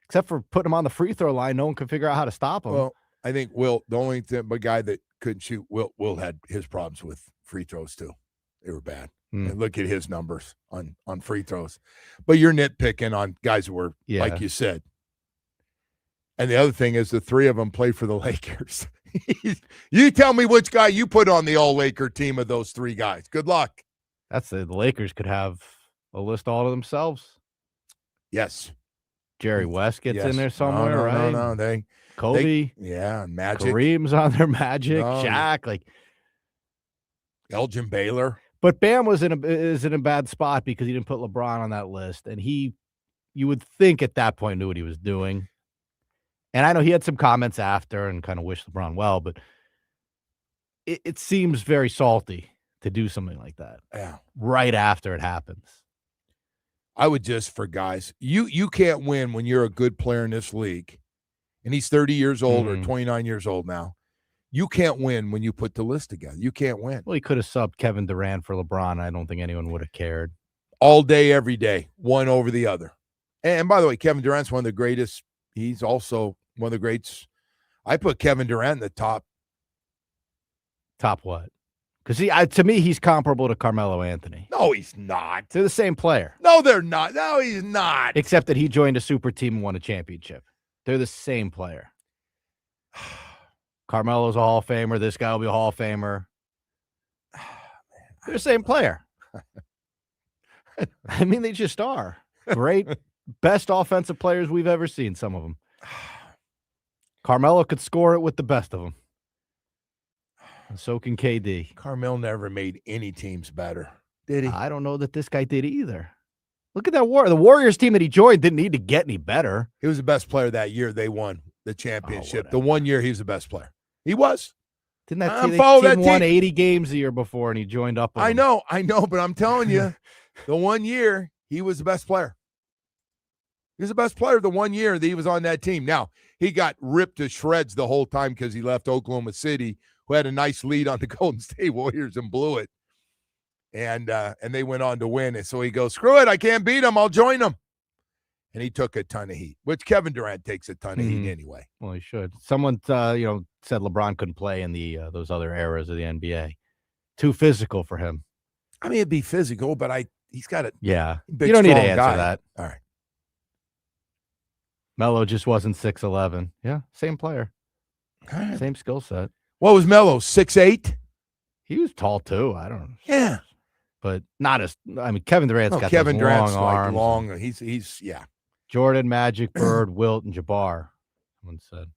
except for putting him on the free throw line, no one can figure out how to stop him. Well, I think Wilt, the only guy that couldn't shoot, Wilt had his problems with free throws too. They were bad. And look at his numbers on free throws. But you're nitpicking on guys who were, like you said. And the other thing is the three of them play for the Lakers. You tell me which guy you put on the all-Laker team of those three guys. Good luck. That's the Lakers could have a list all to themselves. Yes. Jerry West gets in there somewhere, right? No. Kobe. Magic. Kareem's on their Magic. Shaq. Like Elgin Baylor. But Bam is in a bad spot because he didn't put LeBron on that list. And you would think at that point knew what he was doing. And I know he had some comments after and kind of wished LeBron well, but it seems very salty to do something like that. Yeah. Right after it happens. I would just, for guys, you can't win when you're a good player in this league. And he's 30 years old or 29 years old now. You can't win when you put the list together. You can't win. Well, he could have subbed Kevin Durant for LeBron. I don't think anyone would have cared. All day, every day, one over the other. And by the way, Kevin Durant's one of the greatest. He's also one of the greats. I put Kevin Durant in the top. Top what? Because to me, he's comparable to Carmelo Anthony. No, he's not. They're the same player. No, they're not. No, he's not. Except that he joined a super team and won a championship. They're the same player. Carmelo's a Hall of Famer. This guy will be a Hall of Famer. They're the same player. I mean, they just are. Great. Best offensive players we've ever seen, some of them. Carmelo could score it with the best of them. And so can KD. Carmelo never made any teams better, did he? I don't know that this guy did either. Look at that the Warriors team that he joined didn't need to get any better. He was the best player that year. They won the championship. The one year he was the best player. He was. Didn't that team won 80 games the year before and he joined up with I know, but I'm telling you, the one year he was the best player. He was the best player the one year that he was on that team. Now, he got ripped to shreds the whole time because he left Oklahoma City, who had a nice lead on the Golden State Warriors, and blew it. And they went on to win. And so he goes, screw it, I can't beat them, I'll join them. And he took a ton of heat, which Kevin Durant takes a ton of heat anyway. Well, he should. Someone, said LeBron couldn't play in the those other eras of the NBA. Too physical for him. I mean, it'd be physical, but he's got it. Yeah. Big, you don't need to strong answer guy. that. All right. Melo just wasn't 6'11". Yeah, same player. Right. Same skill set. What was Melo, 6'8"? He was tall too. I don't know. Yeah. But not as, I mean, Kevin Durant's got Kevin those Durant's long arms. like long. He's yeah. Jordan, Magic, Bird, Wilt, and Jabbar. Someone said.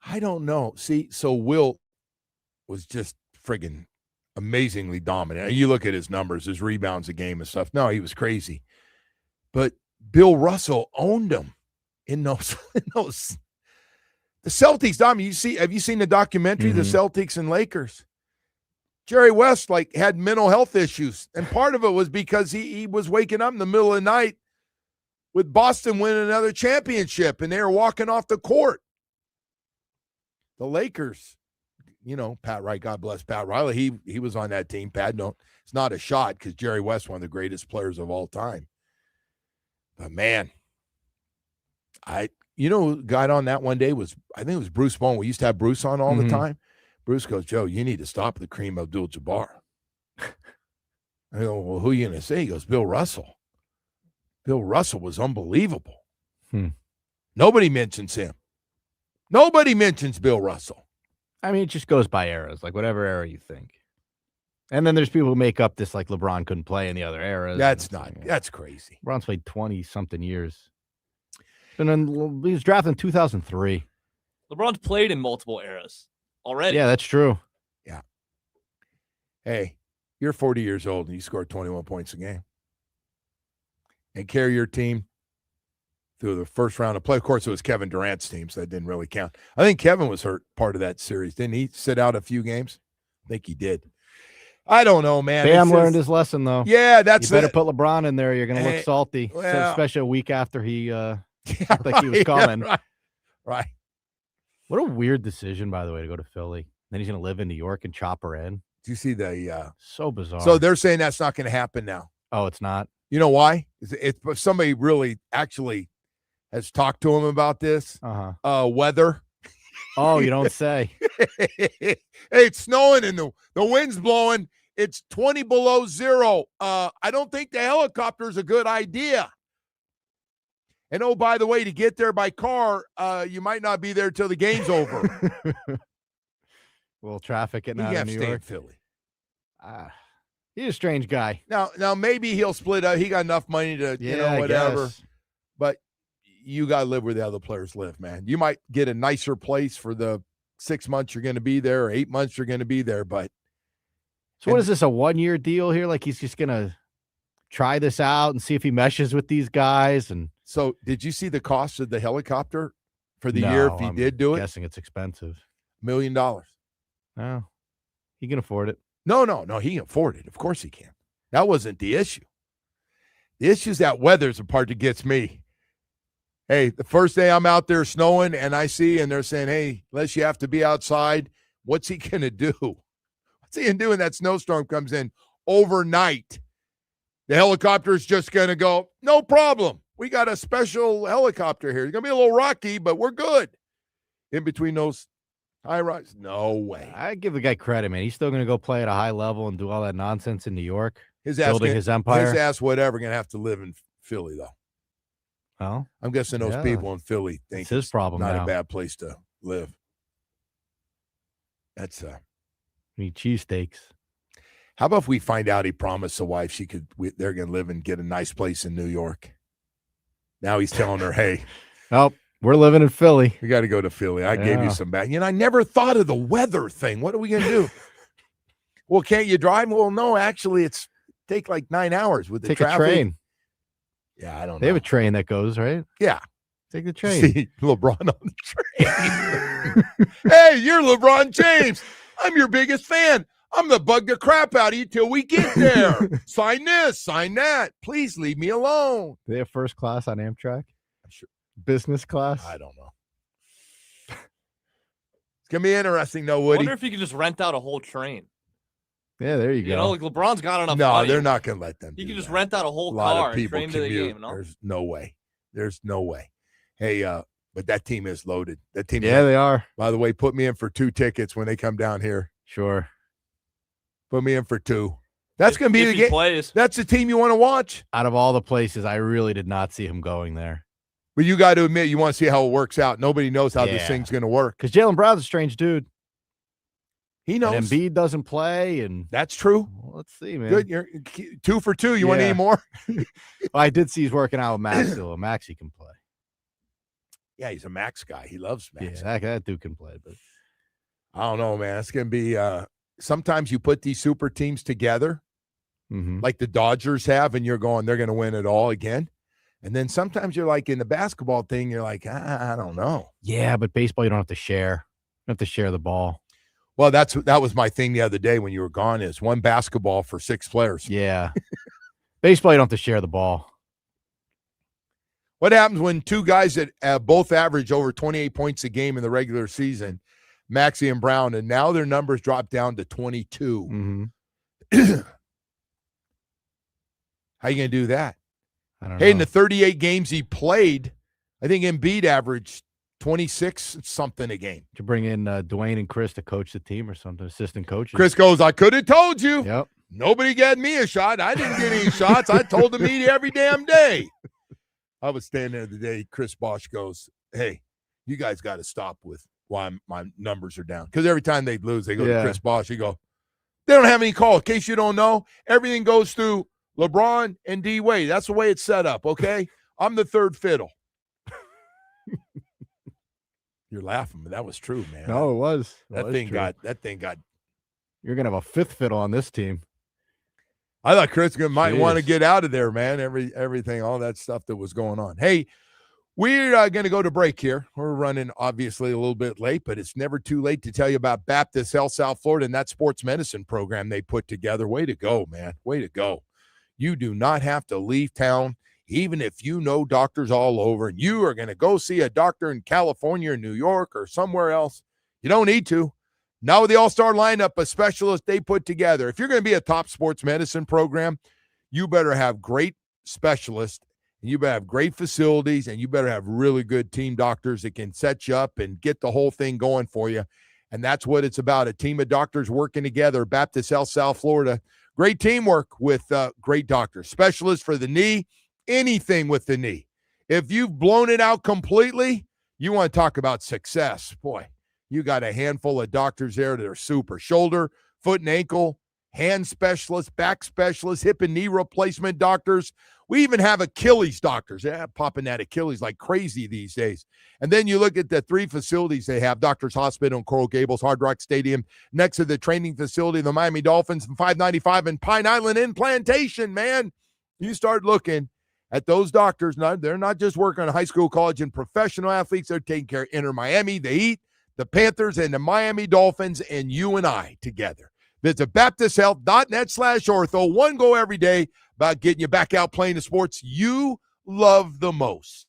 I don't know. See, so Wilt was just friggin' amazingly dominant. You look at his numbers, his rebounds a game and stuff. No, he was crazy. But Bill Russell owned him in those. The Celtics dominant. Have you seen the documentary, The Celtics and Lakers? Jerry West had mental health issues, and part of it was because he was waking up in the middle of the night with Boston winning another championship, and they were walking off the court. The Lakers, Pat Wright, God bless Pat Riley. He was on that team. Pat, it's not a shot because Jerry West, one of the greatest players of all time. But man, who got on that one day I think it was Bruce Bowen. We used to have Bruce on all the time. Bruce goes, Joe, you need to stop the Kareem Abdul-Jabbar. I go, well, who are you going to say? He goes, Bill Russell. Bill Russell was unbelievable. Nobody mentions him. Nobody mentions Bill Russell. I mean, it just goes by eras, like whatever era you think. And then there's people who make up this like LeBron couldn't play in the other eras. That's crazy. LeBron's played 20-something years. And then he was drafted in 2003. LeBron's played in multiple eras already. Yeah, that's true. Yeah. Hey, you're 40 years old and you scored 21 points a game. And carry your team through the first round of play. Of course, it was Kevin Durant's team, so that didn't really count. I think Kevin was hurt part of that series. Didn't he sit out a few games? I think he did. I don't know, man. Bam learned his lesson, though. Yeah, that's you better put LeBron in there. You're going to look salty, especially a week after he looked like he was coming. Yeah, right. What a weird decision, by the way, to go to Philly. Then he's going to live in New York and chop her in. Do you see the so bizarre? So they're saying that's not going to happen now. Oh, it's not? You know why? It's somebody really actually has talked to him about this. Uh-huh. Weather. Oh, you don't say. Hey, it's snowing and the wind's blowing. It's 20 below zero. I don't think the helicopter is a good idea. And oh, by the way, to get there by car, you might not be there till the game's over. Well, traffic getting out You of have New to stay in York. Philly. He's a strange guy. Now maybe he'll split up. He got enough money to, whatever. I guess. But you got to live where the other players live, man. You might get a nicer place for the 6 months you're going to be there or 8 months you're going to be there. But So what is this, a 1-year deal here? Like he's just going to try this out and see if he meshes with these guys? And so did you see the cost of the helicopter for the year if he did do it? Guessing it's expensive. $1 million. No, he can afford it. No, he can afford it. Of course he can. That wasn't the issue. The issue is that weather's the part that gets me. Hey, the first day I'm out there snowing and I see and they're saying, hey, unless you have to be outside, what's he going to do? What's he going to do when that snowstorm comes in overnight? The helicopter's just going to go, no problem. We got a special helicopter here. It's going to be a little rocky, but we're good. In between those high rise, no way. I give the guy credit, man. He's still going to go play at a high level and do all that nonsense in New York, building his empire. His ass, whatever, going to have to live in Philly, though. Well, I'm guessing those people in Philly think it's his problem not now. a bad place to live. That's need cheesesteaks. How about if we find out he promised the wife they're going to live and get a nice place in New York? Now he's telling her, hey. Oh, we're living in Philly. We got to go to Philly. I gave you some back. I never thought of the weather thing. What are we going to do? Well, can't you drive? Well, no, actually, it's take like 9 hours with the traffic. Take a train. Yeah, I don't know. They have a train that goes, right? Yeah. Take the train. See LeBron on the train. Hey, you're LeBron James. I'm your biggest fan. I'm going to bug the crap out of you till we get there. Sign this, sign that. Please leave me alone. Do they have first class on Amtrak? I'm sure. Business class? I don't know. It's going to be interesting, though, Woody. I wonder if you could just rent out a whole train. Yeah, there you go. You know, like LeBron's got enough No, money. they're not going to let them. You do can just that. rent out a whole A lot car of people and train to the commute. game. No? There's no way. There's no way. Hey, but that team is loaded. That team. Yeah, they are. By the way, put me in for 2 tickets when they come down here. Sure. Put me in for 2. That's going to be If the he game. plays. That's the team you want to watch. Out of all the places, I really did not see him going there. But you got to admit, you want to see how it works out. Nobody knows how this Yeah. thing's going to work. Because Jaylen Brown's a strange dude. He knows. And Embiid doesn't play, and That's true. well, let's see, man. Good. You're 2 for 2. You want any more? Well, I did see he's working out with Max still. Max he can play. Yeah, he's a Max guy. He loves Max. Yeah, that dude can play. But I don't know, man. It's going to be sometimes you put these super teams together like the Dodgers have, and you're going, they're going to win it all again. And then sometimes you're like in the basketball thing, you're like, I don't know. yeah, but baseball you don't have to share. You don't have to share the ball. Well, that was my thing the other day when you were gone is one basketball for 6 players. Yeah. Baseball you don't have to share the ball. What happens when 2 guys that both average over 28 points a game in the regular season, Maxey and Brown, and now their numbers drop down to 22? Mm-hmm. How you going to do that? I don't Hey, know. in the 38 games he played, I think Embiid averaged 26 something a game. To bring in Dwayne and Chris to coach the team or something, assistant coaches. Chris goes, I could have told you. Yep. Nobody got me a shot. I didn't get any shots. I told them to eat every damn day. I was standing there the day Chris Bosh goes, hey, you guys got to stop with why my numbers are down. Because every time they lose, they go to Chris Bosh. He go, they don't have any call. In case you don't know, everything goes through LeBron and D Wade. That's the way it's set up, okay? I'm the third fiddle. You're laughing, but that was true, man. No, it was. That thing got. You're gonna have a 5th fiddle on this team. I thought Chris might want to Jeez. get out of there, man. Everything, all that stuff that was going on. Hey, we're going to go to break here. We're running obviously a little bit late, but it's never too late to tell you about Baptist Health South Florida and that sports medicine program they put together. Way to go, man. Way to go. You do not have to leave town, even if you know doctors all over and you are going to go see a doctor in California or New York or somewhere else. You don't need to. Now with the all-star lineup of specialists they put together, if you're going to be a top sports medicine program, you better have great specialists And you better have great facilities, and you better have really good team doctors that can set you up and get the whole thing going for you. And that's what it's about, a team of doctors working together. Baptist Health South Florida, great teamwork with great doctors, specialists for the knee, anything with the knee. If you've blown it out completely, you want to talk about success. Boy, you got a handful of doctors there that are super. Shoulder, foot and ankle, hand specialists, back specialists, hip and knee replacement doctors. We even have Achilles doctors. Popping that Achilles like crazy these days. And then you look at the 3 facilities they have, Doctors Hospital in Coral Gables, Hard Rock Stadium, next to the training facility, the Miami Dolphins, and 595 in Pine Island in Plantation, man. You start looking at those doctors. They're not just working on high school, college, and professional athletes. They're taking care of Inter Miami, the Heat, the Panthers, and the Miami Dolphins, and you and I together. Visit baptisthealth.net/ortho. One goal every day about getting you back out playing the sports you love the most.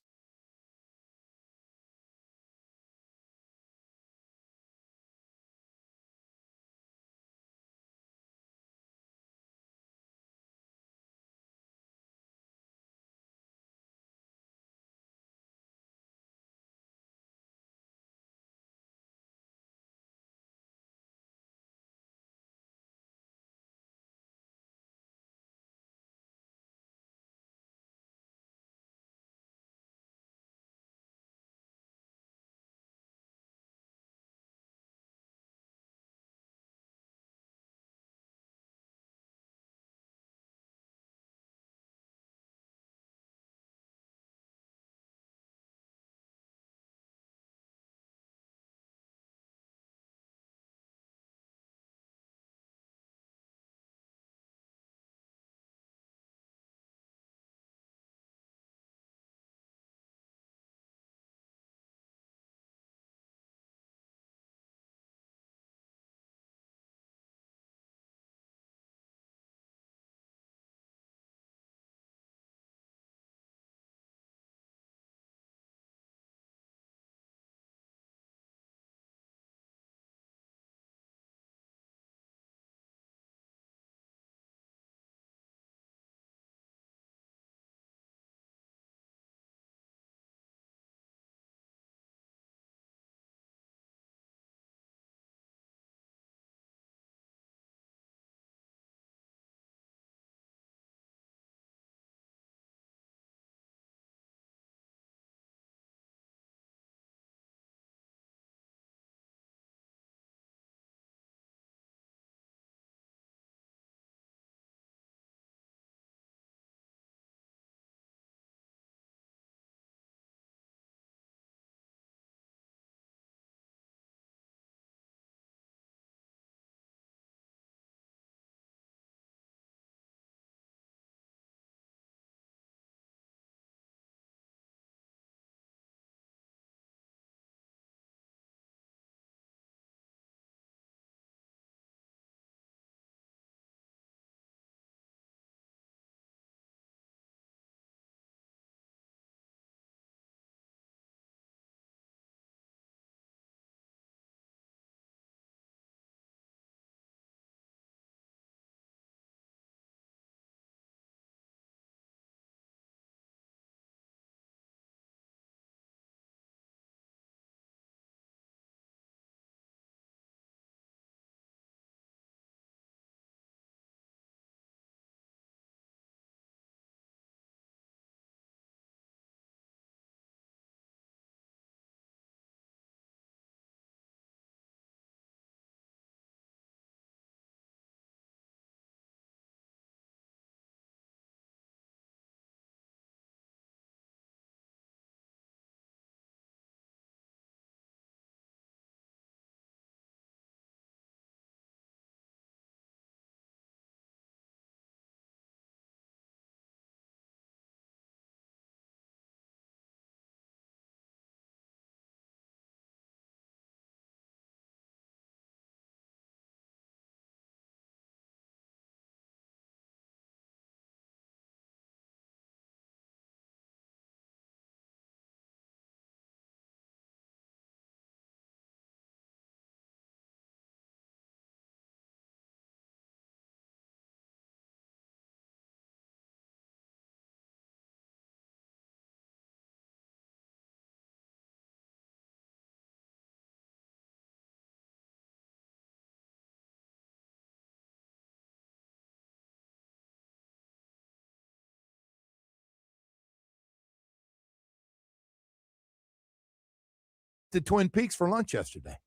to Twin Peaks for lunch yesterday.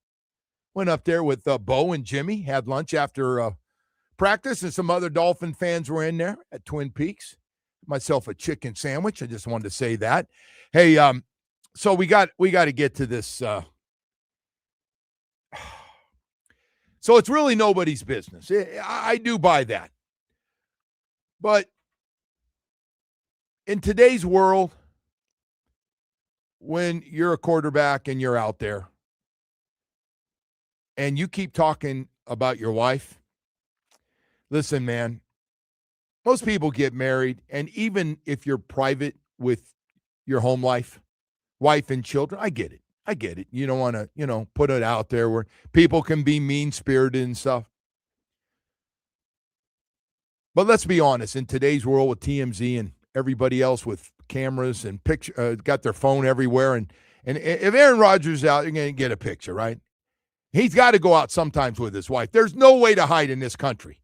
Went up there with Bo and Jimmy, had lunch after practice, and some other Dolphin fans were in there at Twin Peaks. Myself a chicken sandwich. I just wanted to say that. Hey, so we got to get to this. So it's really nobody's business. I do buy that. But in today's world, when you're a quarterback and you're out there and you keep talking about your wife, listen, man, most people get married, and even if you're private with your home life, wife and children, I get it. You don't want to, put it out there where people can be mean-spirited and stuff. But let's be honest, in today's world with TMZ and everybody else with cameras and got their phone everywhere, and if Aaron Rodgers is out, you're going to get a picture, right? He's got to go out sometimes with his wife. There's no way to hide in this country.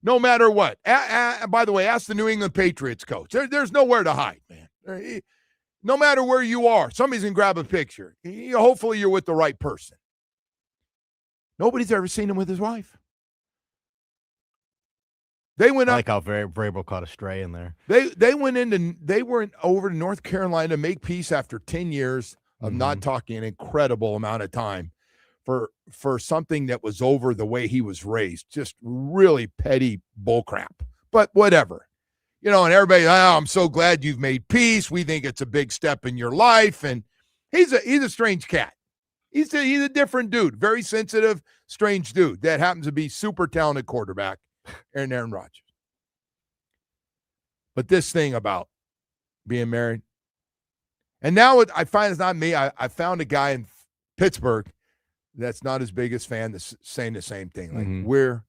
No matter what. By the way, ask the New England Patriots coach. There's nowhere to hide, man. No matter where you are, somebody's going to grab a picture. Hopefully you're with the right person. Nobody's ever seen him with his wife. They went up. I like how Vrabel caught a stray in there. They were over to North Carolina to make peace after 10 years of not talking, an incredible amount of time for something that was over the way he was raised. Just really petty bullcrap. But whatever. And everybody, I'm so glad you've made peace. We think it's a big step in your life. And he's a strange cat. He's a different dude, very sensitive, strange dude that happens to be super talented quarterback, Aaron Rodgers. But this thing about being married, and now I find it's not me. I found a guy in Pittsburgh that's not his biggest fan that's saying the same thing. Like,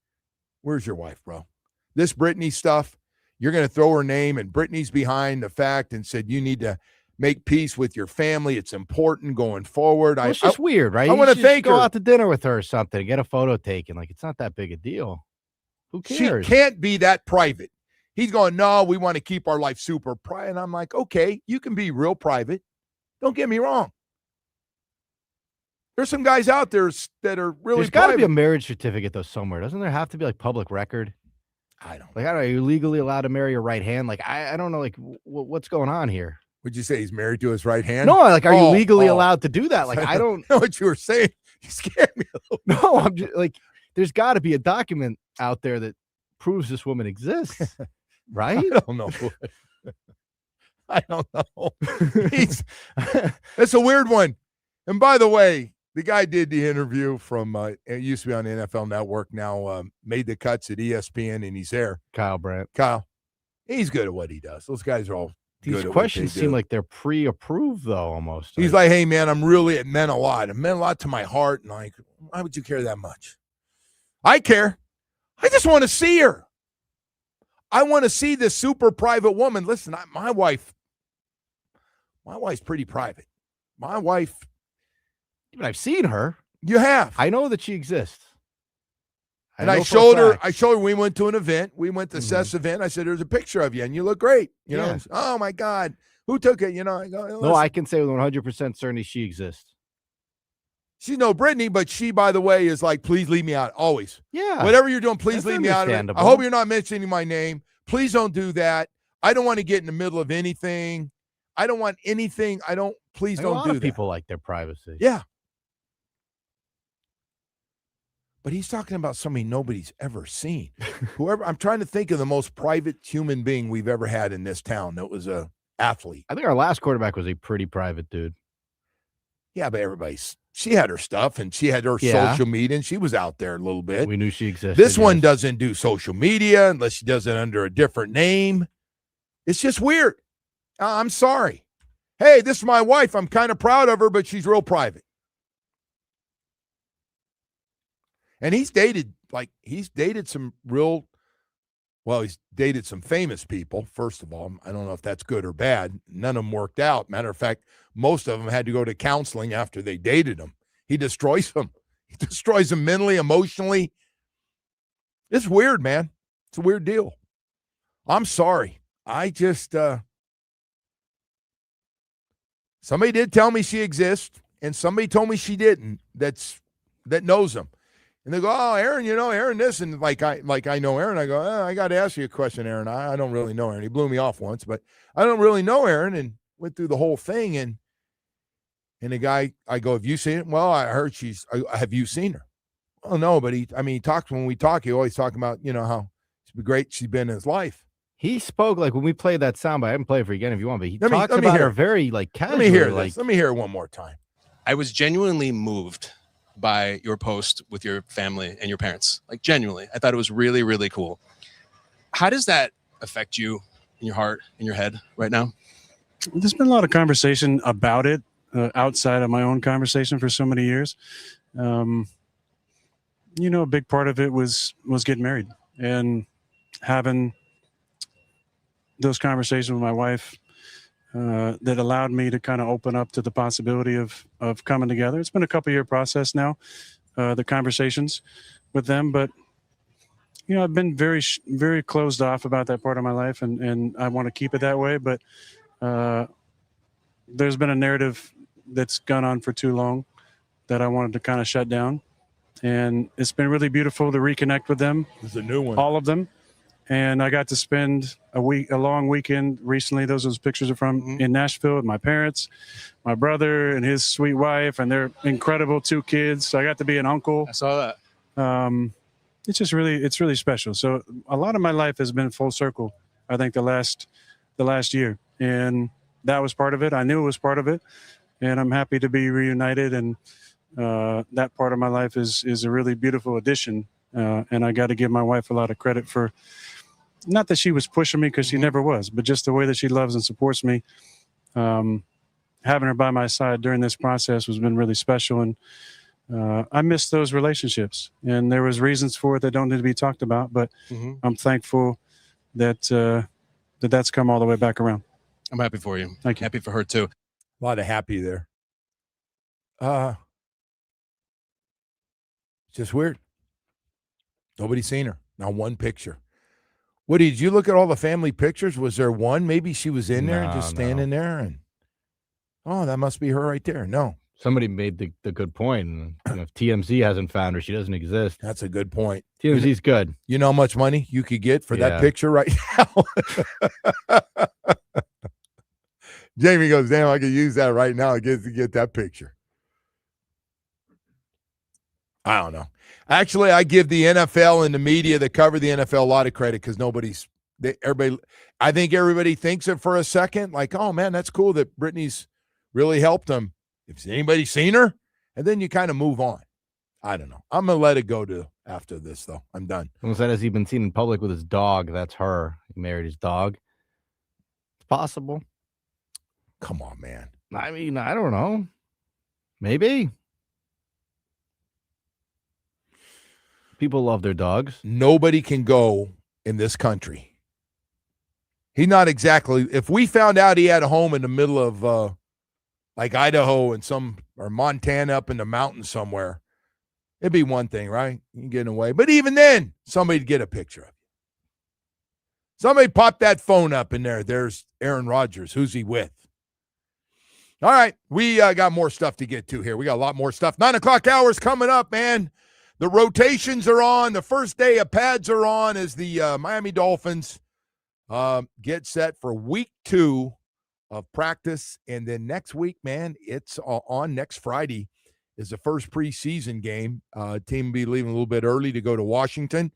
where's your wife, bro? This Brittany stuff, you're going to throw her name, and Brittany's behind the fact and said you need to make peace with your family. It's important going forward. Well, it's just weird, right? I want to thank her. Go out to dinner with her or something, get a photo taken. Like, it's not that big a deal. Who cares? She can't be that private. He's going, no, we want to keep our life super private. And I'm like, okay, you can be real private. Don't get me wrong. There's some guys out there that are really There's got to be a marriage certificate, though, somewhere. Doesn't there have to be, like, public record? I don't know. Are you legally allowed to marry your right hand? Like, I don't know, like, what's going on here? Would you say he's married to his right hand? No, like, are you legally allowed to do that? Like, I don't know what you were saying. You scared me a little bit. No, I'm just, like, there's got to be a document out there that proves this woman exists, right? I don't know. I don't know. It's a weird one. And by the way, the guy did the interview from it used to be on the NFL Network, now made the cuts at ESPN, and he's there. Kyle Brandt. Kyle. He's good at what he does. Those guys are all good These at questions what they seem do. like they're pre-approved, though, almost. He's like, hey, man, it meant a lot. It meant a lot to my heart. And like, why would you care that much? I care. I just want to see her. I want to see this super private woman. Listen, my wife's pretty private. My wife. But I've seen her. You have. I know that she exists. And I showed her, we went to an event. We went to Seth's event. I said, there's a picture of you and you look great. You know, oh my God, who took it? I go, no, I can say with 100% certainty she exists. She's no Brittany, but she, by the way, is like, please leave me out. Always. Yeah. Whatever you're doing, please leave me out of it. I hope you're not mentioning my name. Please don't do that. I don't want to get in the middle of anything. I don't want anything. Please don't do that. People like their privacy. Yeah. But he's talking about somebody nobody's ever seen. I'm trying to think of the most private human being we've ever had in this town that was a athlete. I think our last quarterback was a pretty private dude. Yeah, but she had her stuff and she had her social media and she was out there a little bit. We knew she existed. This one doesn't do social media unless she does it under a different name. It's just weird. I'm sorry. Hey, this is my wife. I'm kind of proud of her, but she's real private. And he's dated some he's dated some famous people, first of all. I don't know if that's good or bad. None of them worked out. Matter of fact, most of them had to go to counseling after they dated him. He destroys them. He destroys them mentally, emotionally. It's weird, man. It's a weird deal. I'm sorry. I just somebody did tell me she exists, and somebody told me she didn't. That knows him. And they go, oh, Aaron, Aaron this, and like I know Aaron. I go, I got to ask you a question, Aaron. I don't really know Aaron. He blew me off once, but I don't really know Aaron, and went through the whole thing. And the guy, I go, have you seen it? Well, I heard have you seen her? Oh no, but he talks when we talk. He always talking about how she's great. She's been in his life. He spoke like when we played that soundbite. I haven't played it for you again if you want, but he talks about her very like casually. Let me hear this. Let me hear it one more time. I was genuinely moved by your post with your family and your parents. Like genuinely, I thought it was really, really cool. How does that affect you in your heart, in your head right now? There's been a lot of conversation about it outside of my own conversation for so many years. A big part of it was getting married and having those conversations with my wife that allowed me to kind of open up to the possibility of coming together. It's been a couple-year process now, the conversations with them, but I've been very, very closed off about that part of my life, and I want to keep it that way. But there's been a narrative that's gone on for too long that I wanted to kind of shut down, and it's been really beautiful to reconnect with them. It's a new one, all of them. And I got to spend a long weekend recently. Those pictures are from in Nashville with my parents, my brother and his sweet wife, and their incredible 2 kids. So I got to be an uncle. I saw that. It's really special. So a lot of my life has been full circle. I think the last year, and that was part of it. I knew it was part of it, and I'm happy to be reunited. And that part of my life is a really beautiful addition. And I got to give my wife a lot of credit for. Not that she was pushing me, because she never was, but just the way that she loves and supports me. Having her by my side during this process has been really special. And I miss those relationships. And there was reasons for it that don't need to be talked about, but I'm thankful that that's come all the way back around. I'm happy for you. Thank you. Happy for her too. A lot of happy there. Just weird. Nobody's seen her. Not one picture. What did you look at all the family pictures? Was there one? Maybe she was in there and just standing there, and that must be her right there. No. Somebody made the good point. And if TMZ hasn't found her, she doesn't exist. That's a good point. TMZ's good. You know how much money you could get for that picture right now? Jamie goes, damn, I could use that right now to get that picture. I don't know. Actually, I give the NFL and the media that cover the NFL a lot of credit, because I think everybody thinks it for a second, like, oh man, that's cool that Brittany's really helped them. If anybody seen her, and then you kind of move on. I don't know. I'm gonna let it go to after this though. I'm done. Someone said, has he been seen in public with his dog? That's her. He married his dog. It's possible. Come on, man. I mean, I don't know. Maybe. People love their dogs. Nobody can go in this country. He's not exactly. If we found out he had a home in the middle of like Idaho or Montana up in the mountains somewhere, it'd be one thing, right? You can get away. But even then, somebody'd get a picture of it. Somebody pop that phone up in there. There's Aaron Rodgers. Who's he with? All right. We got more stuff to get to here. We got a lot more stuff. 9 o'clock hours coming up, man. The rotations are on. The first day of pads are on as the Miami Dolphins get set for week 2 of practice. And then next week, man, it's on next Friday is the first preseason game. Team will be leaving a little bit early to go to Washington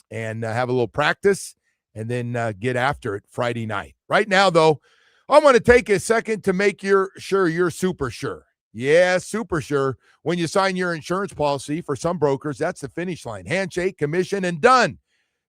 and have a little practice and then get after it Friday night. Right now, though, I want to take a second to make sure you're super sure. Yeah, super sure. When you sign your insurance policy, for some brokers, that's the finish line. Handshake, commission, and done.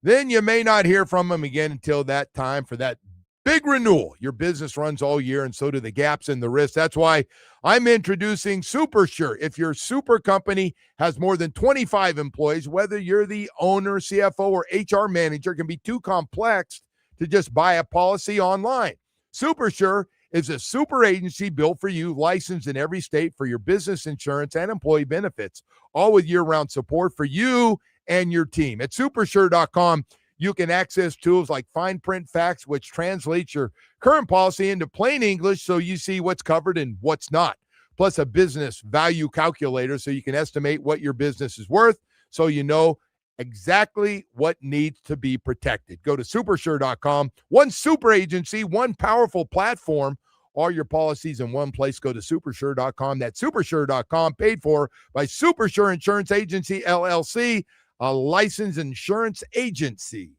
Then you may not hear from them again until that time for that big renewal. Your business runs all year, and so do the gaps and the risks. That's why I'm introducing Super Sure. If your super company has more than 25 employees, whether you're the owner, CFO, or HR manager, it can be too complex to just buy a policy online. Super Sure is a super agency built for you, licensed in every state for your business insurance and employee benefits, all with year-round support for you and your team. At supersure.com, you can access tools like fine print facts, which translates your current policy into plain English so you see what's covered and what's not. plus a business value calculator so you can estimate what your business is worth so you know exactly what needs to be protected. Go to supersure.com. One super agency, one powerful platform, all your policies in one place. Go to supersure.com. That's supersure.com, paid for by Supersure Insurance Agency, LLC, a licensed insurance agency.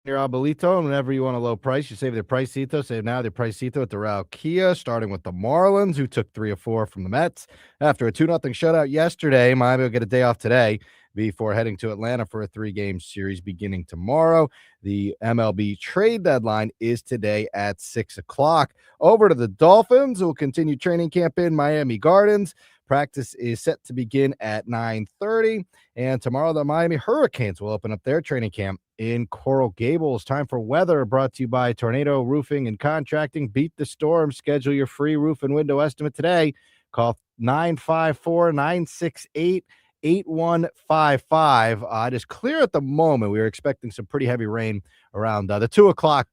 your Abuelito, and whenever you want a low price, you save their Pricito. Save now their Pricito at the Doral Kia, starting with the Marlins, who took 3 of 4 from the Mets. After a 2-0 shutout yesterday, Miami will get a day off today before heading to Atlanta for a 3-game series beginning tomorrow. The MLB trade deadline is today at 6 o'clock. Over to the Dolphins, who will continue training camp in Miami Gardens. Practice is set to begin at 9:30, and tomorrow the Miami Hurricanes will open up their training camp in Coral Gables. Time for weather, brought to you by Tornado Roofing and Contracting. Beat the storm. Schedule your free roof and window estimate today. Call 954-968-8155. It is clear at the moment. We are expecting some pretty heavy rain around the 2 o'clock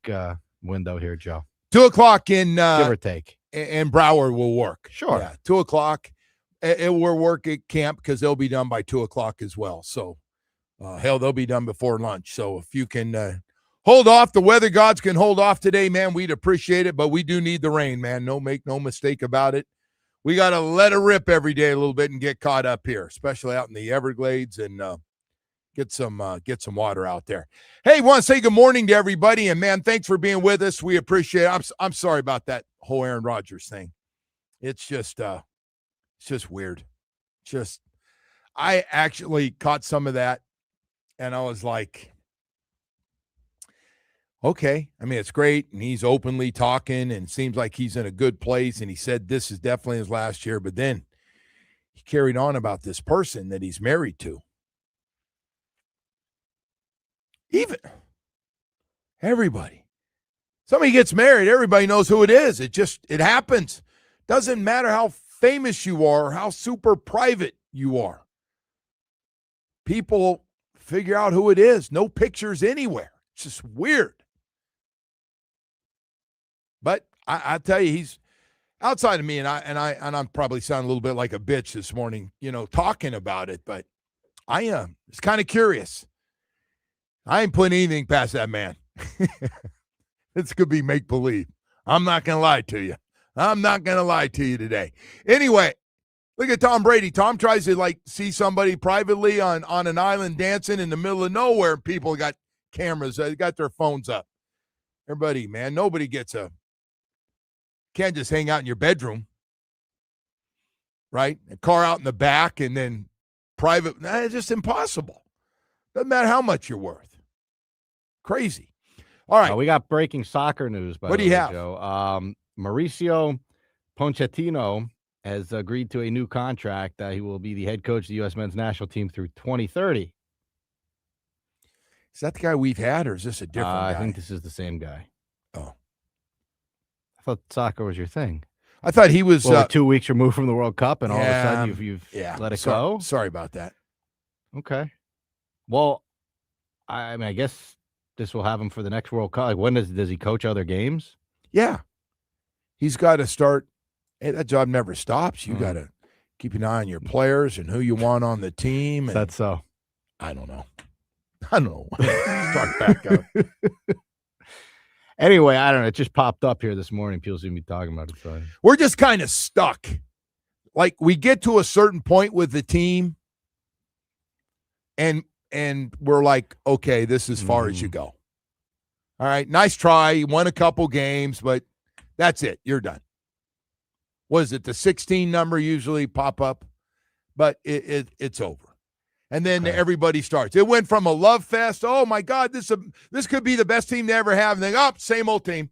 window here, Joe. 2 o'clock in give or take. And Broward will work. Sure. Yeah, 2 o'clock. It will work at camp because they'll be done by 2 o'clock as well. So, hell, they'll be done before lunch. So if you can hold off, the weather gods can hold off today, man, we'd appreciate it. But we do need the rain, man. Make no mistake about it. We got to let it rip every day a little bit and get caught up here, especially out in the Everglades, and get some water out there. Hey, want to say good morning to everybody, and man, thanks for being with us. We appreciate it. I'm sorry about that whole Aaron Rodgers thing. It's just weird. I actually caught some of that, and I was like, okay. I mean, it's great, and he's openly talking, and seems like he's in a good place, and he said this is definitely his last year, but then he carried on about this person that he's married to. Even everybody. Somebody gets married, everybody knows who it is. It happens. Doesn't matter how famous you are or how super private you are. People figure out who it is. No pictures anywhere. It's just weird. But I tell you, he's outside of me, and I'm probably sounding a little bit like a bitch this morning, talking about it, but I am. It's kind of curious. I ain't putting anything past that man. This could be make-believe. I'm not going to lie to you. I'm not going to lie to you today. Anyway, look at Tom Brady. Tom tries to, see somebody privately on an island dancing in the middle of nowhere. People got cameras. They got their phones up. Everybody, man, nobody can't just hang out in your bedroom, right? A car out in the back and then private. It's just impossible. Doesn't matter how much you're worth. Crazy. All right. We got breaking soccer news. What do you have, Joe? Mauricio Pochettino has agreed to a new contract that he will be the head coach of the U.S. men's national team through 2030. Is that the guy we've had, or is this a different guy? I think this is the same guy. Oh. I thought soccer was your thing. I thought he was 2 weeks removed from the World Cup, and all of a sudden you've let it go. Sorry about that. Okay. Well, I mean, I guess this will have him for the next World Cup. When does he coach other games? Yeah. He's got to start. Hey, that job never stops. You got to keep an eye on your players and who you want on the team. And that's so. I don't know. Start back up. Anyway, I don't know. It just popped up here this morning. People seem to be talking about it. So. We're just kind of stuck. Like, we get to a certain point with the team, and we're like, okay, this is as far as you go. All right, nice try. You won a couple games, but that's it. You're done. What is it? The 16 number usually pop up, but it's over. And then everybody starts. It went from a love fest. Oh my God, this could be the best team they ever have. And then same old team,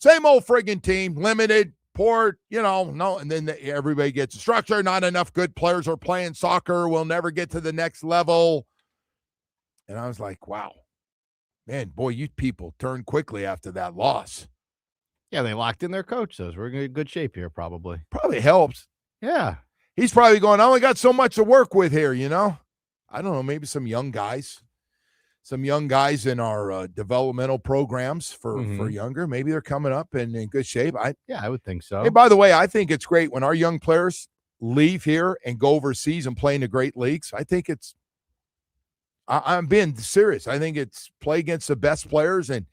same old friggin' team, limited, poor, no. And then everybody gets structure. Not enough good players are playing soccer. We'll never get to the next level. And I was like, wow, man, boy, you people turned quickly after that loss. Yeah, they locked in their coach. So we're in good shape here, probably. Probably helps. Yeah. He's probably going, I only got so much to work with here, I don't know, maybe some young guys in our developmental programs for younger. Maybe they're coming up and in good shape. I would think so. Hey, by the way, I think it's great when our young players leave here and go overseas and play in the great leagues. I think I'm being serious. I think it's play against the best players and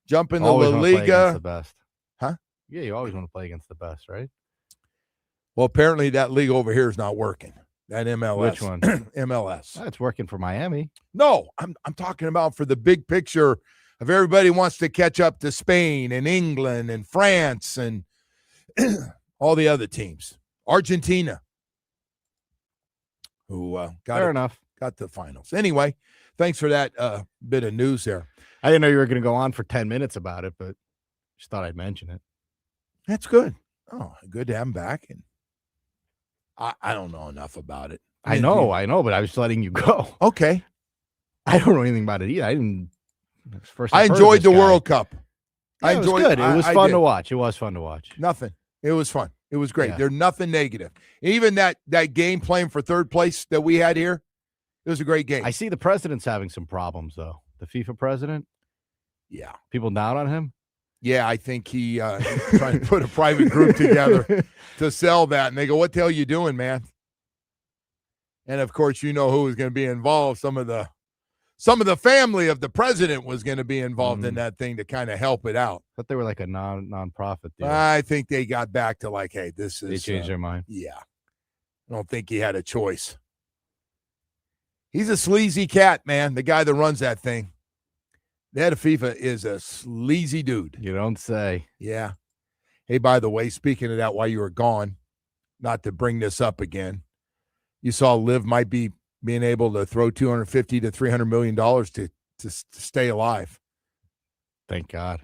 jump in the La Liga. The best. Huh? Yeah, you always want to play against the best, right? Well, apparently that league over here is not working. That MLS. Which one? MLS. It's working for Miami. No, I'm talking about for the big picture If everybody wants to catch up to Spain and England and France and all the other teams, Argentina, who got the finals. Anyway, thanks for that bit of news there. I didn't know you were going to go on for 10 minutes about it, but just thought I'd mention it. That's good. Oh, good to have him back. And I don't know enough about it. I know, but I was letting you go. Okay. I don't know anything about it either. I didn't. I enjoyed the World Cup. Yeah, it was good. It was fun to watch. It was fun to watch. Nothing. It was fun. It was great. Yeah. There's nothing negative. Even that game playing for third place that we had here, it was a great game. I see the president's having some problems, though. The FIFA president. Yeah. People down on him? Yeah, I think he's trying to put a private group together to sell that. And they go, what the hell are you doing, man? And, of course, you know who was going to be involved. Some of the family of the president was going to be involved in that thing to kind of help it out. But they were like a non-profit deal. I think they got back to like, hey, this is. They changed their mind. Yeah. I don't think he had a choice. He's a sleazy cat, man, the guy that runs that thing. The head of FIFA is a sleazy dude. You don't say. Yeah. Hey, by the way, speaking of that, while you were gone, not to bring this up again, you saw Liv might be being able to throw $250 to $300 million to stay alive. Thank God.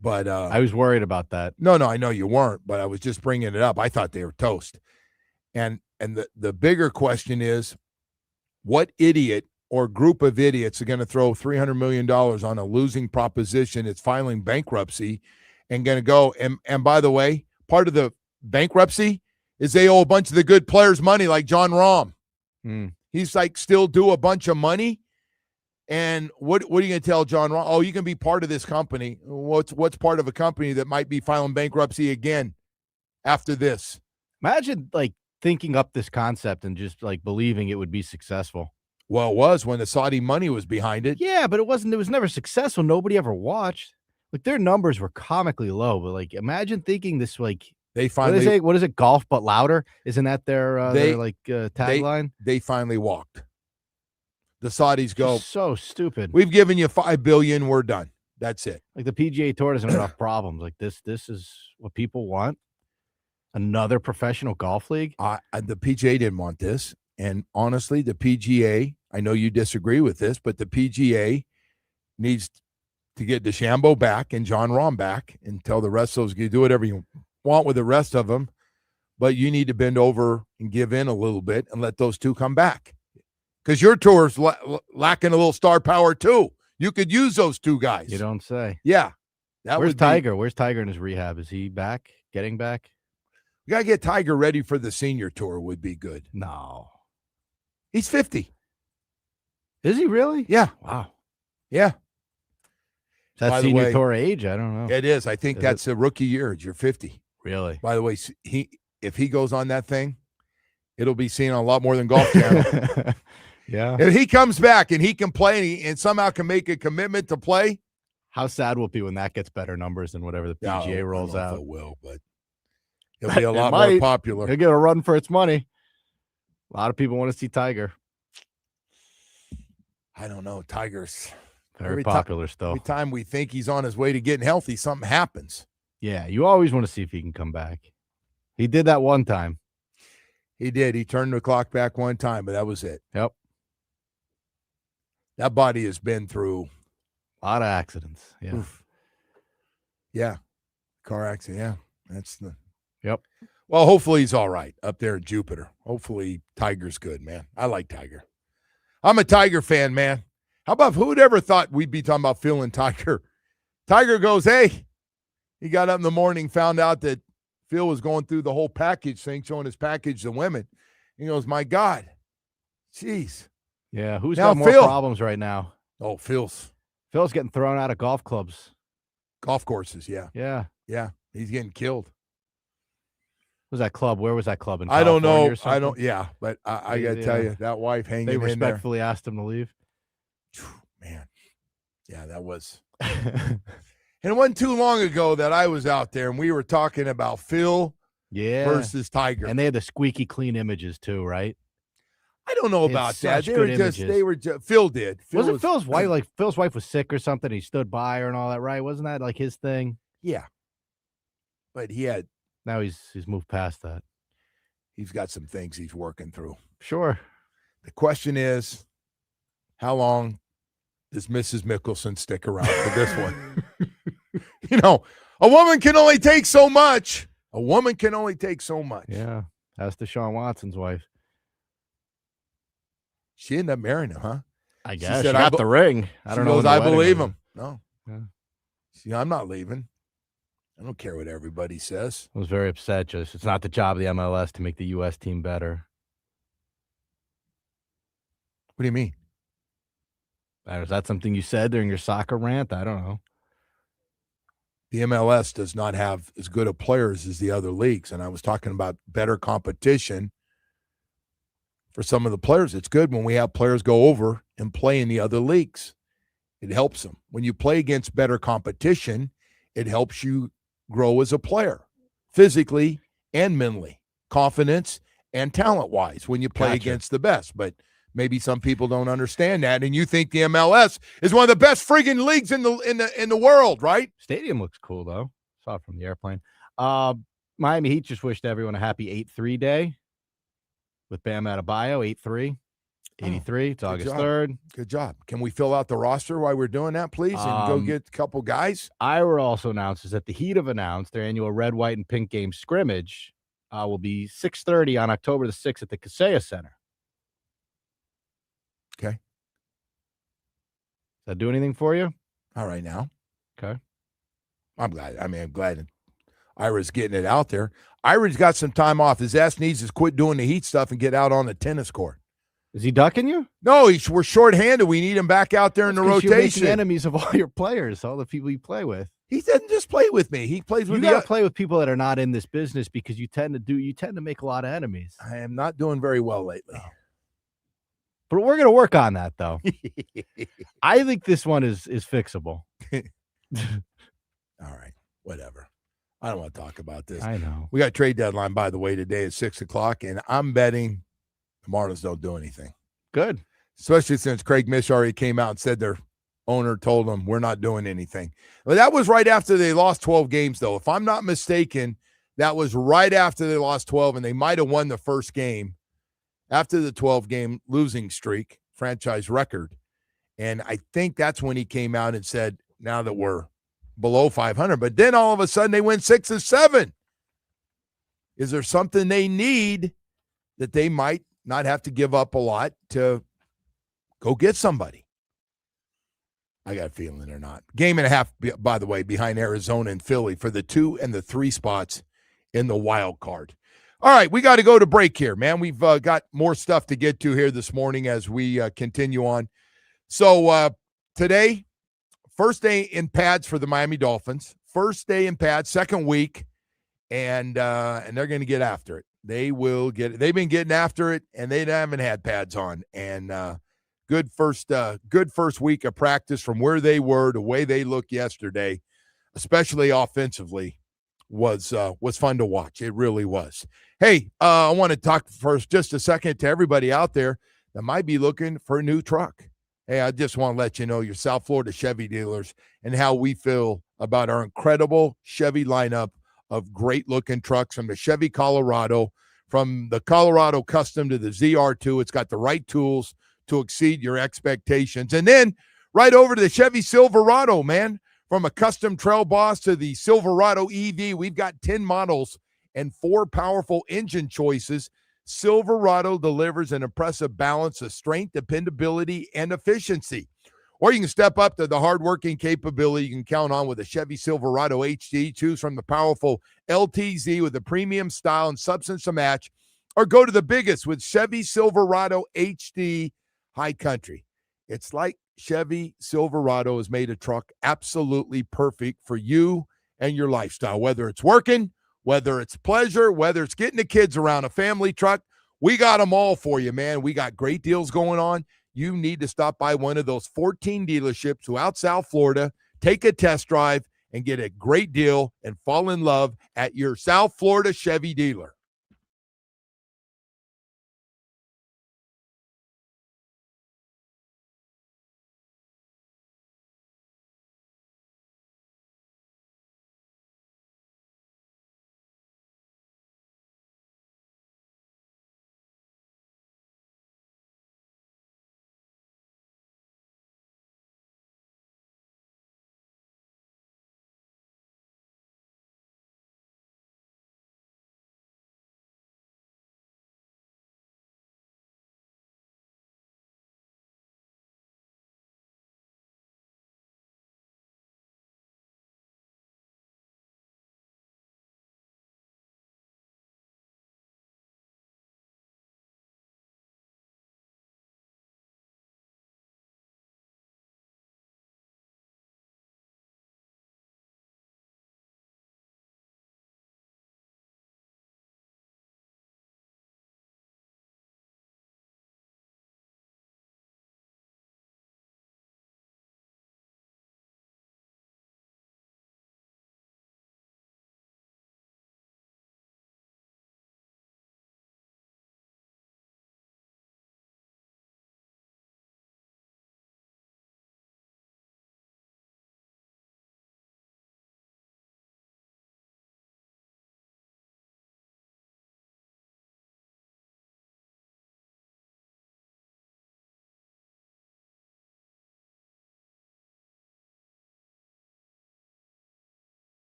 But I was worried about that. No, I know you weren't, but I was just bringing it up. I thought they were toast. And the bigger question is, what idiot or group of idiots are going to throw $300 million on a losing proposition? It's filing bankruptcy and going to go. And by the way, part of the bankruptcy is they owe a bunch of the good players money, like John Rahm. He's like still due a bunch of money. And what are you going to tell John Rahm? Oh, you can be part of this company. What's part of a company that might be filing bankruptcy again after this? Imagine like thinking up this concept and just like believing it would be successful. Well, it was when the Saudi money was behind it. Yeah, but it wasn't. It was never successful. Nobody ever watched. Like their numbers were comically low. But like, imagine thinking this. Like they finally. What is it? Golf but louder. Isn't that their tagline? They finally walked. The Saudis go. So stupid. We've given you $5 billion. We're done. That's it. Like the PGA Tour doesn't have enough problems. Like this is what people want. Another professional golf league. The PGA didn't want this. And honestly, the PGA, I know you disagree with this, but the PGA needs to get DeChambeau back and John Rahm back and tell the rest of those, you do whatever you want with the rest of them, but you need to bend over and give in a little bit and let those two come back. Because your tour's lacking a little star power too. You could use those two guys. You don't say. Yeah. Where's Tiger? Where's Tiger in his rehab? Is he back? Getting back? You got to get Tiger ready for the senior tour would be good. No. He's 50. Is he really? Yeah. Wow. Yeah. That's senior tour age? I don't know. It is. I think that's a rookie year. You're 50. Really? By the way, if he goes on that thing, it'll be seen on a lot more than Golf Channel. Yeah. If he comes back and he can play and somehow can make a commitment to play. How sad will it be when that gets better numbers than whatever the PGA rolls out? It will, but it'll be a lot more popular. He'll get a run for its money. A lot of people want to see Tiger. I don't know. Tiger's very popular still. Every time we think he's on his way to getting healthy, something happens. Yeah, you always want to see if he can come back. He did that one time. He did. He turned the clock back one time, but that was it. Yep. That body has been through a lot of accidents. Yeah. Oof. Yeah. Car accident. Yeah. That's the. Yep. Well, hopefully he's all right up there at Jupiter. Hopefully Tiger's good, man. I like Tiger. I'm a Tiger fan, man. How about who would ever thought we'd be talking about Phil and Tiger? Tiger goes, hey, he got up in the morning, found out that Phil was going through the whole package thing, showing his package to women. He goes, my God, jeez. Yeah, who's now got more Phil. problems right now? Oh, Phil's getting thrown out of golf clubs. Golf courses, yeah. Yeah. Yeah, he's getting killed. Was that club? Where was that club in I don't know. I don't. Yeah, but I got to tell you, that wife hanging in there. They respectfully asked him to leave. Man, yeah, that was. And it wasn't too long ago that I was out there and we were talking about Phil versus Tiger. And they had the squeaky clean images too, right? I don't know about that. Such good images. Phil did. Wasn't Phil's wife like Phil's wife was sick or something? He stood by her and all that, right? Wasn't that like his thing? Yeah. But now he's moved past that. He's got some things he's working through. Sure. The question is, how long does Mrs. Mickelson stick around for this one? A woman can only take so much. A woman can only take so much. Yeah. That's Deshaun Watson's wife. She ended up marrying him, huh? I guess. She got the ring. I don't know. I believe him. No. Yeah. See, I'm not leaving. I don't care what everybody says. I was very upset. Just it's not the job of the MLS to make the U.S. team better. What do you mean? Is that something you said during your soccer rant? I don't know. The MLS does not have as good of players as the other leagues, and I was talking about better competition for some of the players. It's good when we have players go over and play in the other leagues. It helps them. When you play against better competition, it helps you grow as a player, physically and mentally, confidence and talent-wise when you play against the best. But maybe some people don't understand that, and you think the MLS is one of the best friggin' leagues in the world, right? Stadium looks cool though. Saw it from the airplane. Miami Heat just wished everyone a happy 8-3 day with Bam Adebayo, 8-3. 83. It's August 3rd. Good job. Can we fill out the roster while we're doing that, please, and go get a couple guys? Ira also announces that the Heat have announced their annual red, white, and pink game scrimmage will be 6:30 on October the 6th at the Kaseya Center. Okay. Does that do anything for you? All right now. Okay. I'm glad. I'm glad Ira's getting it out there. Ira's got some time off. His ass needs to quit doing the Heat stuff and get out on the tennis court. Is he ducking you? No, we're shorthanded. We need him back out there in the rotation. You're making enemies of all your players, all the people you play with. He doesn't just play with me. He plays with you. You got to play with people that are not in this business because you tend to make a lot of enemies. I am not doing very well lately. But we're going to work on that, though. I think this one is fixable. All right, whatever. I don't want to talk about this. I know. We got trade deadline, by the way, today at 6:00, and I'm betting the Marlins don't do anything. Good. Especially since Craig Mish already came out and said their owner told them we're not doing anything. Well, that was right after they lost 12 games, though. If I'm not mistaken, that was right after they lost 12, and they might have won the first game after the 12-game losing streak, franchise record. And I think that's when he came out and said, now that we're below 500. But then all of a sudden they win 6 or 7. Is there something they need that they might not have to give up a lot to go get somebody? I got a feeling they're not. Game and a half, by the way, behind Arizona and Philly for the 2 and the 3 spots in the wild card. All right, we got to go to break here, man. We've got more stuff to get to here this morning as we continue on. So today, first day in pads for the Miami Dolphins. First day in pads, second week, and they're going to get after it. They will get it. They've been getting after it, and they haven't had pads on. And good first week of practice from where they were to the way they looked yesterday, especially offensively, was fun to watch. It really was. Hey, I want to talk for just a second to everybody out there that might be looking for a new truck. Hey, I just want to let you know, your South Florida Chevy dealers and how we feel about our incredible Chevy lineup of great-looking trucks from the Chevy Colorado, from the Colorado Custom to the ZR2. It's got the right tools to exceed your expectations. And then right over to the Chevy Silverado, man. From a custom Trail Boss to the Silverado EV, we've got 10 models and 4 powerful engine choices. Silverado delivers an impressive balance of strength, dependability, and efficiency. Or you can step up to the hardworking capability you can count on with a Chevy Silverado HD. Choose from the powerful LTZ with the premium style and substance to match, or go to the biggest with Chevy Silverado HD High Country. It's like Chevy Silverado has made a truck absolutely perfect for you and your lifestyle, whether it's working, whether it's pleasure, whether it's getting the kids around, a family truck. We got them all for you, man. We got great deals going on. You need to stop by one of those 14 dealerships throughout South Florida, take a test drive, and get a great deal and fall in love at your South Florida Chevy dealer.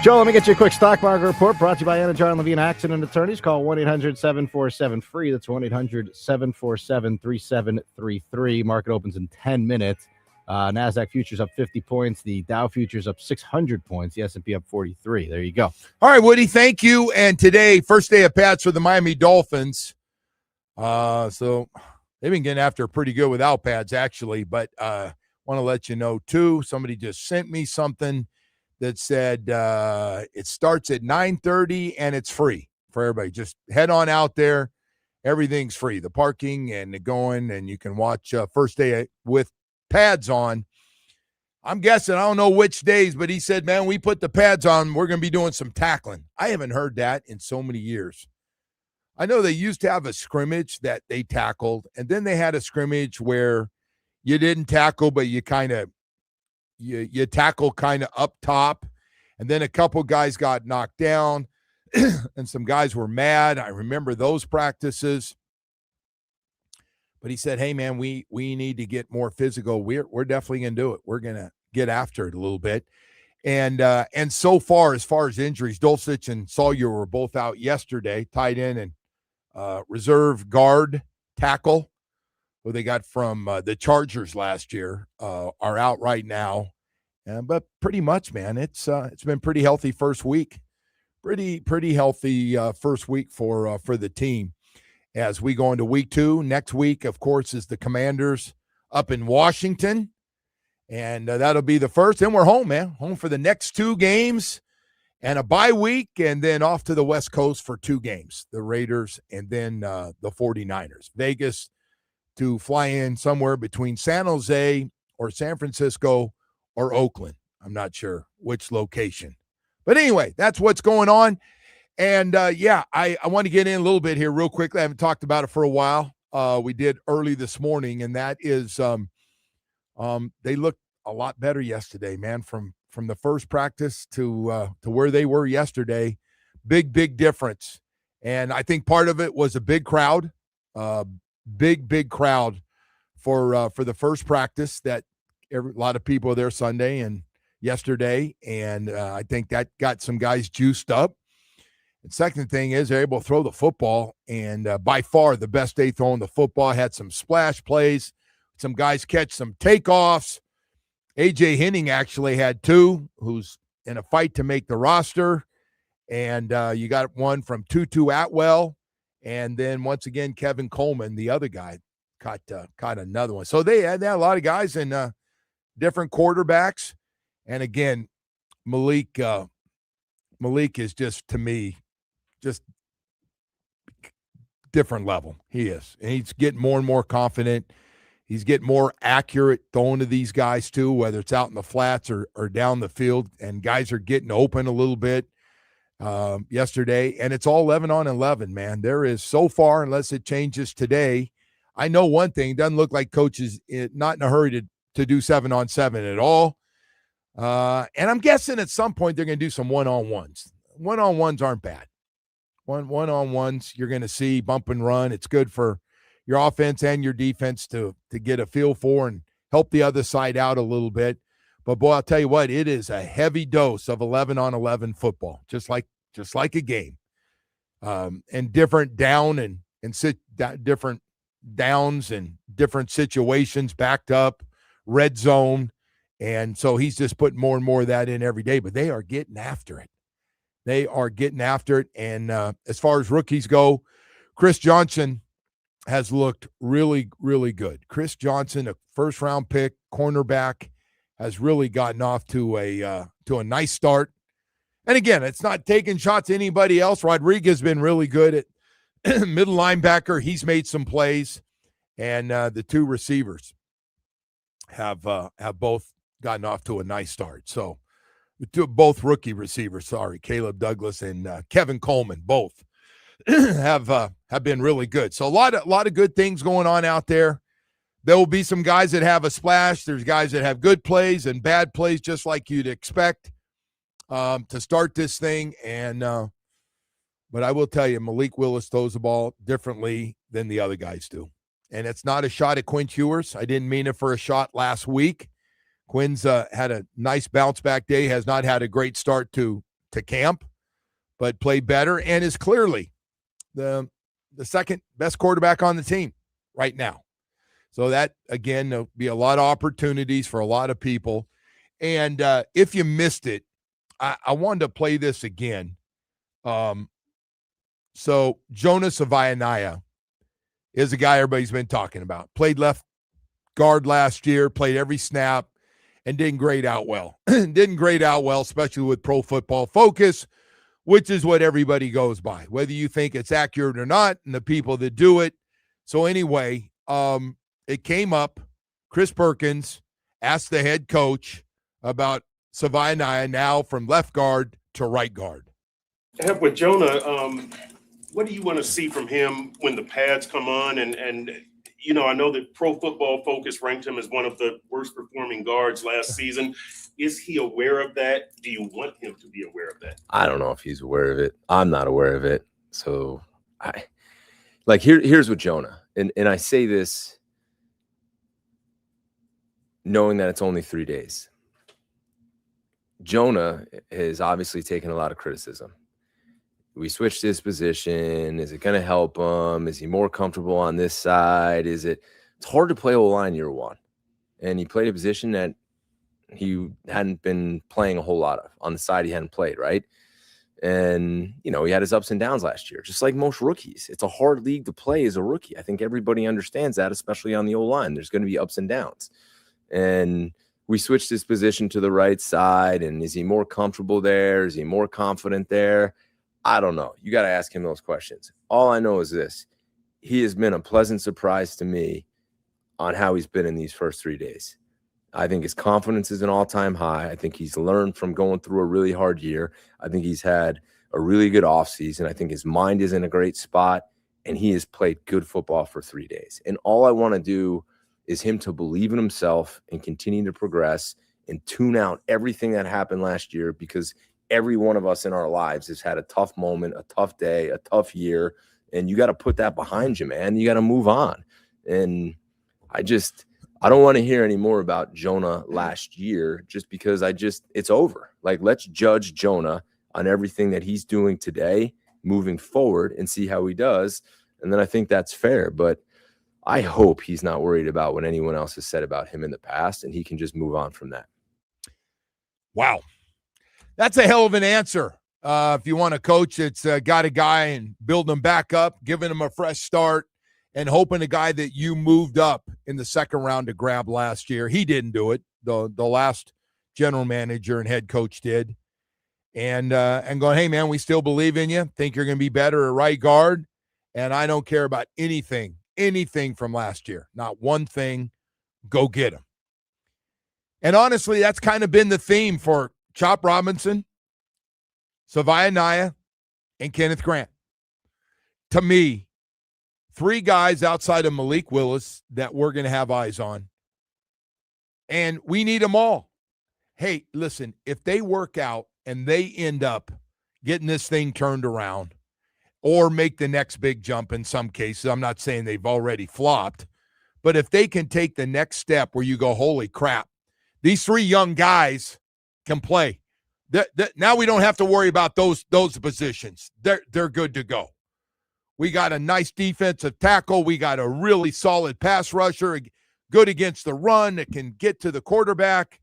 Joe, let me get you a quick stock market report brought to you by Anna John Levine Accident Attorneys. Call 1-800-747-FREE. That's 1-800-747-3733. Market opens in 10 minutes. NASDAQ futures up 50 points. The Dow futures up 600 points. The S&P up 43. There you go. All right, Woody, thank you. And today, first day of Pats for the Miami Dolphins. So they've been getting after pretty good without pads, actually. But want to let you know, too, somebody just sent me something that said it starts at 9:30 and it's free for everybody. Just head on out there. Everything's free. The parking and the going, and you can watch first day with pads on. I'm guessing, I don't know which days, but he said, man, we put the pads on, we're going to be doing some tackling. I haven't heard that in so many years. I know they used to have a scrimmage that they tackled, and then they had a scrimmage where you didn't tackle, but you kind of you tackle kind of up top, and then a couple guys got knocked down, and some guys were mad. I remember those practices. But he said, hey, man, we need to get more physical. We're definitely going to do it. We're going to get after it a little bit. And so far, as far as injuries, Dulcich and Sawyer were both out yesterday, tight end and reserve guard tackle, who they got from the Chargers last year, are out right now. But pretty much, man, it's been pretty healthy first week. Pretty healthy first week for the team. As we go into week 2, next week, of course, is the Commanders up in Washington. And that'll be the first. Then we're home, man. Home for the next 2 games and a bye week, and then off to the West Coast for 2 games, the Raiders and then the 49ers. Vegas to fly in somewhere between San Jose or San Francisco or Oakland. I'm not sure which location. But anyway, that's what's going on. And, I want to get in a little bit here real quickly. I haven't talked about it for a while. We did early this morning, and that is they looked a lot better yesterday, man, from the first practice to where they were yesterday. Big difference. And I think part of it was a big crowd, big crowd for the first practice that a lot of people were there Sunday and yesterday. And I think that got some guys juiced up. And second thing is they're able to throw the football, and by far the best day throwing the football. Had some splash plays, some guys catch some takeoffs. A.J. Henning actually had 2, who's in a fight to make the roster. And you got one from Tutu Atwell. And then once again, Kevin Coleman, the other guy, caught another one. So they had a lot of guys and different quarterbacks. And again, Malik is just, to me, just different level. He is. And he's getting more and more confident. He's getting more accurate throwing to these guys too, whether it's out in the flats or down the field. And guys are getting open a little bit yesterday. And it's all 11 on 11, man. There is so far, unless it changes today. I know one thing, doesn't look like coach is not in a hurry to do 7 on 7 at all. And I'm guessing at some point they're going to do some one-on-ones. One-on-ones aren't bad. One-on-ones you're going to see bump and run. It's good for your offense and your defense to get a feel for and help the other side out a little bit. But, boy, I'll tell you what, it is a heavy dose of 11 on 11 football, just like a game. And different different downs and different situations, backed up, red zone. And so he's just putting more and more of that in every day. But they are getting after it. And as far as rookies go, Chris Johnson has looked really, really good. Chris Johnson, a first-round pick, cornerback, has really gotten off to a nice start. And again, it's not taking shots at anybody else. Rodriguez has been really good at middle linebacker. He's made some plays, and the 2 receivers have both gotten off to a nice start. So both rookie receivers, Caleb Douglas and Kevin Coleman, both have been really good. So a lot of good things going on out there. There will be some guys that have a splash. There's guys that have good plays and bad plays, just like you'd expect to start this thing. And but I will tell you, Malik Willis throws the ball differently than the other guys do. And it's not a shot at Quinn Ewers. I didn't mean it for a shot last week. Quinn's had a nice bounce-back day, has not had a great start to to camp, but played better and is clearly the second best quarterback on the team right now. So that, again, there'll be a lot of opportunities for a lot of people. And if you missed it, I wanted to play this again. So Jonas Avayanaya is a guy everybody's been talking about. Played left guard last year, played every snap, and didn't grade out well. Didn't grade out well, especially with Pro Football Focus, which is what everybody goes by, whether you think it's accurate or not, and the people that do it. So anyway, it came up. Chris Perkins asked the head coach about Avayanaya now from left guard to right guard. With Jonah, what do you want to see from him when the pads come on? And you know, I know that Pro Football Focus ranked him as one of the worst performing guards last season. Is he aware of that? Do you want him to be aware of that? I don't know if he's aware of it. I'm not aware of it. So here's what Jonah, and I say this knowing that it's only 3 days. Jonah has obviously taken a lot of criticism. We switched his position. Is it going to help him? Is he more comfortable on this side? It's hard to play O-line year one. And he played a position that he hadn't been playing a whole lot of on the side he hadn't played, right? And, you know, he had his ups and downs last year, just like most rookies. It's a hard league to play as a rookie. I think everybody understands that, especially on the O-line. There's going to be ups and downs. And we switched his position to the right side. And is he more comfortable there? Is he more confident there? I don't know. You got to ask him those questions. All I know is this. He has been a pleasant surprise to me on how he's been in these first 3 days. I think his confidence is an all-time high. I think he's learned from going through a really hard year. I think he's had a really good offseason. I think his mind is in a great spot, and he has played good football for 3 days. And all I want to do is him to believe in himself and continue to progress and tune out everything that happened last year, because every one of us in our lives has had a tough moment, a tough day, a tough year, and you got to put that behind you, man. You got to move on. And I don't want to hear any more about Jonah last year, just because it's over. Like, let's judge Jonah on everything that he's doing today, moving forward, and see how he does. And then I think that's fair. But I hope he's not worried about what anyone else has said about him in the past, and he can just move on from that. Wow. That's a hell of an answer. If you want to coach, it's got a guy and building him back up, giving him a fresh start, and hoping a guy that you moved up in the second round to grab last year. He didn't do it. The last general manager and head coach did. And going, hey, man, we still believe in you. Think you're going to be better at right guard. And I don't care about anything from last year. Not one thing. Go get him. And honestly, that's kind of been the theme for Chop Robinson, Avayanaya, and Kenneth Grant. To me, 3 guys outside of Malik Willis that we're going to have eyes on. And we need them all. Hey, listen, if they work out and they end up getting this thing turned around or make the next big jump in some cases, I'm not saying they've already flopped, but if they can take the next step where you go, holy crap, these 3 young guys can play. Now we don't have to worry about those positions. They're good to go. We got a nice defensive tackle. We got a really solid pass rusher, good against the run that can get to the quarterback.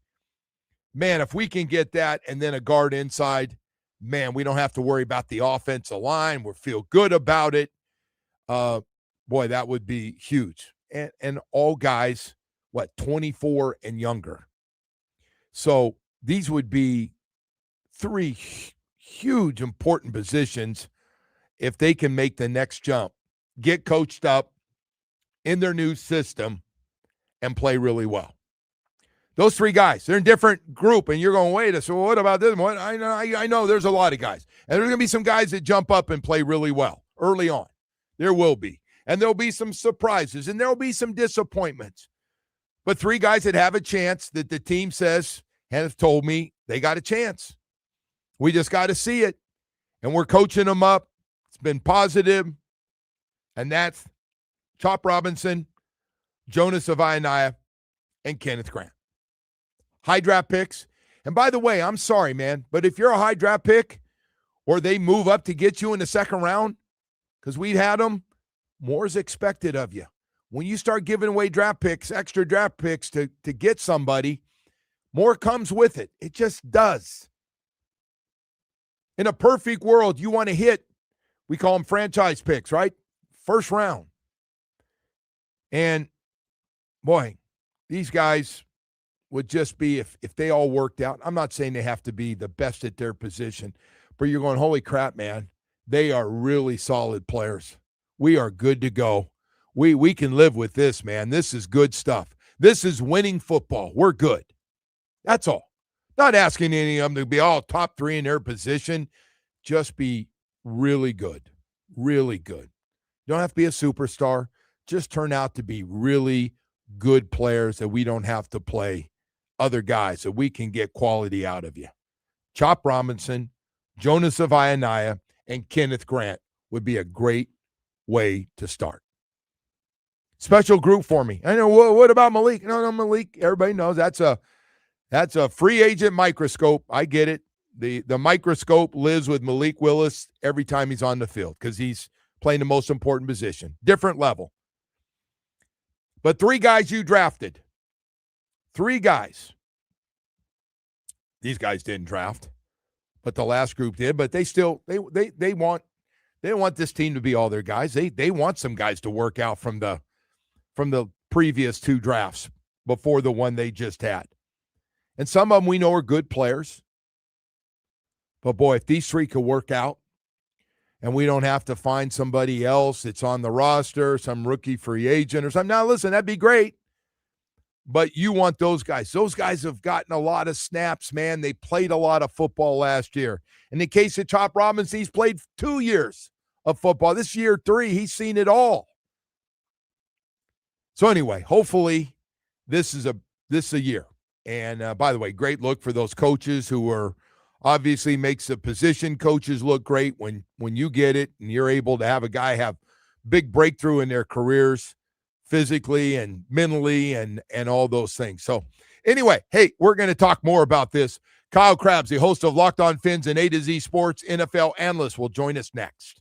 Man, if we can get that and then a guard inside, man, we don't have to worry about the offensive line. We feel good about it. Boy, that would be huge. And all guys, 24 and younger. So these would be 3 huge, important positions if they can make the next jump, get coached up in their new system, and play really well. Those 3 guys, they're in a different group, and you're going, wait, so what about this one? I know there's a lot of guys. And there's going to be some guys that jump up and play really well early on. There will be. And there'll be some surprises, and there'll be some disappointments. But 3 guys that have a chance that the team says, has told me they got a chance. We just got to see it. And we're coaching them up. It's been positive. And that's Chop Robinson, Jonas Avayanaya, and Kenneth Grant. High draft picks. And by the way, I'm sorry, man, but if you're a high draft pick or they move up to get you in the second round, because we've had them, more is expected of you. When you start giving away draft picks, extra draft picks to get somebody, more comes with it. It just does. In a perfect world, you want to hit, we call them franchise picks, right? First round. And, boy, these guys would just be, if they all worked out, I'm not saying they have to be the best at their position, but you're going, holy crap, man, they are really solid players. We are good to go. We can live with this, man. This is good stuff. This is winning football. We're good. That's all. Not asking any of them to be all top 3 in their position. Just be really good. Really good. You don't have to be a superstar. Just turn out to be really good players that we don't have to play other guys, so we can get quality out of you. Chop Robinson, Jonas Avaianaya, and Kenneth Grant would be a great way to start. Special group for me. I know, what about Malik? No, Malik, everybody knows that's a free agent microscope. I get it. The microscope lives with Malik Willis every time he's on the field because he's playing the most important position. Different level. But 3 guys you drafted. 3 guys. These guys didn't draft, but the last group did. But they still they want this team to be all their guys. They want some guys to work out from the previous 2 drafts before the one they just had. And some of them we know are good players. But, boy, if these 3 could work out and we don't have to find somebody else that's on the roster, some rookie free agent or something. Now, listen, that'd be great. But you want those guys. Those guys have gotten a lot of snaps, man. They played a lot of football last year. In the case of Chop Robinson, he's played 2 years of football. This year 3, he's seen it all. So anyway, hopefully this is a year. And by the way, great look for those coaches who are obviously makes the position coaches look great when you get it and you're able to have a guy have big breakthrough in their careers physically and mentally and all those things. So anyway, hey, we're going to talk more about this. Kyle Krabs, the host of Locked On Fins and A to Z Sports NFL analyst, will join us next.